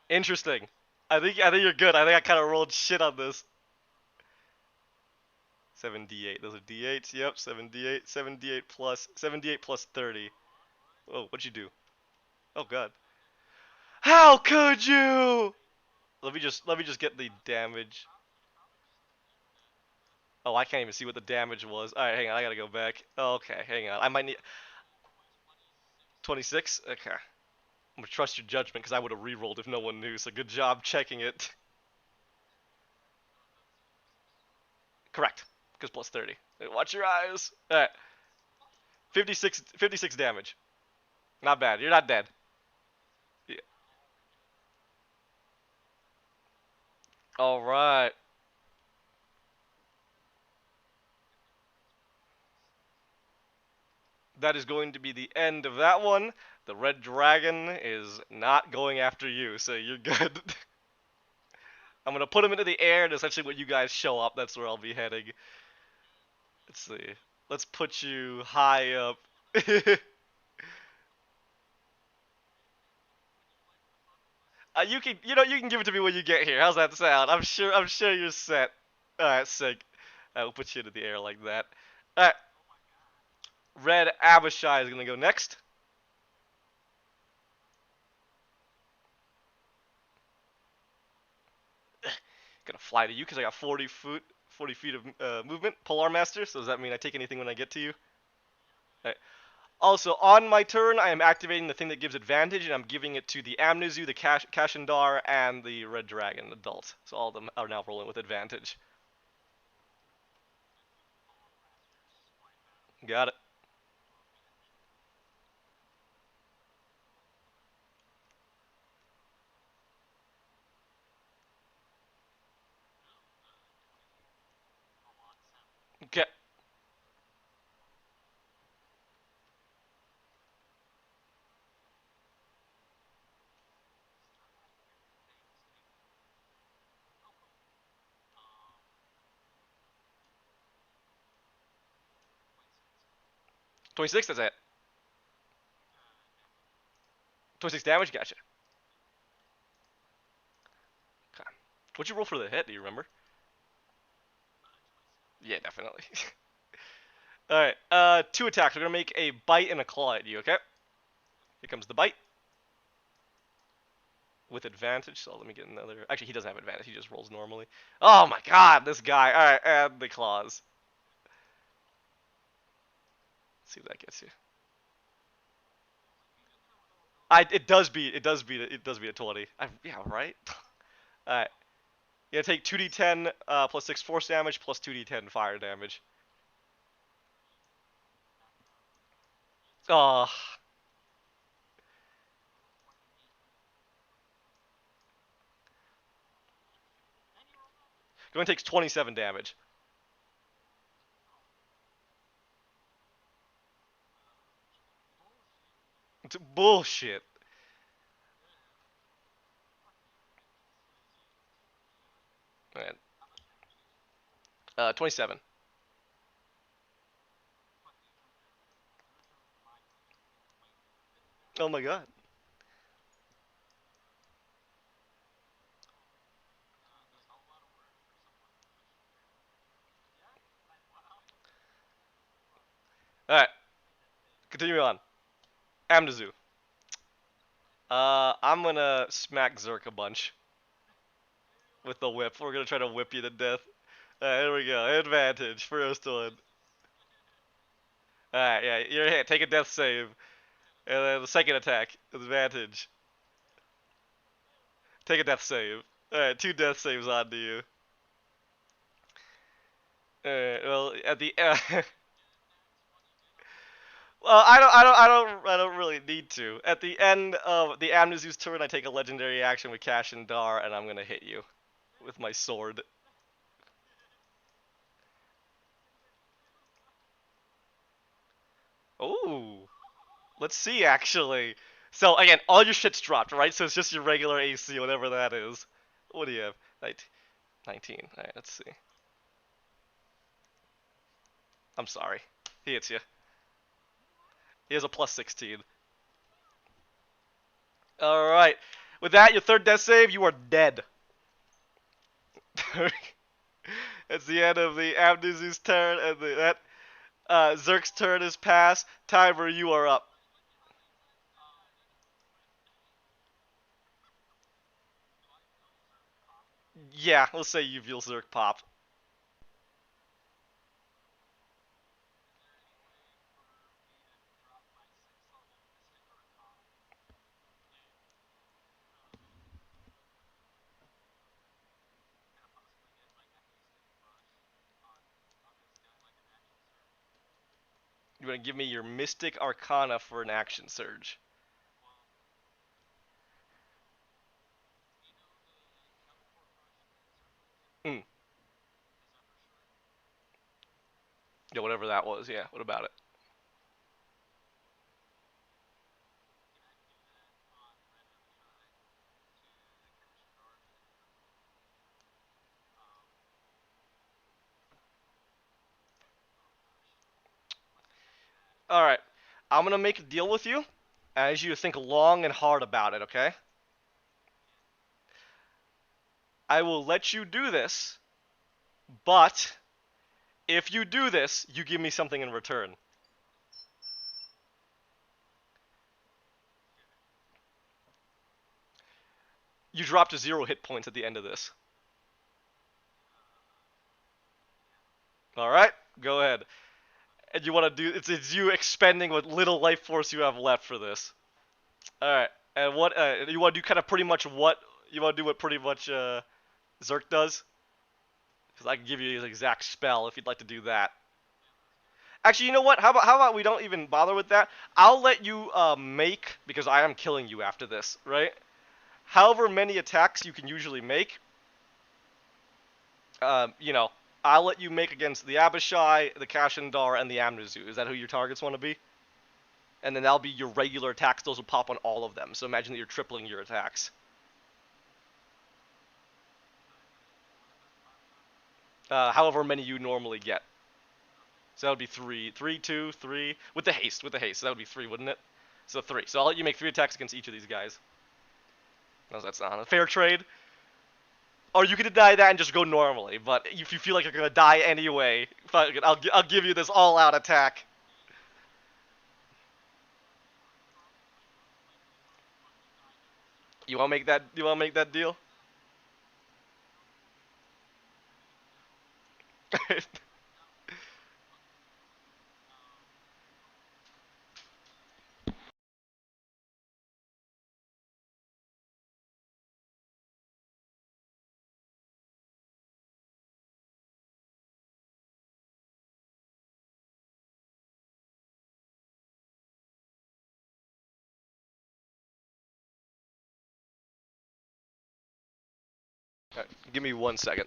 Interesting. I think you're good. I think I kind of rolled shit on this. 7d8. Those are d8s. Yep, 7d8. 7d8 plus 30. Oh, what'd you do? Oh god. How could you? Let me just get the damage. Oh, I can't even see what the damage was. All right, hang on. I gotta go back. Okay, hang on. I might need 26. Okay, I'm gonna trust your judgment because I would have re-rolled if no one knew. So good job checking it. Correct. Because plus 30. Watch your eyes. All right, 56 damage. Not bad. You're not dead. Yeah. All right. That is going to be the end of that one. The red dragon is not going after you, so you're good. I'm gonna put him into the air, and essentially when you guys show up, that's where I'll be heading. Let's see. Let's put you high up. you can give it to me when you get here. How's that sound? I'm sure you're set. All right, sick. We'll put you into the air like that. All right, Red Abishai is gonna go next. Gonna fly to you because I got 40 feet of movement. Polar Master. So does that mean I take anything when I get to you? All right. Also, on my turn, I am activating the thing that gives advantage, and I'm giving it to the Amnesu, the Kashandar, and the Red Dragon adult. So all of them are now rolling with advantage. Got it. Okay. 26, that's it. 26 damage, gotcha. Okay. What'd you roll for the hit? Do you remember? Yeah, definitely. Alright, two attacks. We're gonna make a bite and a claw at you, okay? Here comes the bite. With advantage, so let me get another. Actually, he doesn't have advantage, he just rolls normally. Oh my god, this guy. Alright, and the claws. Let's see what that gets you. It does beat a 20. Yeah, right? Alright. You're gonna take 2d10 plus 6 force damage plus 2d10 fire damage. Oh. Going takes 27 damage. It's bullshit. Man. 27. Oh my god. Alright, continue on. Amnesu. I'm gonna smack Zerk a bunch with the whip. We're gonna try to whip you to death. Alright, here we go. Advantage. First one. Alright, yeah, you're hit. Take a death save. And then the second attack. Advantage. Take a death save. Alright, two death saves onto you. Alright, well, at the well, I don't really need to. At the end of the Amnesu's turn, I take a legendary action with Cash and Dar, and I'm gonna hit you with my sword. Ooh, let's see actually. So again, all your shit's dropped, right? So it's just your regular AC, whatever that is. What do you have? 19. All right, let's see. I'm sorry. He hits you. He has a plus 16. All right. With that, your third death save, you are dead. It's the end of the Amnesu's turn, and that Zerk's turn is passed. Timer, you are up. Yeah, let's say you feel Zerk popped. You want to give me your Mystic Arcana for an action surge? Hmm. Yeah, whatever that was. Yeah, what about it? All right, I'm gonna make a deal with you. I need you to think long and hard about it, okay? I will let you do this, but if you do this, you give me something in return. You drop to 0 hit points at the end of this. All right, go ahead. And you want to do it's you expending what little life force you have left for this. All right, and what you want to do? Kind of pretty much what you want to do? What pretty much Zerk does? Because I can give you his exact spell if you'd like to do that. Actually, you know what? How about we don't even bother with that? I'll let you make because I am killing you after this, right? However many attacks you can usually make, you know, I'll let you make against the Abishai, the Kashandar, and the Amnezu. Is that who your targets want to be? And then that'll be your regular attacks. Those will pop on all of them. So imagine that you're tripling your attacks. However many you normally get. So that would be three, three, two, three, with the haste. So that would be three, wouldn't it? So three. So I'll let you make 3 attacks against each of these guys. No, that's not a fair trade. Or you could deny that and just go normally. But if you feel like you're gonna die anyway, I'll give you this all-out attack. You wanna make that? You wanna make that deal? Alright, give me 1 second.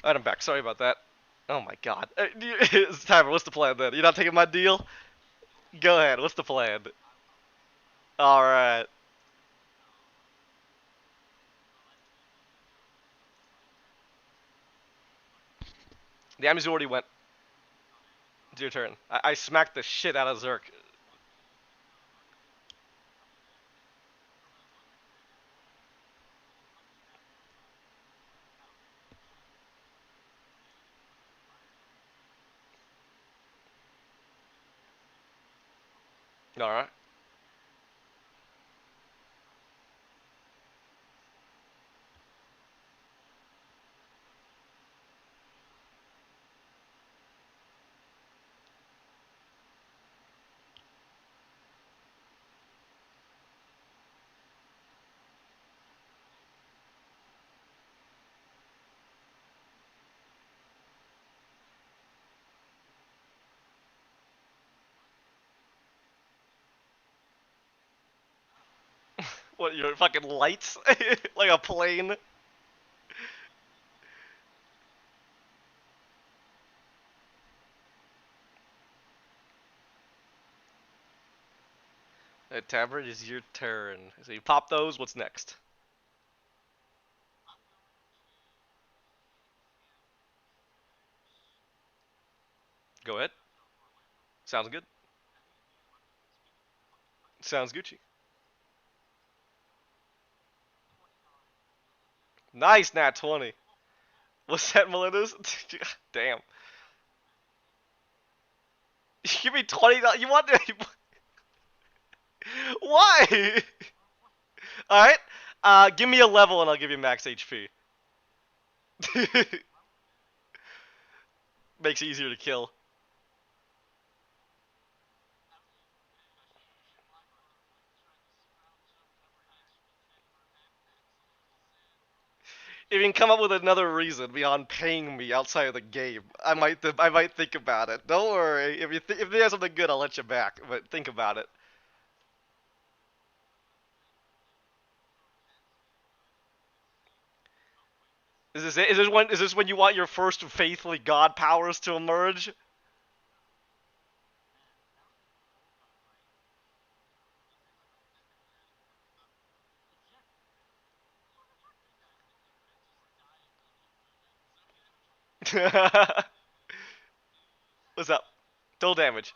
Alright, I'm back. Sorry about that. Oh my god. It's Timer, what's the plan then? You're not taking my deal? Go ahead, what's the plan? Alright. The Amnesia already went. It's your turn. I smacked the shit out of Zerk. All right. What, your fucking lights? Like a plane? Tabard, is your turn. So you pop those, what's next? Go ahead. Sounds good. Sounds Gucci. Nice, nat 20. What's that, Melendez? Damn. Give me 20. You want to. Why? Alright. Give me a level and I'll give you max HP. Makes it easier to kill. If you can come up with another reason beyond paying me outside of the game, I might think about it. Don't worry. If there's something good, I'll let you back. But think about it. Is this it? Is this when you want your first faithfully god powers to emerge? What's up? Total damage.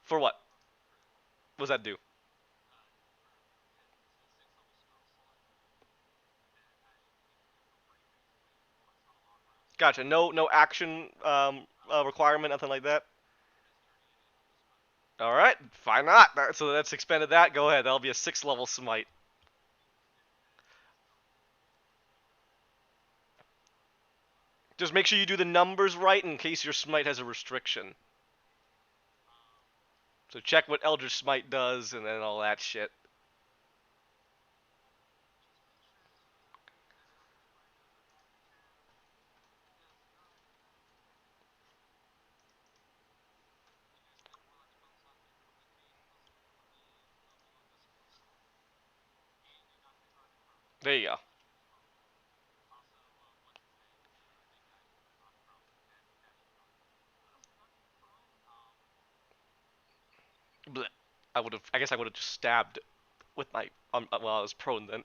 For what? What's that do? Gotcha. No action requirement, nothing like that. All right, fine not. So that's expended that. Go ahead. That'll be a 6 level smite. Just make sure you do the numbers right in case your smite has a restriction. So check what Eldritch Smite does and then all that shit. There you go. Blech. I guess I would have just stabbed with my while I was prone then.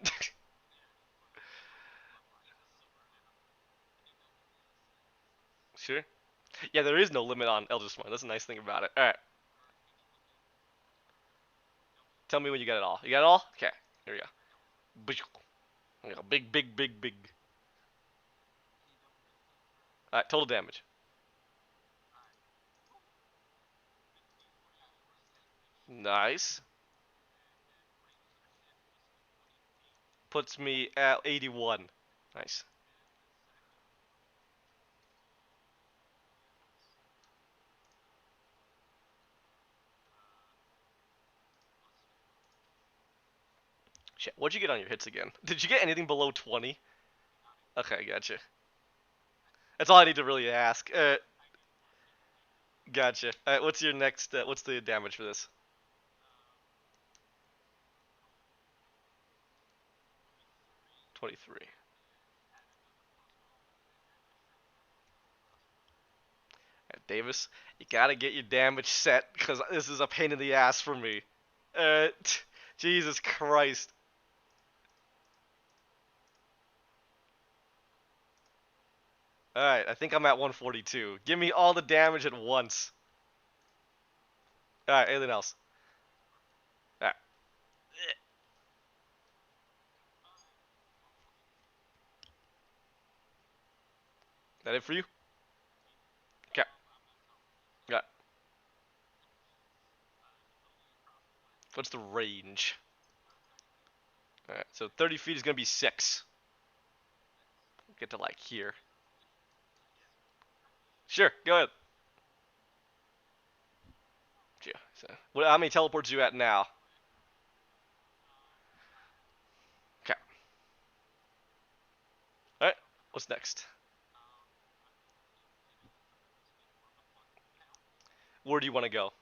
Sure. Yeah, there is no limit on Eldritch Smite. That's a nice thing about it. All right. Tell me when you got it all. You got it all? Okay. Here we go. Big, big, big, big. All right. Total damage. Nice. Puts me at 81. Nice. Shit. What'd you get on your hits again? Did you get anything below 20? Okay, gotcha. That's all I need to really ask. Gotcha. Alright, what's your next, what's the damage for this? 23. Davis, you gotta get your damage set, because this is a pain in the ass for me. Uh, Jesus Christ. Alright, I think I'm at 142. Give me all the damage at once. Alright, anything else? Alright. That it for you? Okay. Yeah. What's the range? Alright, so 30 feet is gonna be 6. Get to like here. Sure, go ahead. Yeah. So, how many teleports are you at now? Okay. Alright, what's next? Where do you want to go?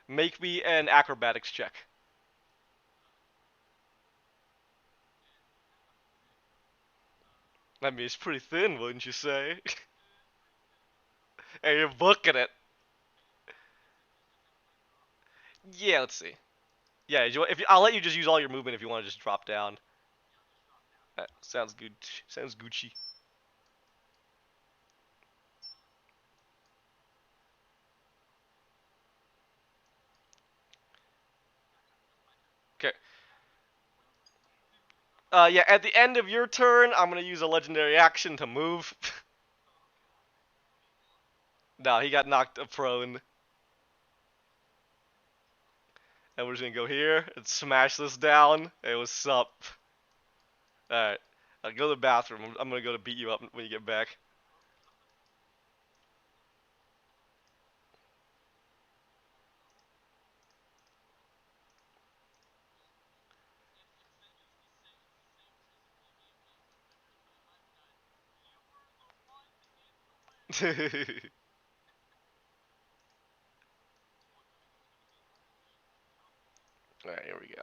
Make me an acrobatics check. I mean, it's pretty thin, wouldn't you say? Hey, you're booking it. Yeah, let's see. Yeah, I'll let you just use all your movement if you want to just drop down. Sounds good. Sounds Gucci. Okay. Yeah, at the end of your turn, I'm gonna use a legendary action to move. No, he got knocked prone. And we're just gonna go here and smash this down. Hey, what's up? Alright. I'll go to the bathroom. I'm gonna go to beat you up when you get back. Alright, here we go.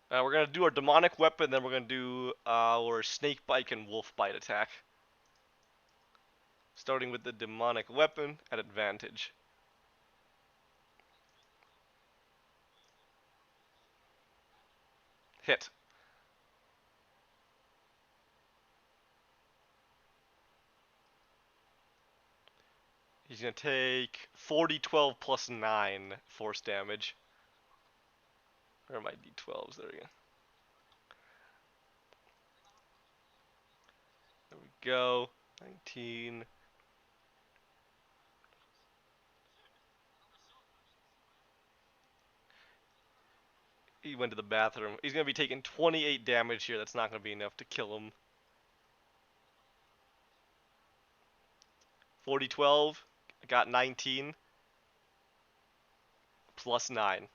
We're gonna do our demonic weapon, then we're gonna do our snake bite and wolf bite attack. Starting with the demonic weapon at advantage. Hit. He's gonna take 40, 12 plus 9 force damage. Where are my d12s? There we go. There we go. 19. He went to the bathroom. He's gonna be taking 28 damage here. That's not gonna be enough to kill him. 40, 12. I got 19. Plus 9.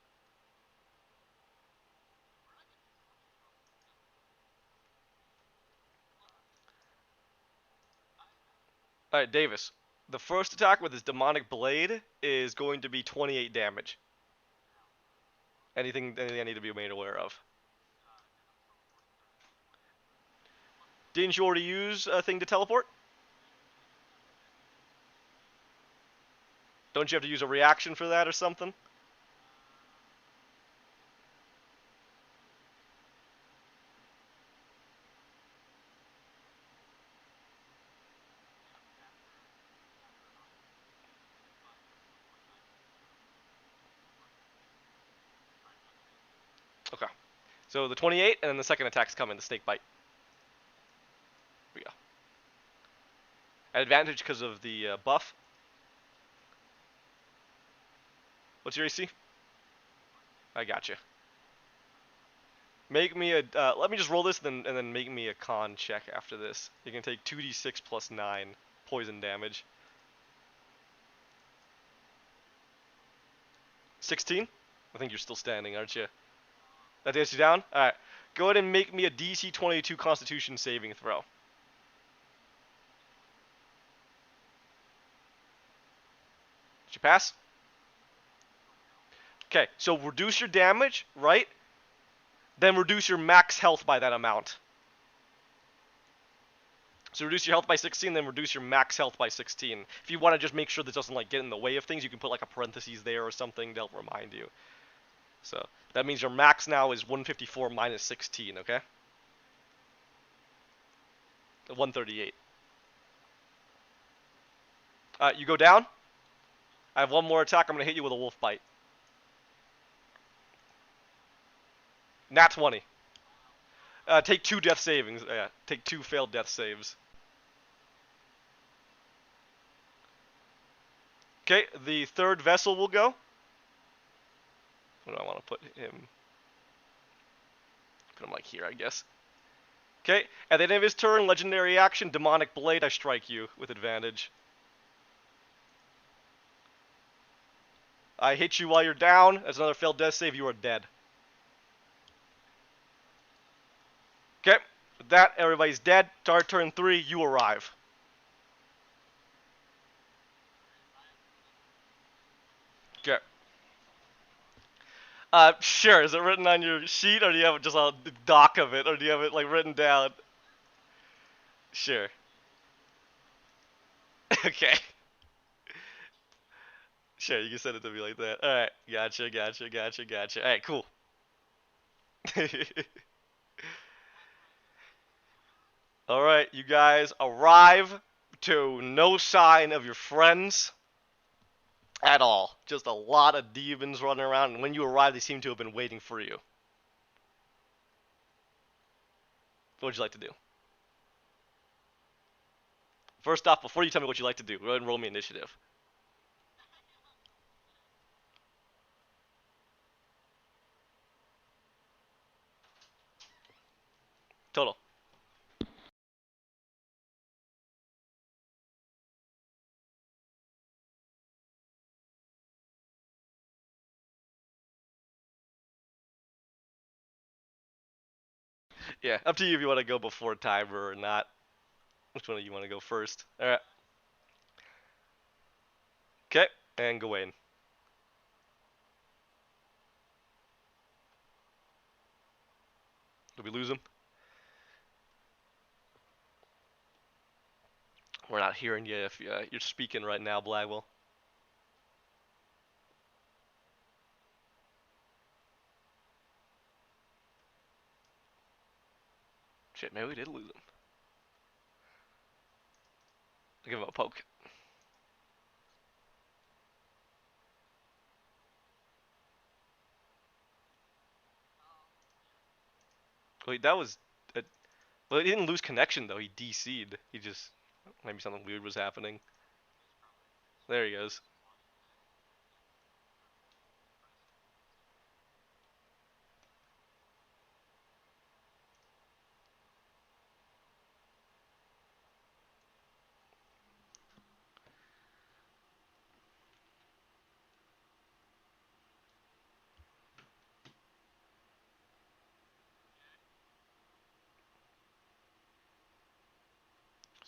Alright, Davis. The first attack with his demonic blade is going to be 28 damage. Anything I need to be made aware of? Didn't you already use a thing to teleport? Don't you have to use a reaction for that or something? Okay. So the 28, and then the second attack's coming, the snake bite. Here we go. At advantage because of the buff. What's your AC? I gotcha. Make me a. Let me just roll this, and then make me a con check after this. You can take 2d6 plus 9 poison damage. 16? I think you're still standing, aren't you? That takes you down? Alright. Go ahead and make me a DC 22 Constitution saving throw. Did you pass? Okay, so reduce your damage, right? Then reduce your max health by that amount. So reduce your health by 16, then reduce your max health by 16. If you want to just make sure this doesn't like get in the way of things, you can put like a parentheses there or something to help remind you. So that means your max now is 154 minus 16, okay? 138. You go down. I have one more attack. I'm going to hit you with a wolf bite. Nat 20. Take 2 death savings. Yeah, take 2 failed death saves. Okay, the third vessel will go. Where do I want to put him? Put him like here, I guess. Okay, at the end of his turn, legendary action, demonic blade. I strike you with advantage. I hit you while you're down. That's another failed death save. You are dead. Okay, with that, everybody's dead. Start turn 3. You arrive. Okay. Sure. Is it written on your sheet, or do you have just a doc of it, or do you have it like written down? Sure. Okay. Sure, you can send it to me like that. Alright, gotcha. Alright, cool. Alright, you guys arrive to no sign of your friends at all. Just a lot of demons running around, and when you arrive, they seem to have been waiting for you. What would you like to do? First off, before you tell me what you like to do, go ahead and roll me initiative. Total. Yeah, up to you if you want to go before timer or not. Which one do you want to go first? Alright. Okay, and Gawain. Did we lose him? We're not hearing you if you're speaking right now, Blackwell. Shit, maybe we did lose him. I'll give him a poke. Wait, that was... Well, he didn't lose connection, though. He DC'd. He just... Maybe something weird was happening. There he goes.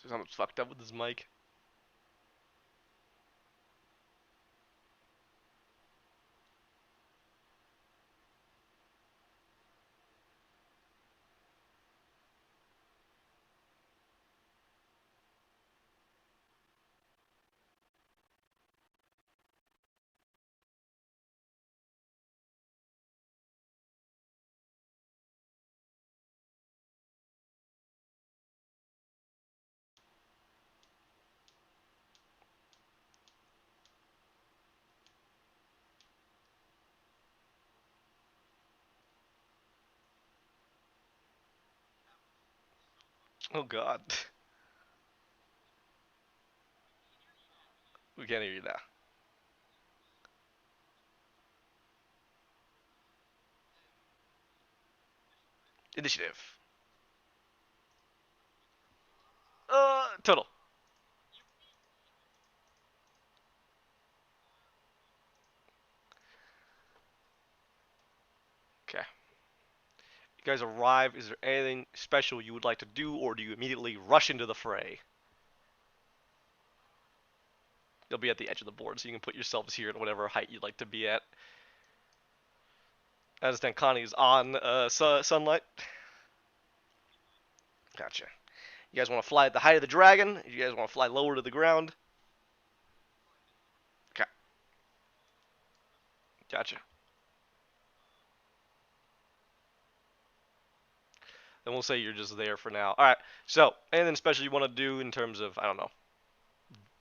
So something's fucked up with his mic. Oh, God. We can't hear you now. Initiative. Total. Okay. You guys arrive. Is there anything special you would like to do, or do you immediately rush into the fray? You'll be at the edge of the board, so you can put yourselves here at whatever height you'd like to be at. I understand Connie's on sunlight. Gotcha. You guys want to fly at the height of the dragon? You guys want to fly lower to the ground? Okay. Gotcha. Then we'll say you're just there for now. Alright, so anything special you want to do in terms of, I don't know,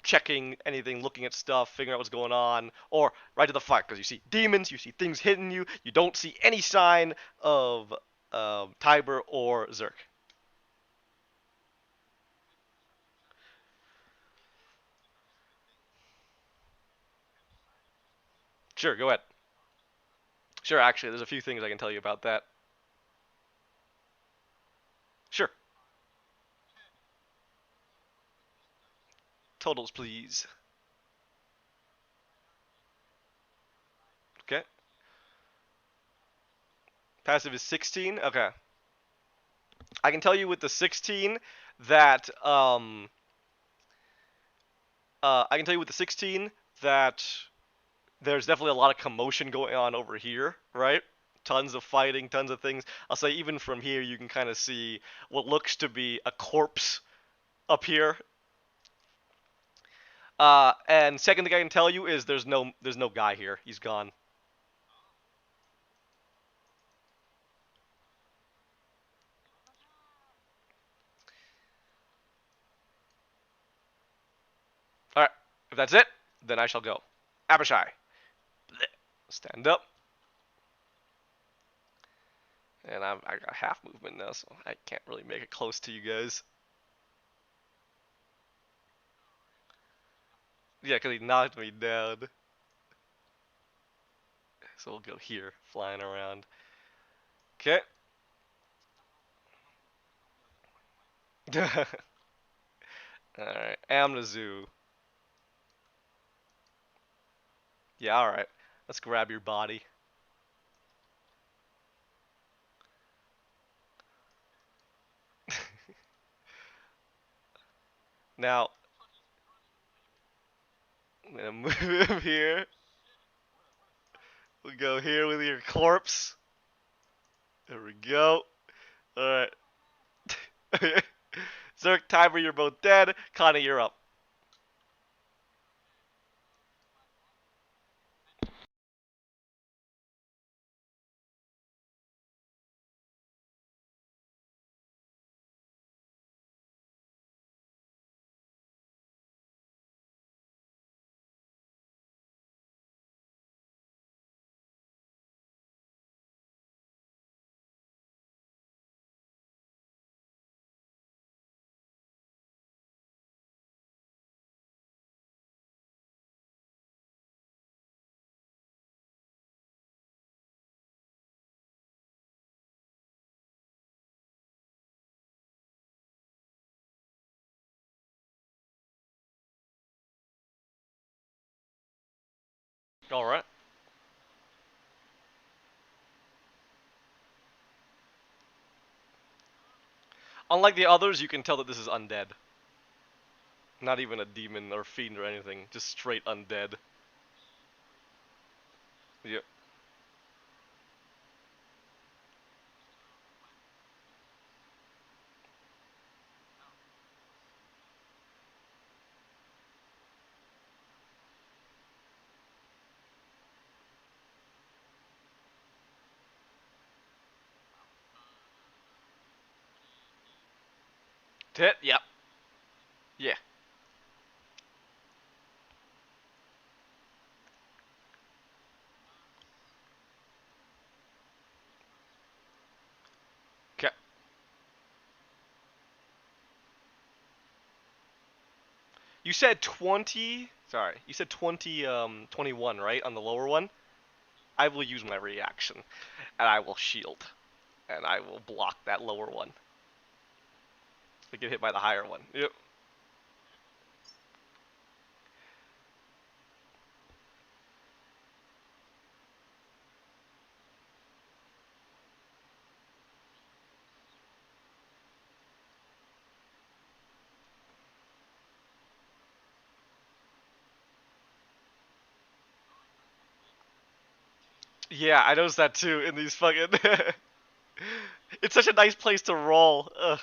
checking anything, looking at stuff, figuring out what's going on, or right to the fight, because you see demons, you see things hitting you, you don't see any sign of Tiber or Zerk. Sure, go ahead. Sure, actually, there's a few things I can tell you about that. Sure. Totals, please. Okay. Passive is 16. Okay. I can tell you with the 16 that I can tell you with the 16 that there's definitely a lot of commotion going on over here, right? Tons of fighting, tons of things. I'll say even from here you can kind of see what looks to be a corpse up here. And second thing I can tell you is there's no guy here. He's gone. All right. If that's it, then I shall go. Abishai. Stand up. And I got half movement now, so I can't really make it close to you guys. Yeah, because he knocked me down. So we'll go here, flying around. Okay. Alright, Amnazu. Yeah, alright. Let's grab your body. Now, I'm gonna move him here. We'll go here with your corpse. There we go. Alright. Zerk, Tiber, you're both dead. Connie, you're up. Alright. Unlike the others, you can tell that this is undead. Not even a demon or fiend or anything. Just straight undead. Yep. Hit? Yep. Yeah. Okay. You said 20. Sorry. You said 20, 21, right? On the lower one? I will use my reaction. And I will shield. And I will block that lower one. To get hit by the higher one. Yep. Yeah, I noticed that too in these fucking. It's such a nice place to roll. Ugh.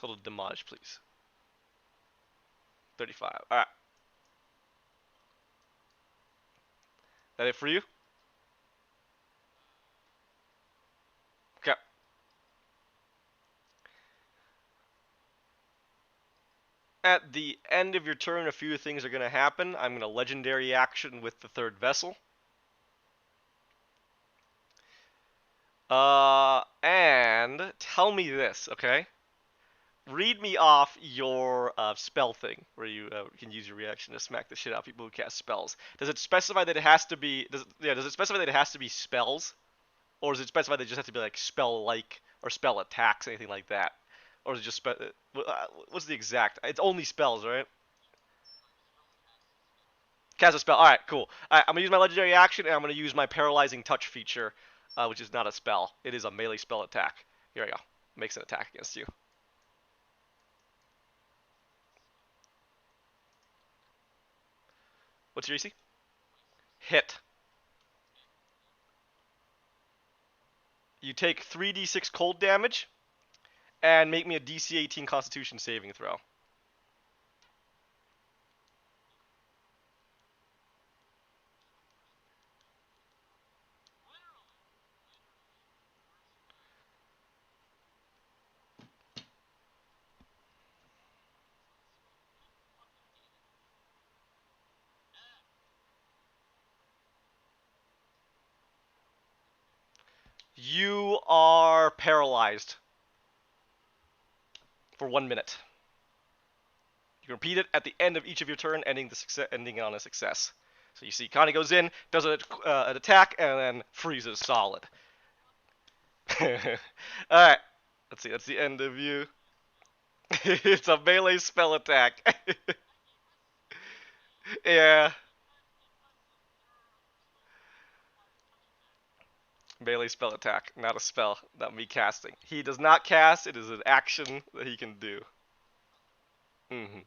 Total damage, please. 35. Alright. That it for you? Okay. At the end of your turn, a few things are going to happen. I'm going to legendary action with the third vessel. And tell me this, okay? Read me off your spell thing, where you can use your reaction to smack the shit out of people who cast spells. Does it specify that it has to be? Does it specify that it has to be spells, or does it specify that it just has to be like spell-like or spell attacks, anything like that, or is it just what's the exact? It's only spells, right? Cast a spell. All right, cool. All right, I'm gonna use my legendary action, and I'm gonna use my paralyzing touch feature, which is not a spell. It is a melee spell attack. Here I go. Makes an attack against you. What's your AC? Hit. You take 3d6 cold damage, and make me a DC 18 Constitution saving throw. You are paralyzed for 1 minute. You can repeat it at the end of each of your turn, ending on a success. So you see, Connie goes in, does an attack, and then freezes solid. All right. Let's see. That's the end of you. It's a melee spell attack. Yeah. Melee spell attack, not a spell, not me casting. He does not cast. It is an action that he can do. Mm-hmm.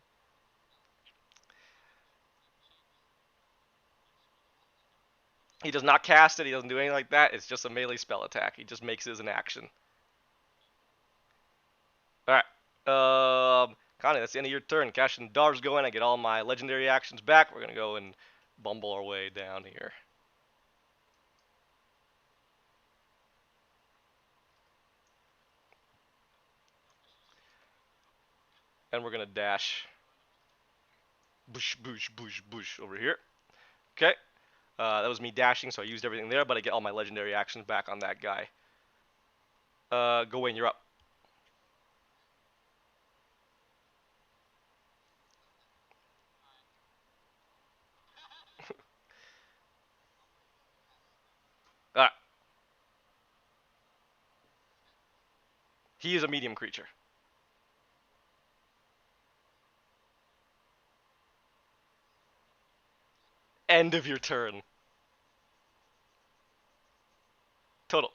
He does not cast it. He doesn't do anything like that. It's just a melee spell attack. He just makes it as an action. All right. Connie, that's the end of your turn. Cash and Dar's going. I get all my legendary actions back. We're gonna go and bumble our way down here. And we're gonna dash. Boosh, boosh, boosh, boosh over here. Okay. That was me dashing, so I used everything there, but I get all my legendary actions back on that guy. Gawain, you're up. Alright. He is a medium creature. End of your turn. Total.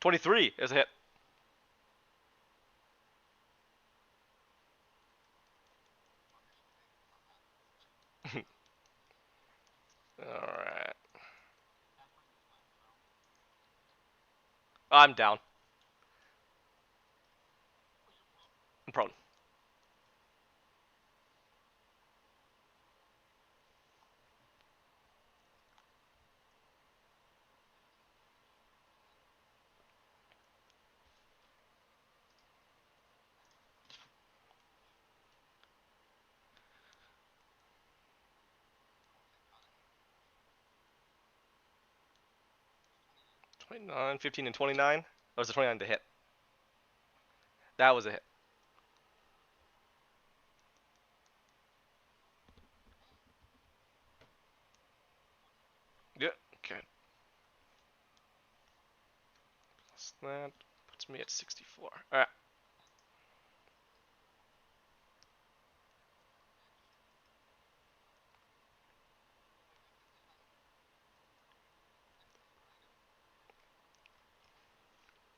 $23 is a hit. Alright. I'm down. I'm prone. $29, $15, and $29. Or was it $29 to hit? That was a hit. Yeah, okay. Plus that puts me at 64. Alright.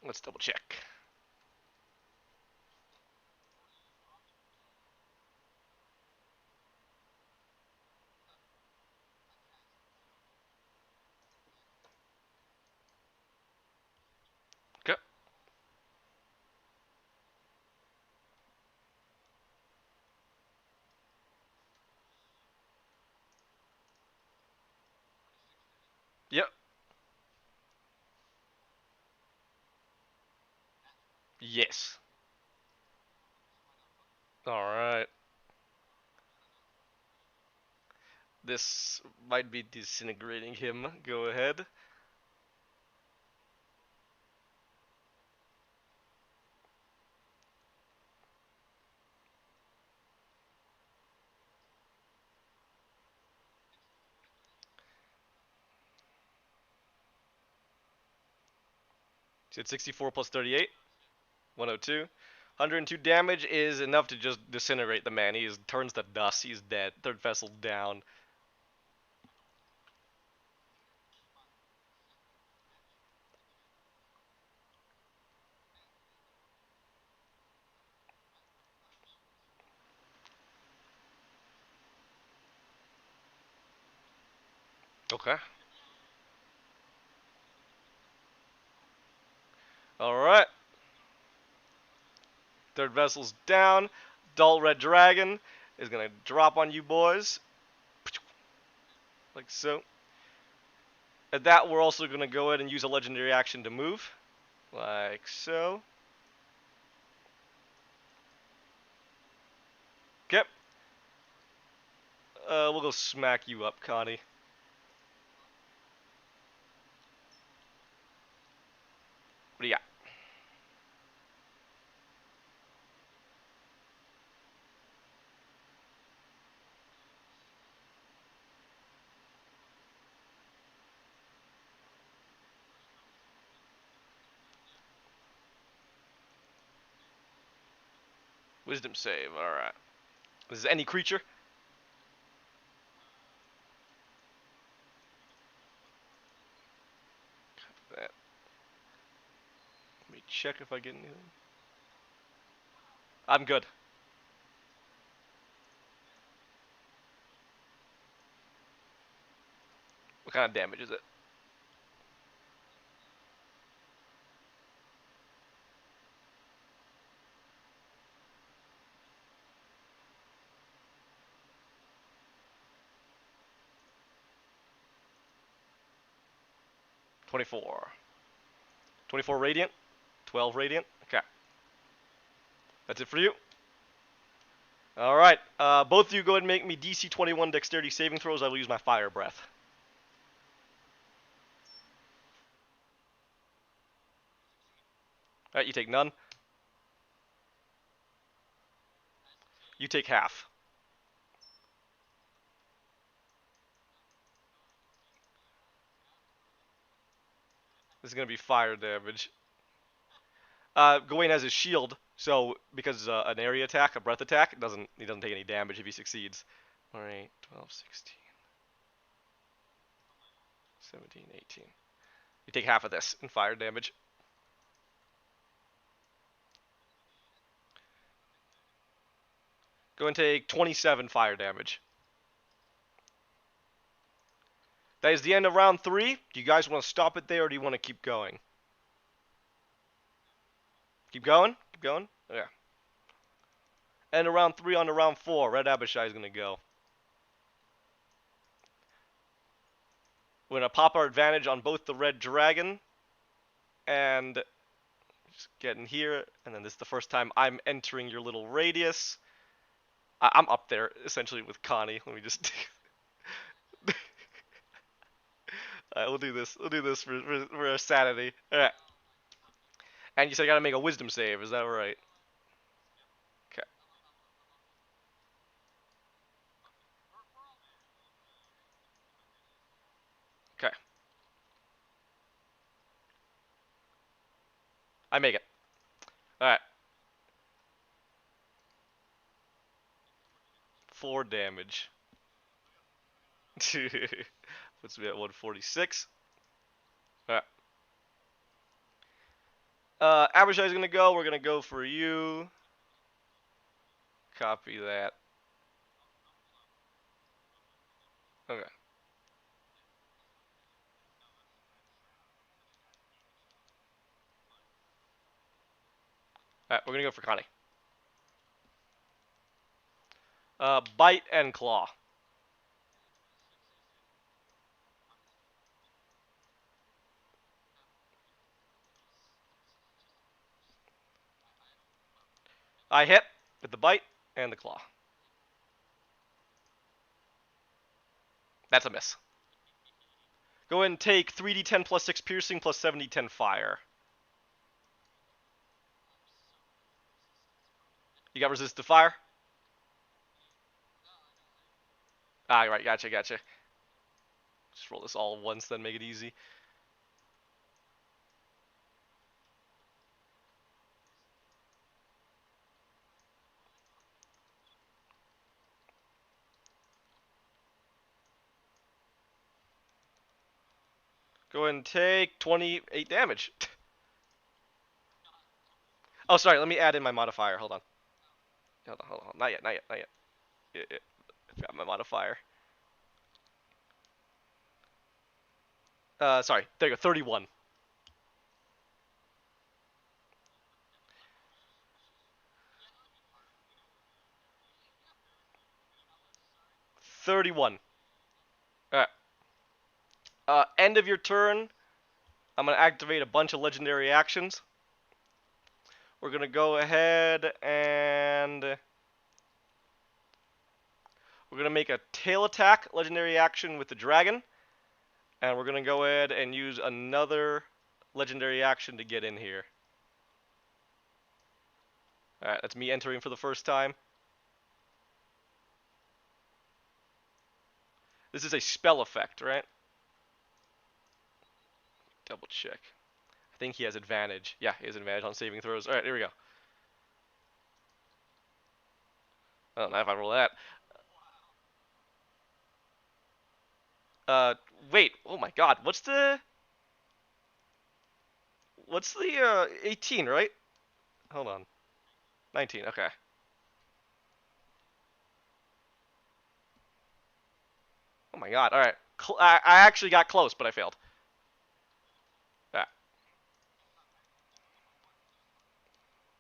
Let's double check. Okay. Yep. Yes. Alright. This might be disintegrating him. Go ahead. So it's 64 plus 38. 102. 102 damage is enough to just disintegrate the man. He turns to dust. He's dead. Third vessel down. Okay. Alright. Third vessel's down. Dull Red Dragon is going to drop on you boys. Like so. At that, we're also going to go ahead and use a legendary action to move. Like so. Okay. We'll go smack you up, Connie. What do you got? Wisdom save. Alright. This is any creature? That. Let me check if I get anything. I'm good. What kind of damage is it? 24. 24 radiant. 12 radiant. Okay. That's it for you. Alright. Both of you go ahead and make me DC 21 dexterity saving throws. I will use my fire breath. Alright, you take none. You take half. This is gonna be fire damage. Gawain has his shield, so because an area attack, a breath attack, he doesn't take any damage if he succeeds. Alright, 12, 16, 17, 18. You take half of this in fire damage. Go and take 27 fire damage. That is the end of round 3. Do you guys want to stop it there, or do you want to keep going? Keep going? Keep going? Yeah. End of round 3 on to round 4. Red Abishai is going to go. We're going to pop our advantage on both the Red Dragon and just get in here. And then this is the first time I'm entering your little radius. I'm up there, essentially, with Connie. Let me just... Alright, we'll do this. We'll do this for our sanity. Alright. And you said I gotta make a wisdom save, is that right? Okay. Okay. I make it. Alright. 4 damage. Puts me at 146. Alright. Abishai's gonna go. We're gonna go for you. Copy that. Okay. Alright, we're gonna go for Connie. Bite and claw. I hit with the bite and the claw. That's a miss. Go ahead and take 3d10 plus 6 piercing plus 7d10 fire. You got resist to fire? Ah, right, gotcha. Just roll this all at once, then make it easy. Go ahead and take 28 damage. Oh, sorry, let me add in my modifier. Hold on. Hold on. Not yet. I forgot my modifier. Sorry. There you go. 31. 31. Alright. End of your turn. I'm going to activate a bunch of legendary actions. We're going to go ahead and we're going to make a tail attack legendary action with the dragon. And we're going to go ahead and use another legendary action to get in here. Alright, that's me entering for the first time. This is a spell effect, right? Double check. I think he has advantage. Yeah, he has advantage on saving throws. Alright, here we go. I don't know if I roll that. Wait. Oh my god. What's the 18, right? Hold on. 19, okay. Oh my god, alright. I actually got close, but I failed. That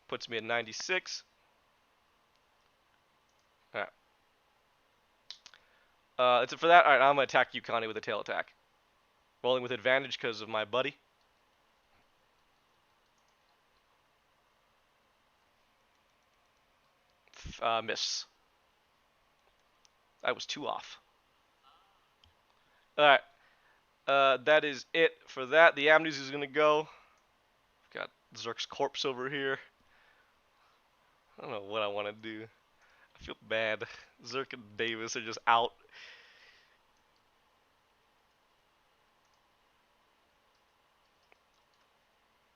puts me at 96. Alright. That's it for that. Alright, I'm gonna attack you, Connie, with a tail attack. Rolling with advantage because of my buddy. Miss. I was 2 off. Alright. That is it for that. The Amnesia is gonna go. Got Zerk's corpse over here. I don't know what I want to do. I feel bad. Zerk and Davis are just out.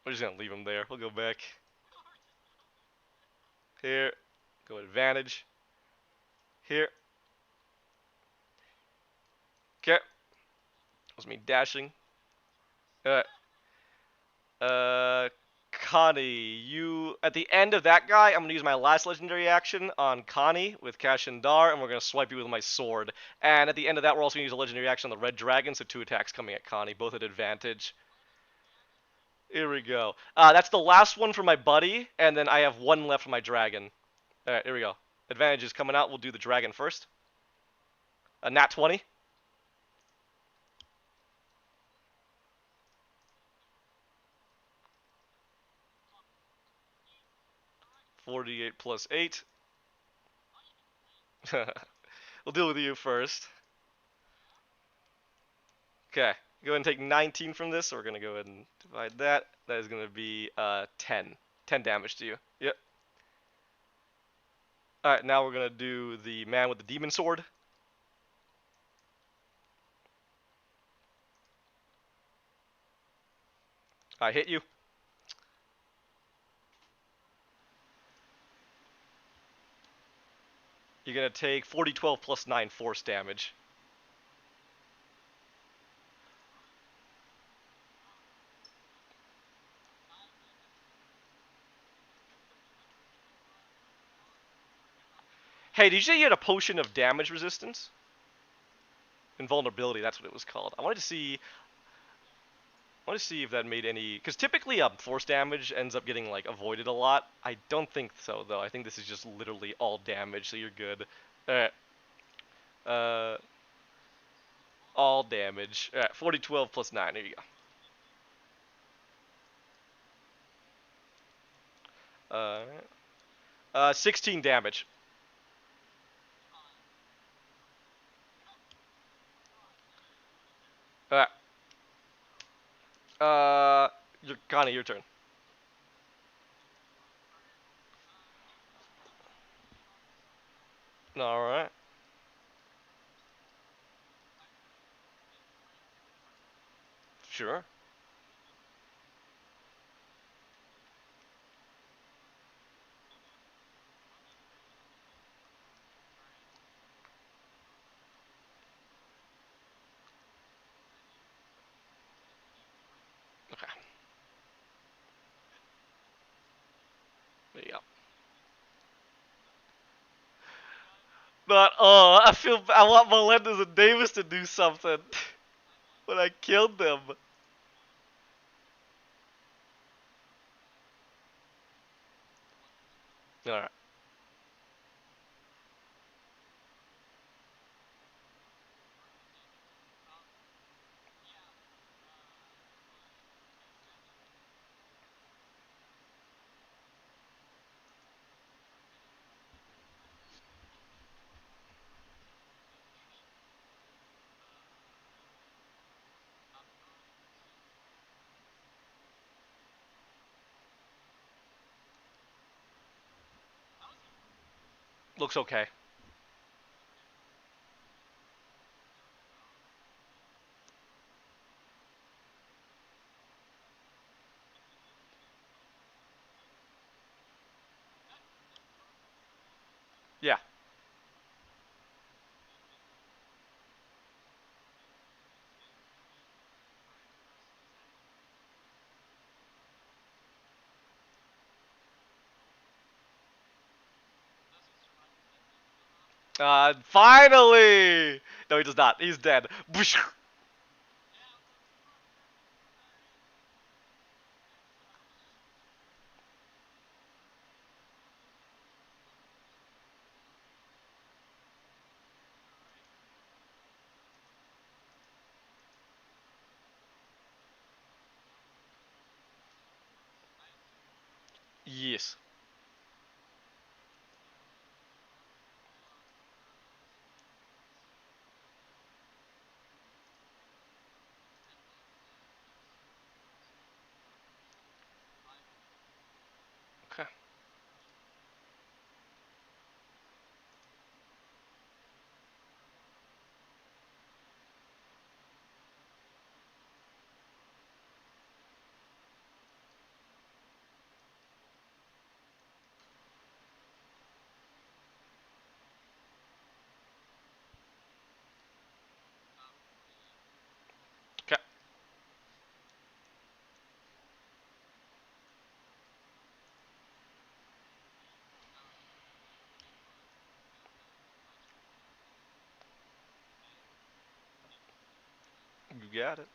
We're just gonna leave him there. We'll go back. Here. Go advantage. Here. Okay. That was me dashing. Alright. Connie, you at the end of that guy, I'm gonna use my last legendary action on Connie with Kashandar, and we're gonna swipe you with my sword. And at the end of that, we're also gonna use a legendary action on the red dragon, so 2 attacks coming at Connie, both at advantage. Here we go. That's the last one for my buddy, and then I have 1 left for my dragon. Alright, here we go. Advantage is coming out. We'll do the dragon first. A nat 20. 48 plus 8. We'll deal with you first. Okay, go ahead and take 19 from this, so we're going to go ahead and divide that. That is going to be 10. 10 damage to you. Yep. Alright, now we're going to do the man with the demon sword. I hit you. You're going to take 40, 12 plus 9 force damage. Hey, did you say you had a potion of damage resistance? Invulnerability, that's what it was called. I wanted to see if that made any, because typically force damage ends up getting like avoided a lot. I don't think so though. I think this is just literally all damage, so you're good. Alright. All damage. Alright, 40, 12 plus 9. Here you go. 16 damage. Alright. Connie, your turn. Alright. Sure. Okay. There you go. But, I want Melendez and Davis to do something. When I killed them. Alright. Looks okay. Yeah. Finally! No, he does not. He's dead. Yes. Okay. Okay. You got it.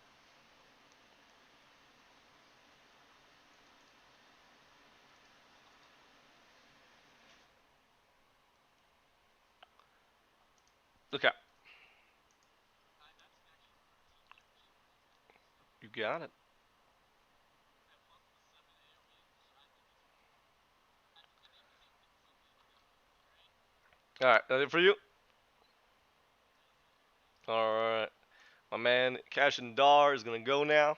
Okay. You got it. Alright, that it for you? Alright. My man, Cash and Dar is gonna go now.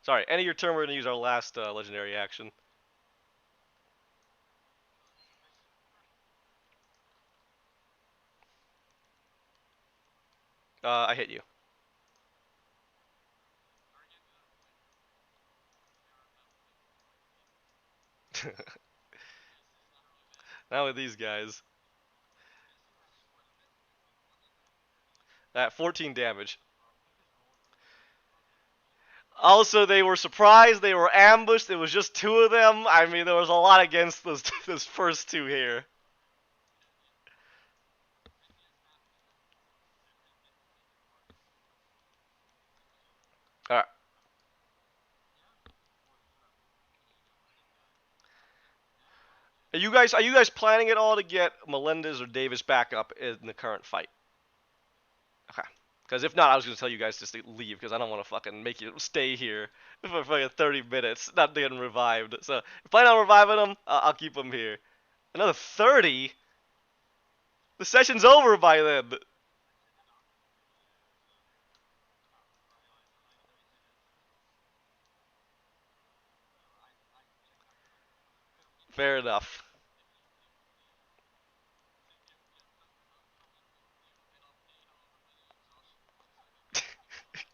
Sorry, end of your turn, we're gonna use our last legendary action. I hit you. Not with these guys. 14 damage. Also, they were surprised. They were ambushed. It was just two of them. I mean, there was a lot against those those first two here. All right. Are you guys planning at all to get Melendez or Davis back up in the current fight? Okay. Because if not, I was gonna tell you guys just to leave because I don't want to fucking make you stay here for fucking 30 minutes, not getting revived. So if you plan on reviving them, I'll keep them here. Another 30? The session's over by then. Fair enough.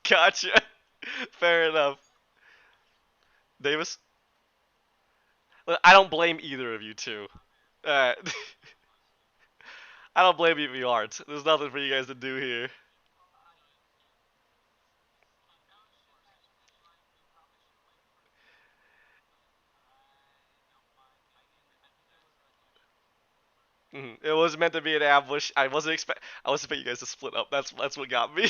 Gotcha. Fair enough. Davis? I don't blame either of you two. Alright. I don't blame you if you aren't. There's nothing for you guys to do here. It was meant to be an ambush. I wasn't expecting you guys to split up. That's what got me.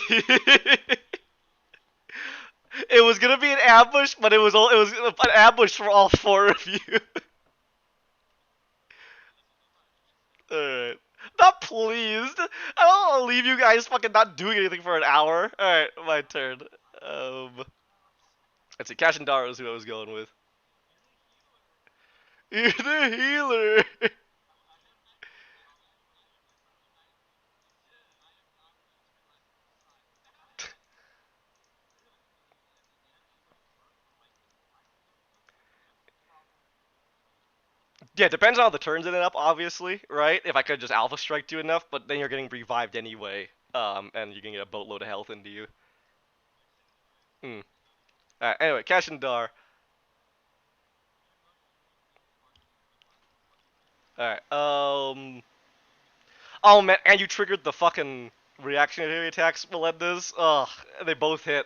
It was gonna be an ambush, but it was an ambush for all four of you. Alright. Not pleased. I don't want to leave you guys fucking not doing anything for an hour. Alright, my turn. Let's see, Cash and Dara is who I was going with. You're the healer! Yeah, depends on how the turns ended up, obviously, right? If I could just Alpha Strike you enough, but then you're getting revived anyway, and you can get a boatload of health into you. Hmm. Alright, anyway, Cash and Dar. Alright, Oh man, and you triggered the fucking reactionary attacks, Melendez. Ugh, they both hit.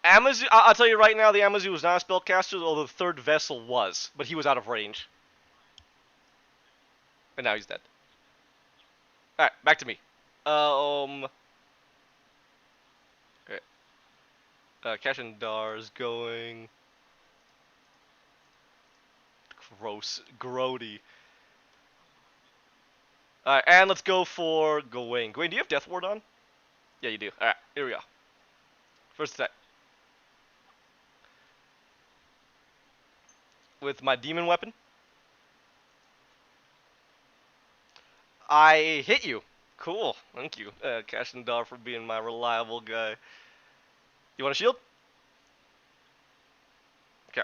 Amazu, I'll tell you right now, the Amazu was not a spellcaster, although the third vessel was, but he was out of range. And now he's dead. Alright, back to me. Okay. Cash and Dar's going. Gross. Grody. Alright, and let's go for Gawain. Gawain, do you have Death Ward on? Yeah, you do. Alright, here we go. First attack. With my demon weapon. I hit you. Cool. Thank you, Cash and Dar, for being my reliable guy. You want a shield? Okay.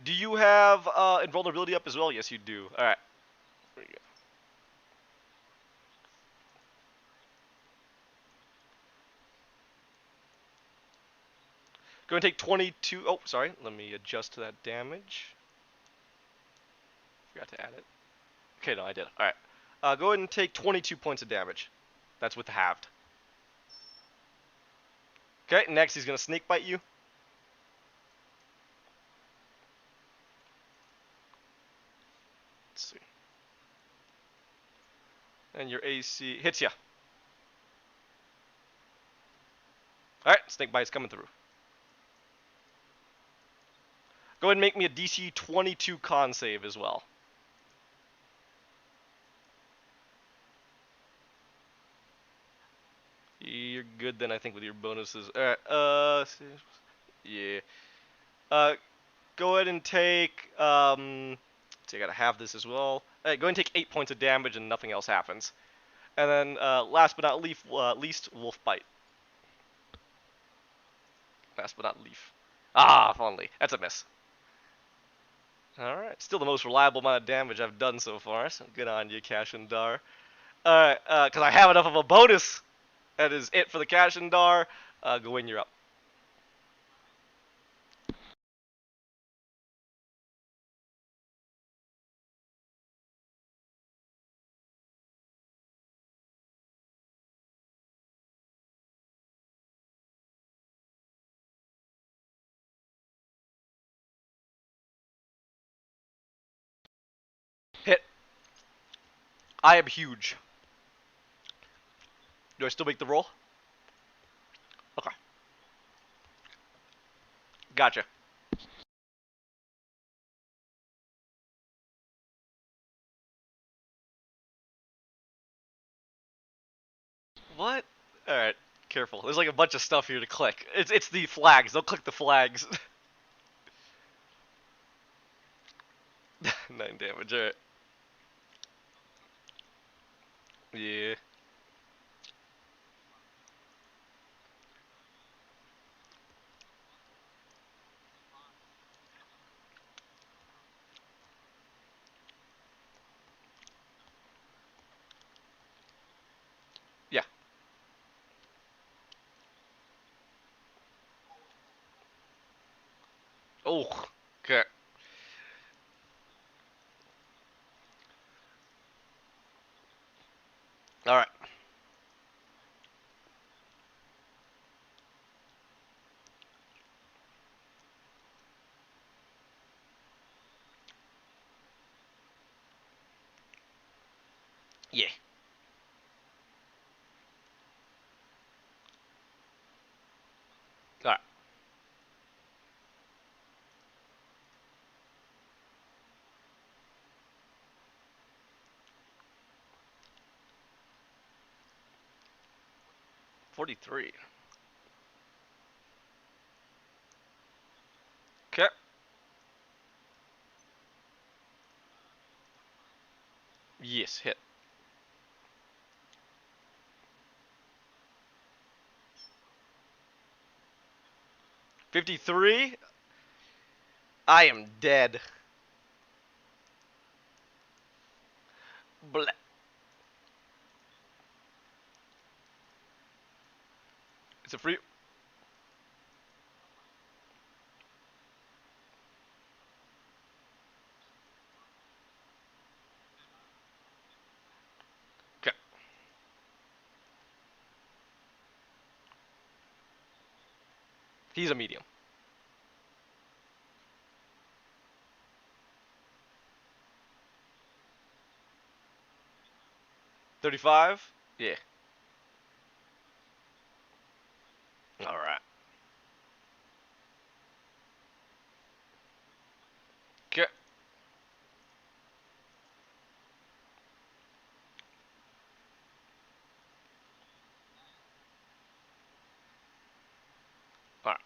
Do you have invulnerability up as well? Yes, you do. Alright. There you go. Going to take 22. Oh, sorry. Let me adjust to that damage. Forgot to add it. Okay, no, I did. Alright. Go ahead and take 22 points of damage. That's with the halved. Okay, next he's going to snake bite you. Let's see. And your AC hits ya. Alright, snake bite's coming through. Go ahead and make me a DC 22 con save as well. You're good then, I think, with your bonuses. Alright, yeah. Go ahead and take, so I gotta have this as well. Alright, go ahead and take 8 points of damage and nothing else happens. And then, last but not least, Wolf Bite. Last but not leaf. Ah, if only. That's a miss. Alright, still the most reliable amount of damage I've done so far, so good on you, Cash and Dar. Alright, because I have enough of a bonus. That is it for the Cash and Dar. Gawain, you're up. Hit. I am huge. Do I still make the roll? Okay. Gotcha. What? careful. There's like a bunch of stuff here to click. It's the flags. Don't click the flags. 9 damage. Alright. Yeah. Yeah. Oh. Okay. Alright. Yeah. Alright. 43. Okay. Yes, hit. 53. I am dead. Blah. It's a free. Okay. He's a medium. 35. Yeah. Alright. Okay. Alright.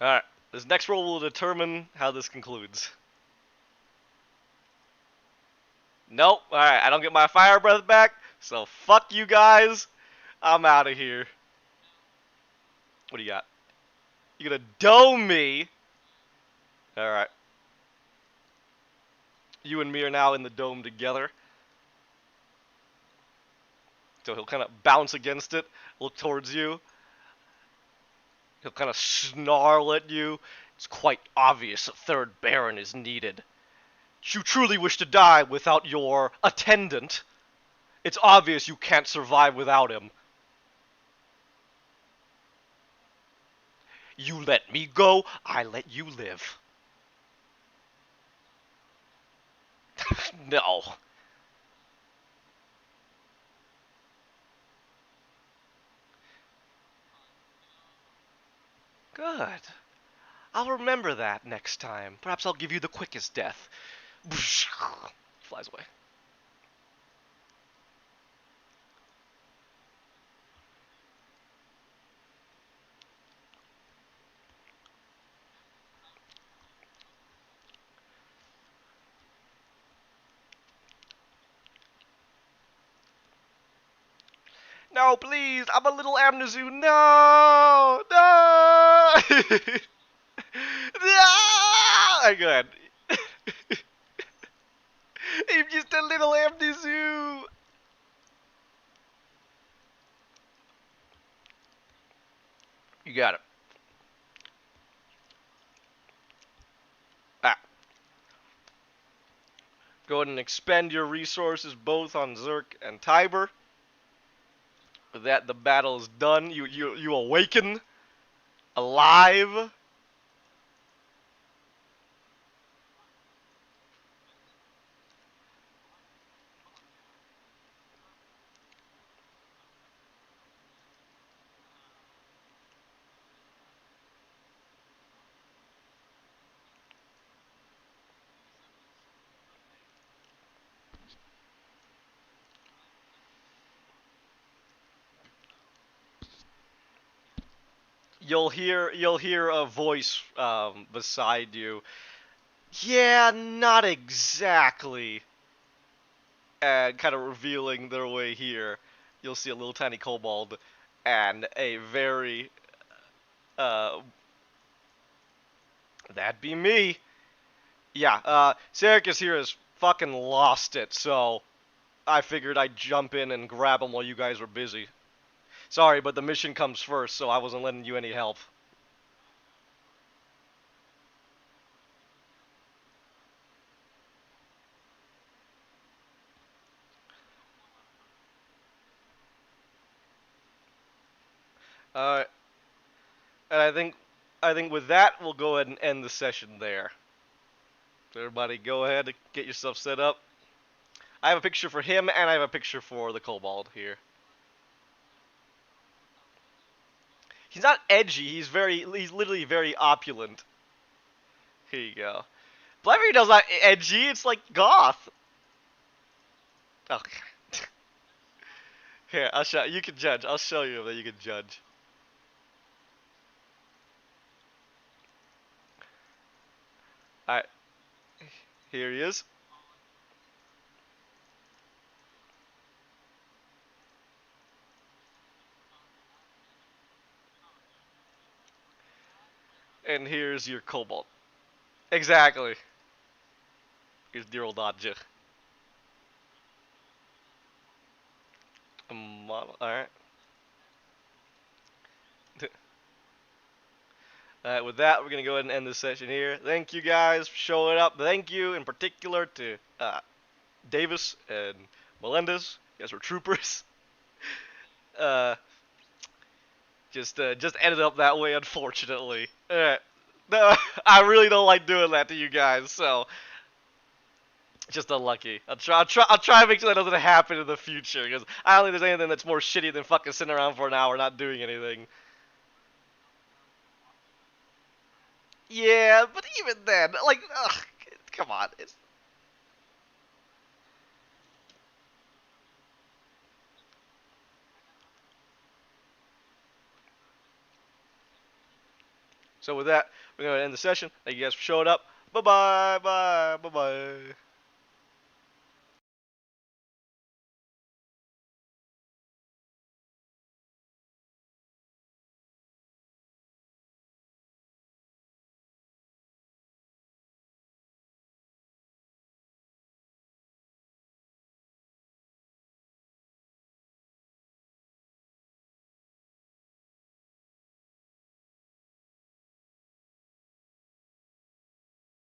'Alright. This next roll will determine how this concludes. Nope. Alright, I don't get my fire breath back, so fuck you guys. I'm out of here. What do you got? You gonna dome me? Alright. You and me are now in the dome together. So he'll kind of bounce against it, look towards you. He'll kind of snarl at you. It's quite obvious a third Baron is needed. You truly wish to die without your attendant. It's obvious you can't survive without him. You let me go, I let you live. No. Good. I'll remember that next time. Perhaps I'll give you the quickest death. Flies away. No, please, I'm a little Amnesu. No, no, no. Go ahead. I'm just a little Amnesu. You got it. Ah. Go ahead and expend your resources both on Zerk and Tiber. With that, the battle is done. You awaken, alive. you'll hear a voice beside you. Yeah, not exactly. And kind of revealing their way here, you'll see a little tiny kobold and a very uh that'd be me. Yeah, Serikis here has fucking lost it, so I figured I'd jump in and grab him while you guys were busy. Sorry, but the mission comes first, so I wasn't lending you any help. Alright, and I think with that we'll go ahead and end the session there. So everybody go ahead and get yourself set up. I have a picture for him and I have a picture for the kobold here. He's not edgy, he's literally very opulent. Here you go. Blackberry does not edgy, it's like goth. Okay. Here, I'll show you can judge. I'll show you that you can judge. Alright, here he is. And here's your kobold. Exactly. Here's dear old Dodger. Alright. Alright, with that, we're going to go ahead and end this session here. Thank you guys for showing up. Thank you in particular to Davis and Melendez. You guys were troopers. Uh, just ended up that way, unfortunately. Alright. No, I really don't like doing that to you guys, so just unlucky. I'll try to make sure that doesn't happen in the future, because I don't think there's anything that's more shitty than fucking sitting around for an hour not doing anything. Yeah, but even then, like, ugh, come on. So with that, we're gonna end the session. Thank you guys for showing up. Bye bye, bye, bye bye.